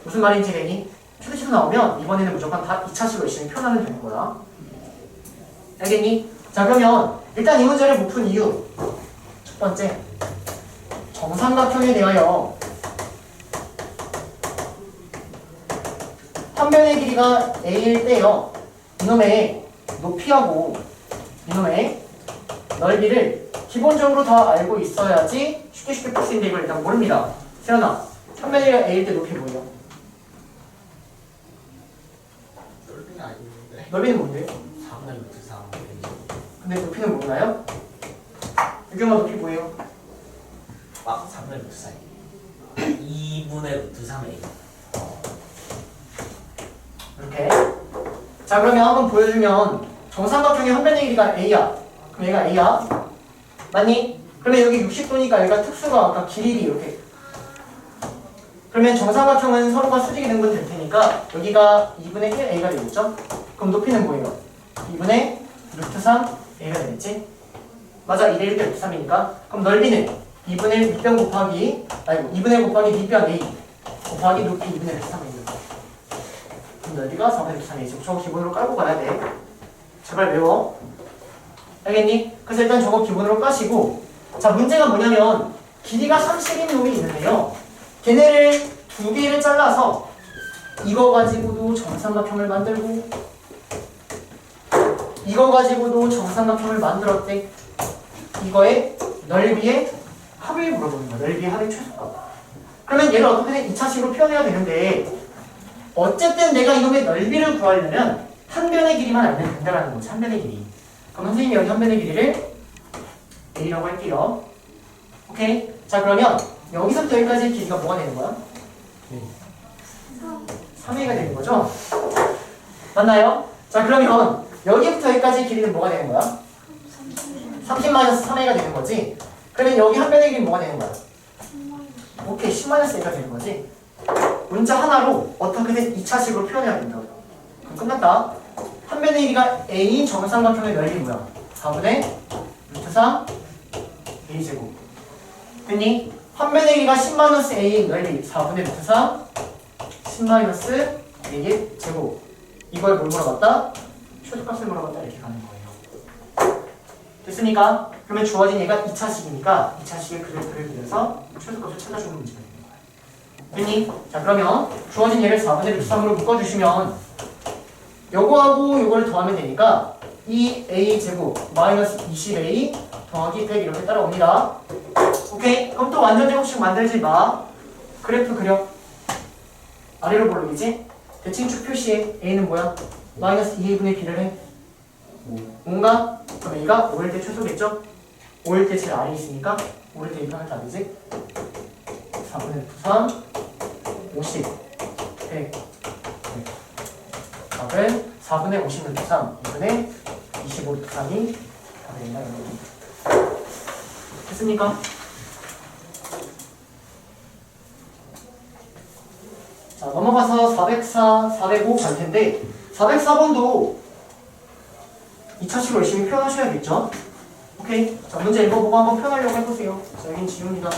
무슨 말인지 되니? 최대치수 나오면 이번에는 무조건 다 2차식으로 열심히 표현하면 되는 거야. 알겠니? 자, 그러면 일단 이 문제를 못 푼 이유 첫 번째, 정삼각형에 대하여 한 변의 길이가 a일 때요, 이놈의 높이하고 이놈의 넓이를 기본적으로 다 알고 있어야지 쉽게 풀 수 있는데 이걸 일단 모릅니다. 세연아, 한 변의 길이가 a일 때 높이 뭐예요? 넓이는 아닌데. 넓이는 뭔데? 3분의 루트 3. 근데 높이는 뭐나요? 유경아 높이 뭐예요? 3분의 루트 4. 2분의 루트 3a. 이렇게. 자, 그러면 한번 보여주면 정삼각형의 한 변의 길이가 a야. 그럼 얘가 a야. 맞니? 그러면 여기 60도니까 얘가 특수가 아까 길이 이렇게. 그러면 정삼각형은 서로가 수직이 등분 될 테니까 여기가 2분의 1 a가 되겠죠? 그럼 높이는 뭐예요? 2분의 루트 3 a가 되겠지? 맞아, 1의 1대 루트 3이니까. 그럼 넓이는 2분의 1 밑변 곱하기, 아이고 2분의 1 곱하기 밑변 a 곱하기 높이 2분의 루트 3입니다. 그럼 넓이가 4분의 루트 3이지. 저거 기본으로 깔고 가야 돼. 제발 외워. 알겠니? 그래서 일단 저거 기본으로 까시고, 자, 문제가 뭐냐면 길이가 30인 놈이 있는데요, 걔네를 두 개를 잘라서 이거 가지고도 정삼각형을 만들고 이거 가지고도 정삼각형을 만들었대. 이거의 넓이의 합을 물어보는 거야. 넓이의 합의 최소값. 그러면 얘를 어떻게든 2차식으로 표현해야 되는데, 어쨌든 내가 이놈의 넓이를 구하려면 한 변의 길이만 알면 된다라는 거지. 한 변의 길이. 그럼 선생님이 여기 한 변의 길이를 a라고 할게요. 오케이? 자, 그러면 여기서부터 여기까지 길이가 뭐가 되는 거야? 3a가 되는 거죠? 맞나요? 자, 그러면 여기부터 여기까지 길이는 뭐가 되는 거야? 30-3a가 되는 거지? 그러면 여기 한 변의 길이는 뭐가 되는 거야? 오케이, 10-a가 되는 거지? 문자 하나로 어떻게든 2차식으로 표현해야 된다고. 그럼 끝났다. 한 변의 길이가 a인 정삼각형의 넓이 뭐야? 4분의 루트 3 a제곱. 됐니? 한 변의 길이가 10-a인 넓이 4분의 루트 3 10-a의 제곱. 이걸 뭘 물어봤다? 최소값을 물어봤다. 이렇게 가는 거예요. 됐습니까? 그러면 주어진 얘가 2차식이니까 2차식의 그래프를 그려서 최소값을 찾아주는 문제가 되는 거예요. 됐니? 자, 그러면 주어진 얘를 4분의 루트 3으로 묶어주시면 요거하고 요거를 더하면 되니까 2a 제곱 마이너스 20a 더하기 100 이렇게 따라옵니다. 오케이? 그럼 또 완전 제곱식 만들지 마. 그래프 그려. 아래로 볼록이지? 대칭축 표시에 a는 뭐야? 마이너스 2a분의 b를 해. 5인가? 그럼 a가 5일 때 최소겠죠? 5일 때 제일 아래에 있으니까 5일 때 입하면 답이지? 4분의 루트 3 50 100 답은 4분의 50 루트 3 2분의 25 루트 3이 답이 된다. 됐습니까? 자, 넘어가서 404, 405 갈 텐데 404번도 2차식으로 열심히 표현하셔야겠죠? 오케이. 자, 문제 읽어보고 한번 표현하려고 해보세요. 자, 여긴 지훈이다.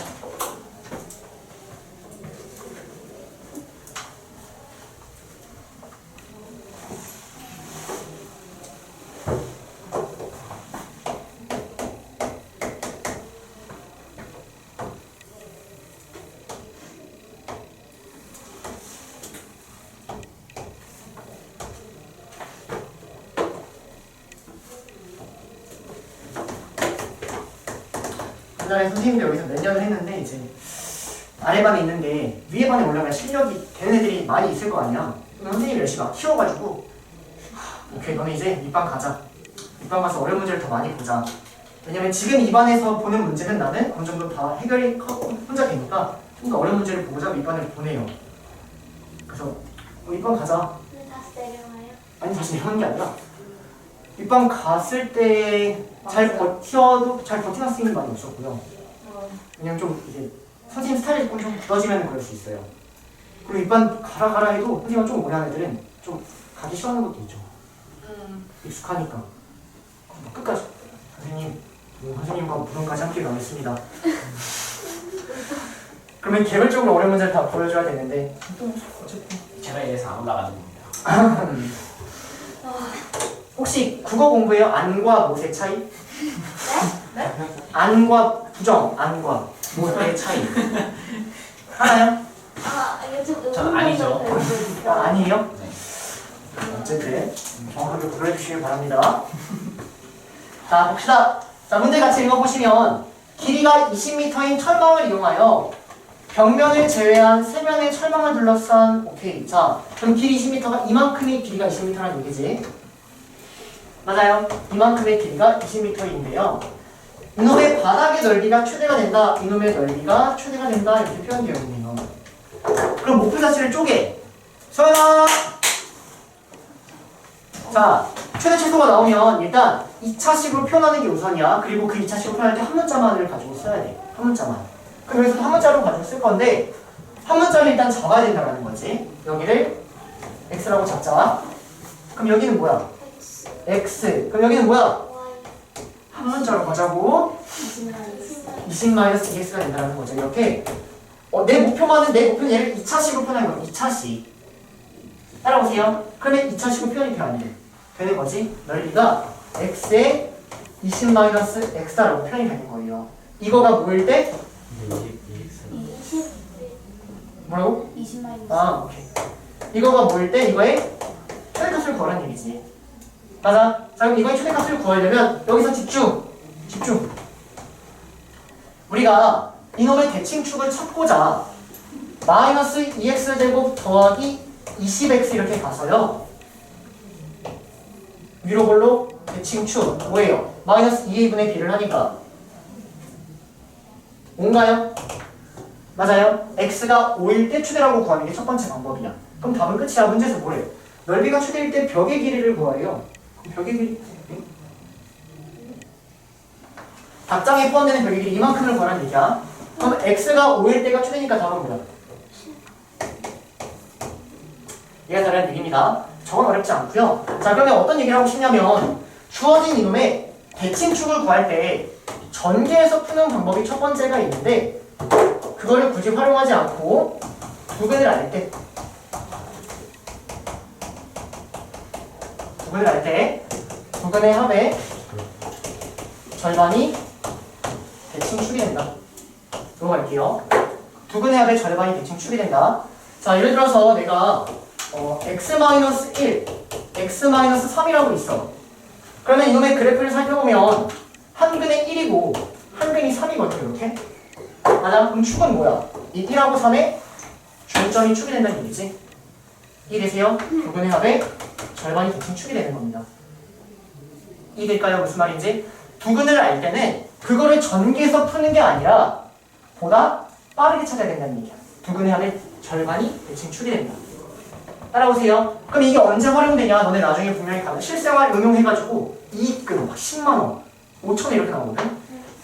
옛날에 선생님들 여기서 몇 년을 했는데 이제 아래 반에 있는데 위에 반에 올라가야 실력이 되는 애들이 많이 있을 거 아니야. 그럼 선생님이 열심히 막 키워가지고 오케이, 너네 이제 밑반 가자. 밑반 가서 어려운 문제를 더 많이 보자. 왜냐면 지금 이 반에서 보는 문제는 나는 어느 정도 다 해결이 혼자 되니까 좀 더 어려운 문제를 보고자 밑반을 보내요. 그래서 밑반 가자. 왜 다시 내려와요? 아니, 다시 내려오는 게 아니라 입방 갔을 때 잘 버텨도 잘 버티는 학생이 많이 없었고요. 그냥 좀 이제 선생님 스타일이 좀 굳어지면 그럴 수 있어요. 그리고 입반 가라 해도 선생님이 좀 오래 하는 애들은 좀 가기 싫어하는 것도 있죠. 익숙하니까. 끝까지. 선생님과 부름까지 함께 가겠습니다. 그러면 개별적으로 어려운 문제를 다 보여줘야 되는데 또 어쨌든 제가 이래서 안 올라가는 겁니다. 혹시 국어 공부해요? 안과 못의 차이? 네? 안과 부정, 안과 못의 차이 하나요? 요즘 저는 아니죠. 아니에요? 네. 어쨌든 정확하게 구별해 주시길 바랍니다. 자 봅시다. 자 문제 같이 읽어보시면 길이가 20m인 철망을 이용하여 벽면을 제외한 세면의 철망을 둘러싼 오케이. 자 그럼 길이 20m가 이만큼의 길이가 20m라는 얘기지. 맞아요. 이만큼의 길이가 20m인데요. 이놈의 바닥의 넓이가 최대가 된다. 이놈의 넓이가 최대가 된다. 이렇게 표현되어 있네요. 그럼 목표 자체를 쪼개. 소연아. 자, 최대 최소가 나오면 일단 2차식으로 표현하는 게 우선이야. 그리고 그 2차식으로 표현할 때 한 문자만을 가지고 써야 돼. 한 문자만. 그럼 여기서 한 문자로 가지고 쓸 건데 한 문자를 일단 잡아야 된다는 거지. 여기를 x라고 잡자. 그럼 여기는 뭐야? x. 그럼 여기는 뭐야? 한 문자로 가자고. 20-2x가 된다는 거죠. 이렇게 내 목표는 얘를 2차식으로 표현하는 거야. 2차식. 따라오세요. 그러면 2차식으로 표현이 돼야 안 돼. 되는 거지. 넓이가 x에 20-x라고 표현이 되는 거예요. 이거가 뭐일 때? 뭐라고? 20마일. 아, 오케이. 이거가 뭐일 때? 이거의 최대값을 구하라는 얘기지. 맞아. 자, 그럼 이거의 최대값을 구하려면 여기서 집중. 우리가 이놈의 대칭축을 찾고자 마이너스 2x제곱 더하기 20x 이렇게 가서요. 위로 볼로 대칭축 뭐예요? 마이너스 2a분의 b를 하니까 5인가요? 맞아요. x가 5일 때 최대라고 구하는 게 첫 번째 방법이야. 그럼 답은 끝이야. 문제에서 뭐래요? 넓이가 최대일 때 벽의 길이를 구하래요. 그럼 벽의 길이 답장에 포함되는 벽의 길이 이만큼을 구하라는 얘기야. 그럼 x가 5일 때가 최대니까 답은 뭐야? 얘가 다른 얘기입니다. 저건 어렵지 않고요. 자 그러면 어떤 얘기를 하고 싶냐면 주어진 이놈의 대칭축을 구할 때 전개해서 푸는 방법이 첫 번째가 있는데 그거를 굳이 활용하지 않고 부근을 알 때 부근의 합의 절반이 대칭축이 된다. 넘어갈게요. 부근의 합의 절반이 대칭축이 된다. 자 예를 들어서 내가 x-1, x-3이라고 있어. 그러면 이놈의 그래프를 살펴보면 한 근에 1이고 한 근이 3이거든 이렇게. 맞아? 그럼 축은 뭐야? 이 1하고 3의 중점이 축이 된다는 얘기지. 이해되세요? 두 근의 합의 절반이 대칭축이 되는 겁니다. 이해될까요? 무슨 말인지? 두 근을 알 때는 그거를 전개해서 푸는 게 아니라 보다 빠르게 찾아야 된다는 얘기야. 두 근의 합의 절반이 대칭축이 된다. 따라오세요. 그럼 이게 언제 활용되냐? 너네 나중에 분명히 가면 실생활 응용해가지고 이익금 막 10만원, 5천원 이렇게 나오거든?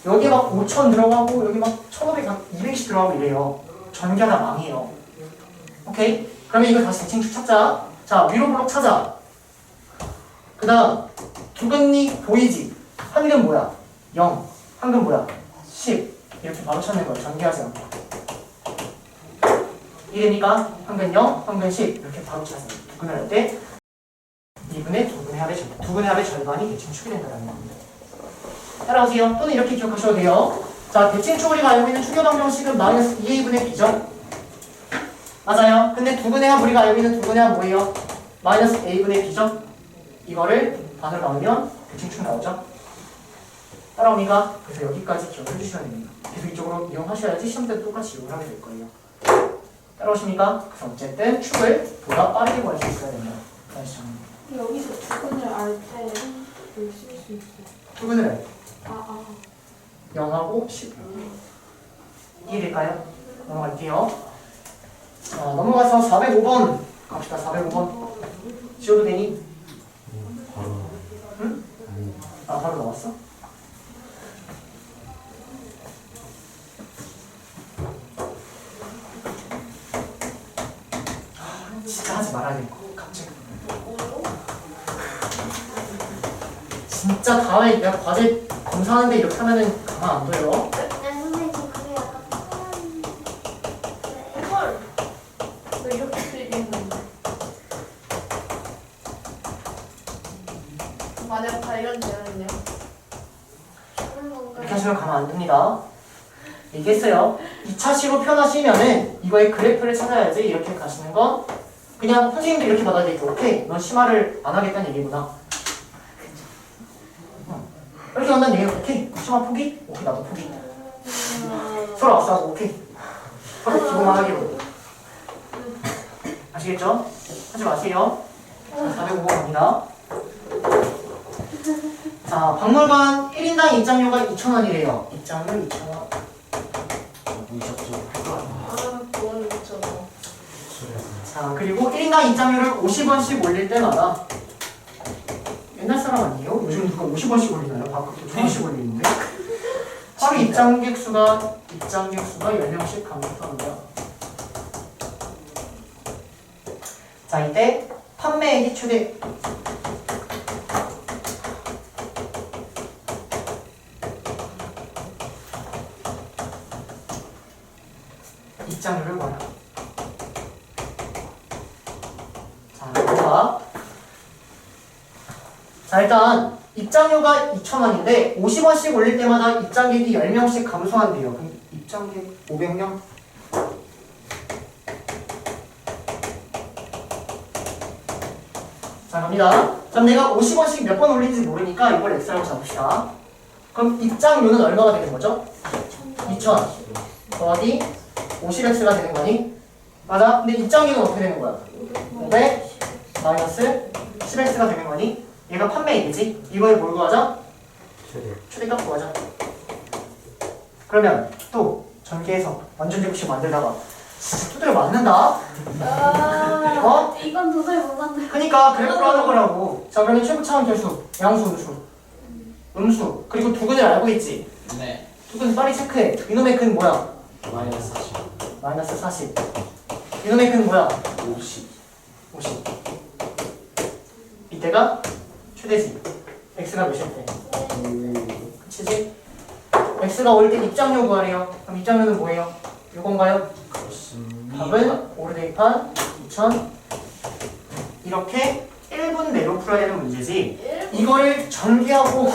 여기 막 5천 들어가고 여기 막 1,500, 200씩 들어가고 이래요. 전개하다 망해요. 오케이? 그러면 이거 다시 대칭축 찾자. 자, 위로 블록 찾아. 그 다음 두근이 보이지? 한 근 뭐야? 0. 한 근 뭐야? 10. 이렇게 바로 찾는 거야. 전개하지 않고. 이해됩니까? 한 근 0, 한 근 10. 이렇게 바로 찾아요. 두근을 할 때 2분의 두근의 합의 절반이 대칭축이 된다는 겁니다. 따라오세요. 또는 이렇게 기억하셔도 돼요. 자, 대칭축 우리가 알고 있는 축여 방정식은 마이너스 2a분의 b죠? 맞아요. 근데 두근의 합 우리가 알고 있는 두근의 합 뭐예요? 마이너스 a분의 b죠? 이거를 반으로 나누면 대칭축 나오죠? 따라옵니까? 그래서 여기까지 기억해 주시면 됩니다. 계속 이쪽으로 이용하셔야지 시험 때도 똑같이 이용을 하게 될 거예요. 따라오십니까? 그래서 어쨌든 축을 보다 빠르게 구할 수 있어야 됩니다. 다시 정리. 여기서 두근을 알때 쓸 수 있어. 두근을 할 때. 0하고 10. 이해될까요? 넘어갈게요. 넘어가서 405번 갑시다. 405번. 지워도 되니? 바로 응? 아 바로 나왔어? 진짜 하지 말아야 될 거. 갑자기. 진짜 다음에 내가 과제 검사하는데 이렇게 하면은 가만 안 둬요. 네, 선생님 저 그게 약간 편한. 네. 헐. 왜 이렇게 쓰이겠는데? 만약 발견되면요? 그런 건가요? 이렇게 하시면 가만 안 둡니다. 얘기했어요. 2차 시로 표현하시면은 이거의 그래프를 찾아야지. 이렇게 가시는 건 그냥 선생님도 이렇게 받아들이죠. 오케이, 넌 심화를 안 하겠다는 얘기구나. 이렇게 한다는 얘기는 오케이, 심화 포기? 오케이, 나도 포기. 서로 앞서고 오케이. 서로 기고만 하기로. 아시겠죠? 하지 마세요. 자, 405번 갑니다. 자, 박물관 1인당 입장료가 2,000원이래요. 입장료 2,000원. 보이셨죠? 아, 그건 그렇죠. 자, 그리고 1인당 입장료를 50원씩 올릴 때마다 옛날 사람 아니에요? 요즘 누가 50원씩 올리나요? 바깥에 2원씩 올리는데? 하루 입장객 수가 10명씩 감소합니다. 자, 이때 판매액이 최대 입장료를 봐라. 자, 넘어가. 자, 일단 입장료가 2,000원인데 50원씩 올릴 때마다 입장객이 10명씩 감소한대요. 그럼 입장객 500명? 자, 갑니다. 그럼 내가 50원씩 몇 번 올린지 모르니까 이걸 x라고 잡읍시다. 그럼 입장료는 얼마가 되는 거죠? 2,000원 더하기 50x가 되는 거니? 맞아? 근데 입장료는 어떻게 되는 거야? 500 마이너스 10x가 되는 거니? 얘가 판매액이지? 이거에 뭘 구하자? 최대값 구하자. 그러면 또 전개해서 완전 제곱식 만들다가 진짜 두드려 맞는다? 아, 어? 이건 도저히 못 만들어. 그러니까 그래프로 하는 거라고. 자, 그러면 최고차원 결수, 양수, 음수, 음수, 그리고 두근을 알고 있지? 네. 두근 빨리 체크해. 이놈의 근 뭐야? 마이너스 40. 마이너스 40. 이놈의 근 뭐야? 50. 50. 이때가 최대지. x가 몇일 때? 그치지? x가 올 때 입장료 구하래요. 그럼 입장료는 뭐예요? 이건가요? 그렇습니다. 답은 오르 대입한 2,000. 이렇게 1분 내로 풀어야 되는 문제지. 이거를 전개하고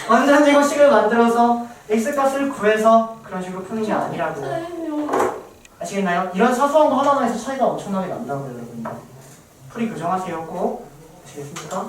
완전 제곱식을 만들어서 x값을 구해서 그런 식으로 푸는 게 아니라고. 아시겠나요? 이런 사소한 거 하나만 해서 차이가 엄청나게 난다고요, 여러분. 풀이 교정하세요, 꼭. 아시겠습니까?